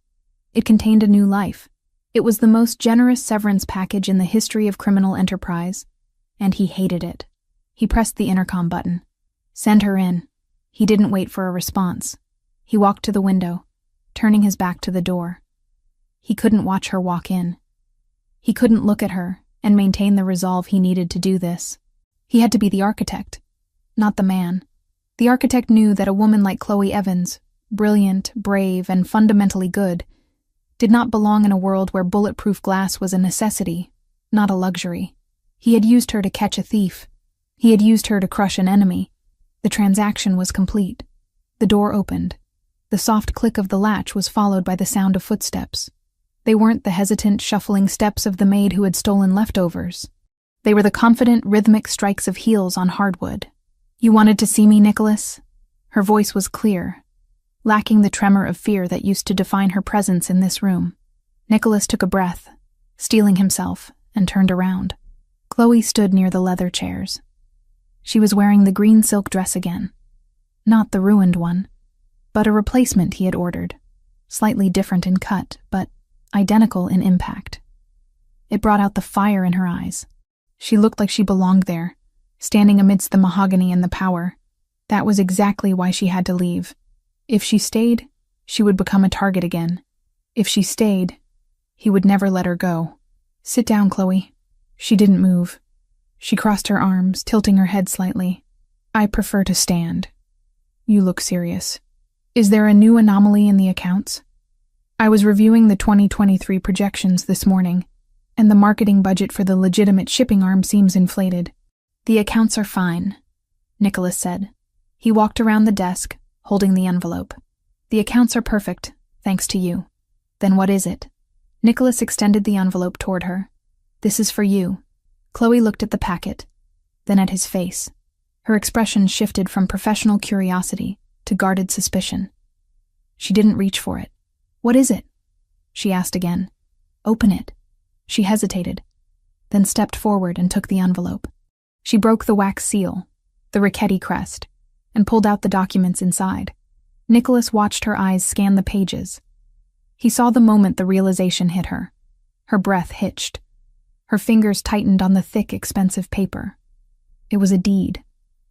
It contained a new life. It was the most generous severance package in the history of criminal enterprise, and he hated it. He pressed the intercom button. Send her in. He didn't wait for a response. He walked to the window, turning his back to the door. He couldn't watch her walk in. He couldn't look at her and maintain the resolve he needed to do this. He had to be the architect, not the man. The architect knew that a woman like Chloe Evans, brilliant, brave, and fundamentally good, did not belong in a world where bulletproof glass was a necessity, not a luxury. He had used her to catch a thief. He had used her to crush an enemy. The transaction was complete. The door opened. The soft click of the latch was followed by the sound of footsteps. They weren't the hesitant, shuffling steps of the maid who had stolen leftovers. They were the confident, rhythmic strikes of heels on hardwood. "You wanted to see me, Nicholas?" Her voice was clear, lacking the tremor of fear that used to define her presence in this room. Nicholas took a breath, steeling himself, and turned around. Chloe stood near the leather chairs. She was wearing the green silk dress again. Not the ruined one, but a replacement he had ordered, slightly different in cut, but identical in impact. It brought out the fire in her eyes. She looked like she belonged there, standing amidst the mahogany and the power. That was exactly why she had to leave. If she stayed, she would become a target again. If she stayed, he would never let her go. "Sit down, Chloe." She didn't move. She crossed her arms, tilting her head slightly. "I prefer to stand." "You look serious. Is there a new anomaly in the accounts?" "I was reviewing the 2023 projections this morning, and the marketing budget for the legitimate shipping arm seems inflated." "The accounts are fine," Nicholas said. He walked around the desk, holding the envelope. "The accounts are perfect, thanks to you." "Then what is it?" Nicholas extended the envelope toward her. "This is for you." Chloe looked at the packet, then at his face. Her expression shifted from professional curiosity to guarded suspicion. She didn't reach for it. "What is it?" she asked again. "Open it." She hesitated, then stepped forward and took the envelope. She broke the wax seal, the Ricchetti crest, and pulled out the documents inside. Nicholas watched her eyes scan the pages. He saw the moment the realization hit her. Her breath hitched. Her fingers tightened on the thick, expensive paper. It was a deed,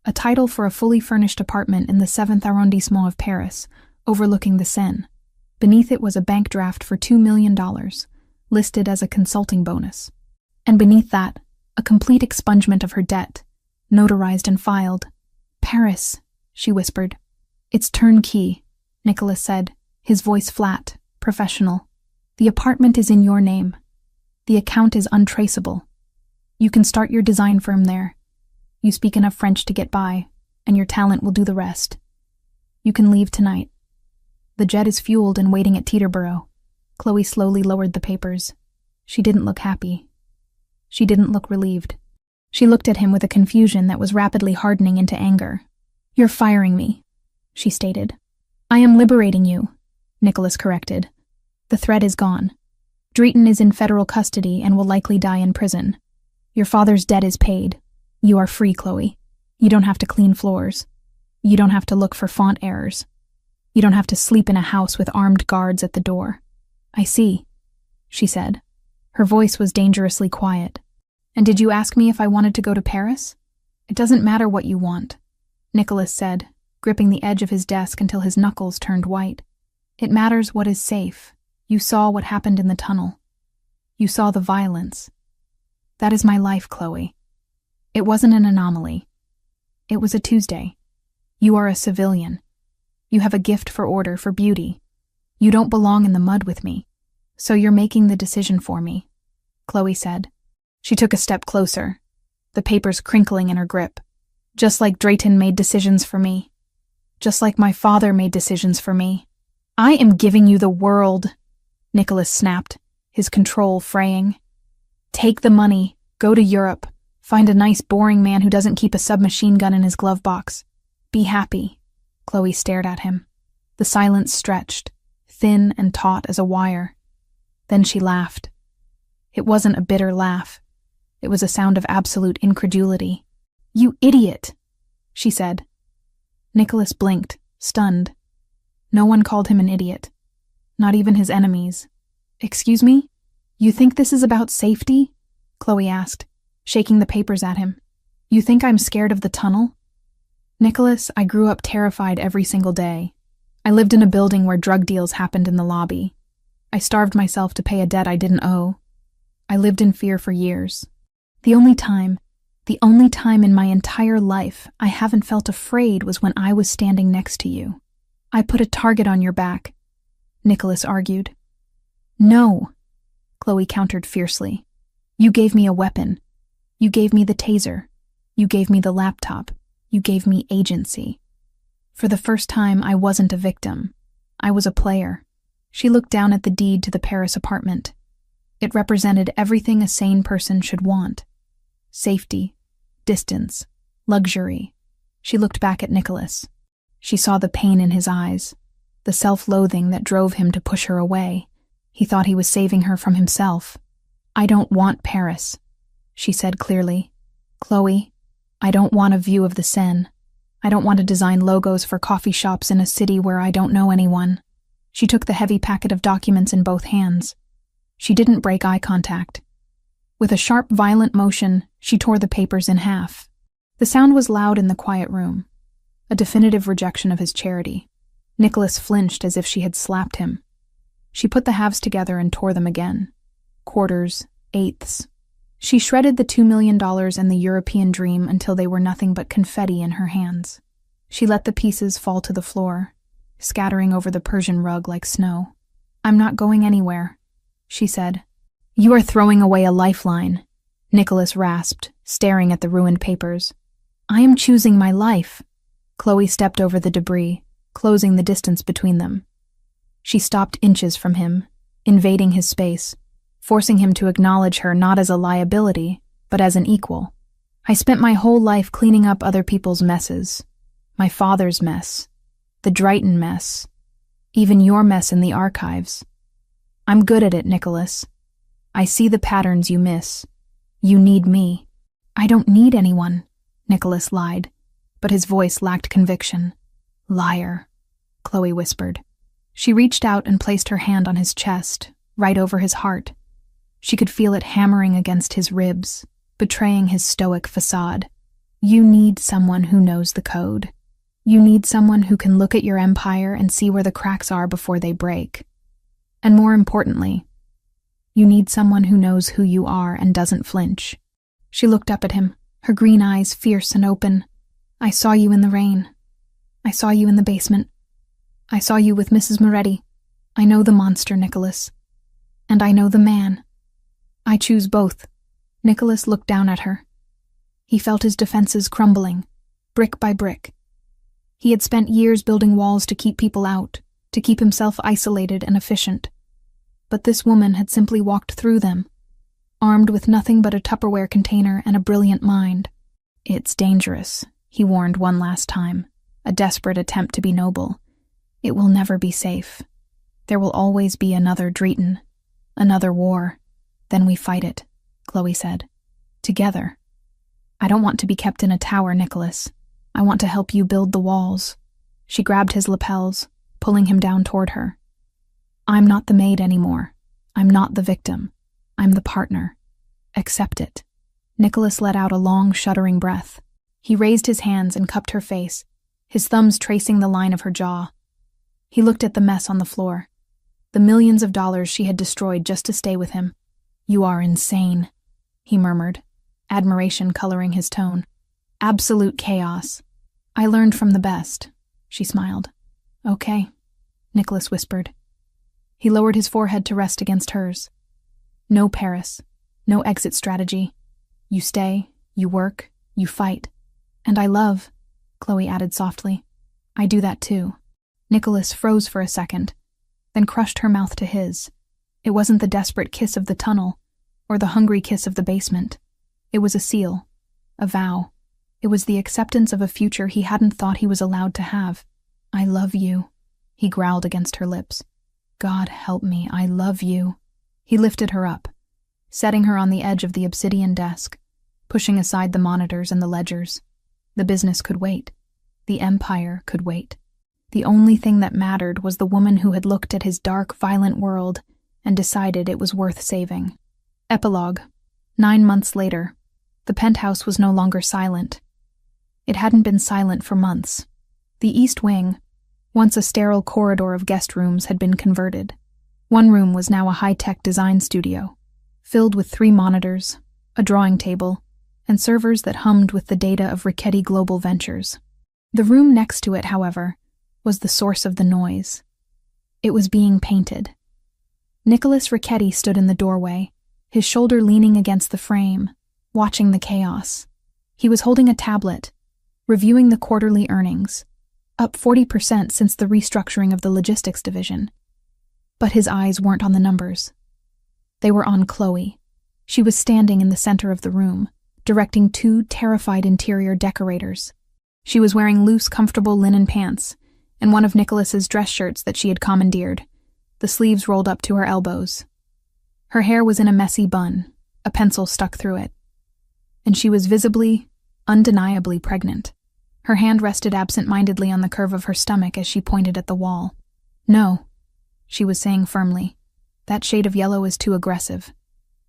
a title for a fully furnished apartment in the 7th arrondissement of Paris, overlooking the Seine. Beneath it was a bank draft for $2 million, listed as a consulting bonus. And beneath that, a complete expungement of her debt, notarized and filed. "Paris," she whispered. "It's turnkey," Nicholas said, his voice flat, professional. "The apartment is in your name. The account is untraceable. You can start your design firm there. You speak enough French to get by, and your talent will do the rest. You can leave tonight. The jet is fueled and waiting at Teterboro." Chloe slowly lowered the papers. She didn't look happy. She didn't look relieved. She looked at him with a confusion that was rapidly hardening into anger. "You're firing me," she stated. "I am liberating you," Nicholas corrected. "The threat is gone. Drayton is in federal custody and will likely die in prison. Your father's debt is paid. You are free, Chloe. You don't have to clean floors. You don't have to look for font errors. You don't have to sleep in a house with armed guards at the door." "I see," she said. Her voice was dangerously quiet. "And did you ask me if I wanted to go to Paris?" "It doesn't matter what you want," Nicholas said, gripping the edge of his desk until his knuckles turned white. "It matters what is safe. You saw what happened in the tunnel. You saw the violence. That is my life, Chloe. It wasn't an anomaly. It was a Tuesday. You are a civilian. You have a gift for order, for beauty. You don't belong in the mud with me. So you're making the decision for me, Chloe said. She took a step closer, the papers crinkling in her grip. Just like Drayton made decisions for me. Just like my father made decisions for me. I am giving you the world, Nicholas snapped, his control fraying. Take the money, go to Europe, find a nice boring man who doesn't keep a submachine gun in his glove box. Be happy. Chloe stared at him. The silence stretched, thin and taut as a wire. Then she laughed. It wasn't a bitter laugh. It was a sound of absolute incredulity. You idiot, she said. Nicholas blinked, stunned. No one called him an idiot. Not even his enemies. Excuse me? You think this is about safety? Chloe asked, shaking the papers at him. You think I'm scared of the tunnel? Nicholas, I grew up terrified every single day. I lived in a building where drug deals happened in the lobby. I starved myself to pay a debt I didn't owe. I lived in fear for years. The only time in my entire life I haven't felt afraid was when I was standing next to you. I put a target on your back, Nicholas argued. No, Chloe countered fiercely. You gave me a weapon. You gave me the taser. You gave me the laptop. You gave me agency. For the first time, I wasn't a victim. I was a player. She looked down at the deed to the Paris apartment. It represented everything a sane person should want. Safety, distance, luxury. She looked back at Nicholas. She saw the pain in his eyes, the self-loathing that drove him to push her away. He thought he was saving her from himself. I don't want Paris, she said clearly. Chloe, I don't want a view of the Seine. I don't want to design logos for coffee shops in a city where I don't know anyone. She took the heavy packet of documents in both hands. She didn't break eye contact. With a sharp, violent motion, she tore the papers in half. The sound was loud in the quiet room, a definitive rejection of his charity. Nicholas flinched as if she had slapped him. She put the halves together and tore them again. Quarters, eighths. She shredded the $2 million and the European dream until they were nothing but confetti in her hands. She let the pieces fall to the floor, scattering over the Persian rug like snow. I'm not going anywhere, she said. You are throwing away a lifeline, Nicholas rasped, staring at the ruined papers. I am choosing my life. Chloe stepped over the debris, closing the distance between them. She stopped inches from him, invading his space, forcing him to acknowledge her not as a liability, but as an equal. I spent my whole life cleaning up other people's messes. My father's mess, the Drayton mess, even your mess in the archives. I'm good at it, Nicholas. I see the patterns you miss. You need me. I don't need anyone, Nicholas lied, but his voice lacked conviction. Liar, Chloe whispered. She reached out and placed her hand on his chest, right over his heart. She could feel it hammering against his ribs, betraying his stoic facade. You need someone who knows the code. You need someone who can look at your empire and see where the cracks are before they break. And more importantly, you need someone who knows who you are and doesn't flinch. She looked up at him, her green eyes fierce and open. I saw you in the rain. I saw you in the basement. I saw you with Mrs. Moretti. I know the monster, Nicholas. And I know the man. I choose both. Nicholas looked down at her. He felt his defenses crumbling, brick by brick. He had spent years building walls to keep people out, to keep himself isolated and efficient. But this woman had simply walked through them, armed with nothing but a Tupperware container and a brilliant mind. It's dangerous, he warned one last time, a desperate attempt to be noble. It will never be safe. There will always be another Drayton, another war. Then we fight it, Chloe said. Together. I don't want to be kept in a tower, Nicholas. I want to help you build the walls. She grabbed his lapels, pulling him down toward her. I'm not the maid anymore. I'm not the victim. I'm the partner. Accept it. Nicholas let out a long, shuddering breath. He raised his hands and cupped her face, his thumbs tracing the line of her jaw. He looked at the mess on the floor, the millions of dollars she had destroyed just to stay with him. You are insane, he murmured, admiration coloring his tone. Absolute chaos. I learned from the best, she smiled. Okay, Nicholas whispered. He lowered his forehead to rest against hers. No Paris, no exit strategy. You stay, you work, you fight. And I love, Chloe added softly. I do that too. Nicholas froze for a second, then crushed her mouth to his. It wasn't the desperate kiss of the tunnel, or the hungry kiss of the basement. It was a seal, a vow. It was the acceptance of a future he hadn't thought he was allowed to have. I love you, he growled against her lips. God help me, I love you. He lifted her up, setting her on the edge of the obsidian desk, pushing aside the monitors and the ledgers. The business could wait. The empire could wait. The only thing that mattered was the woman who had looked at his dark, violent world and decided it was worth saving. Epilogue. 9 months later, the penthouse was no longer silent. It hadn't been silent for months. The East Wing, once a sterile corridor of guest rooms, had been converted. One room was now a high-tech design studio, filled with 3 monitors, a drawing table, and servers that hummed with the data of Richetti Global Ventures. The room next to it, however, was the source of the noise. It was being painted. Nicholas Richetti stood in the doorway, his shoulder leaning against the frame, watching the chaos. He was holding a tablet, reviewing the quarterly earnings, up 40% since the restructuring of the logistics division. But his eyes weren't on the numbers. They were on Chloe. She was standing in the center of the room, directing 2 terrified interior decorators. She was wearing loose, comfortable linen pants and one of Nicholas's dress shirts that she had commandeered, the sleeves rolled up to her elbows. Her hair was in a messy bun, a pencil stuck through it. And she was visibly, undeniably pregnant. Her hand rested absent-mindedly on the curve of her stomach as she pointed at the wall. No, she was saying firmly. That shade of yellow is too aggressive.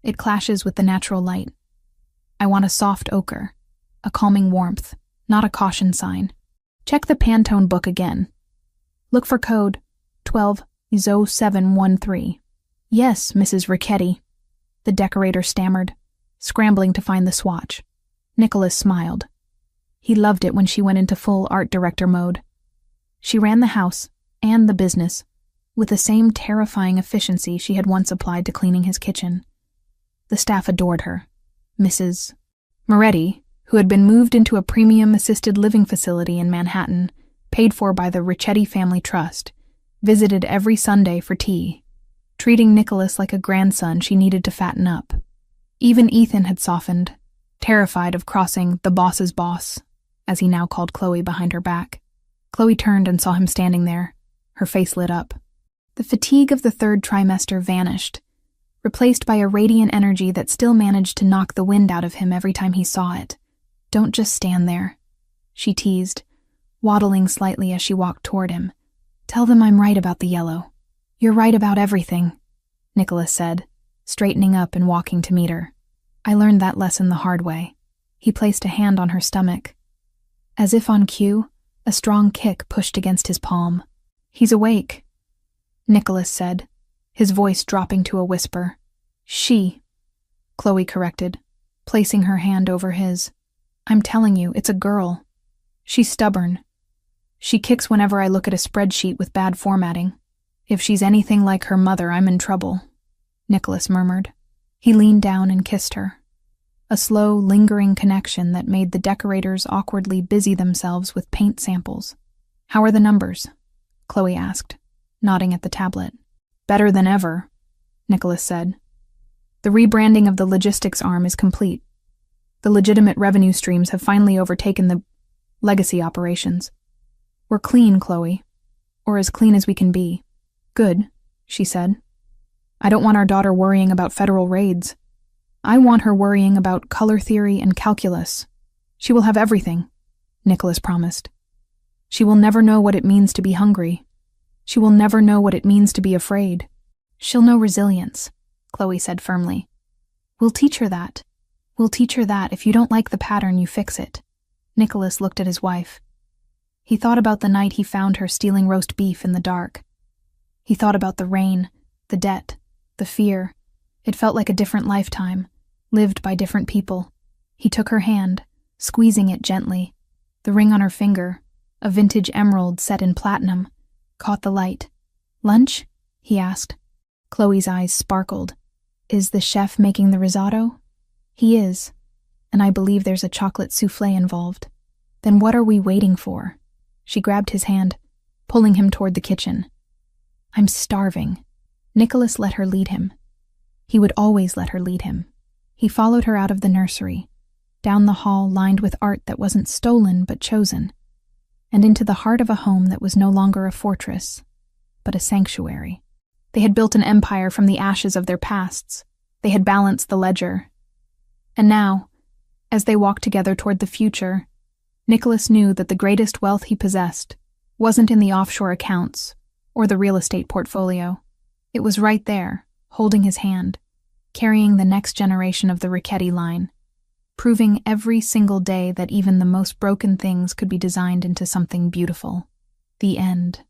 It clashes with the natural light. I want a soft ochre, a calming warmth, not a caution sign. Check the Pantone book again. Look for code 120713. Yes, Mrs. Richetti, the decorator stammered, scrambling to find the swatch. Nicholas smiled. He loved it when she went into full art director mode. She ran the house and the business with the same terrifying efficiency she had once applied to cleaning his kitchen. The staff adored her. Mrs. Moretti, who had been moved into a premium assisted living facility in Manhattan, paid for by the Richetti Family Trust, visited every Sunday for tea, treating Nicholas like a grandson she needed to fatten up. Even Ethan had softened, terrified of crossing the boss's boss, as he now called Chloe behind her back. Chloe turned and saw him standing there, her face lit up. The fatigue of the 3rd trimester vanished, replaced by a radiant energy that still managed to knock the wind out of him every time he saw it. Don't just stand there, she teased, waddling slightly as she walked toward him. Tell them I'm right about the yellow. You're right about everything, Nicholas said, straightening up and walking to meet her. I learned that lesson the hard way. He placed a hand on her stomach. As if on cue, a strong kick pushed against his palm. He's awake, Nicholas said, his voice dropping to a whisper. She, Chloe corrected, placing her hand over his. I'm telling you, it's a girl. She's stubborn. She kicks whenever I look at a spreadsheet with bad formatting. If she's anything like her mother, I'm in trouble, Nicholas murmured. He leaned down and kissed her. A slow, lingering connection that made the decorators awkwardly busy themselves with paint samples. How are the numbers? Chloe asked, nodding at the tablet. Better than ever, Nicholas said. The rebranding of the logistics arm is complete. The legitimate revenue streams have finally overtaken the legacy operations. We're clean, Chloe. Or as clean as we can be. Good, she said. I don't want our daughter worrying about federal raids. I want her worrying about color theory and calculus. She will have everything, Nicholas promised. She will never know what it means to be hungry. She will never know what it means to be afraid. She'll know resilience, Chloe said firmly. We'll teach her that. We'll teach her that if you don't like the pattern, you fix it. Nicholas looked at his wife. He thought about the night he found her stealing roast beef in the dark. He thought about the rain, the debt, the fear. It felt like a different lifetime, lived by different people. He took her hand, squeezing it gently. The ring on her finger, a vintage emerald set in platinum, caught the light. "Lunch?" he asked. Chloe's eyes sparkled. "Is the chef making the risotto?" "He is, and I believe there's a chocolate soufflé involved." "Then what are we waiting for?" She grabbed his hand, pulling him toward the kitchen. "I'm starving." Nicholas let her lead him. He would always let her lead him. He followed her out of the nursery, down the hall lined with art that wasn't stolen but chosen, and into the heart of a home that was no longer a fortress, but a sanctuary. They had built an empire from the ashes of their pasts. They had balanced the ledger. And now, as they walked together toward the future, Nicholas knew that the greatest wealth he possessed wasn't in the offshore accounts or the real estate portfolio. It was right there, holding his hand, carrying the next generation of the Richetti line, proving every single day that even the most broken things could be designed into something beautiful. The end.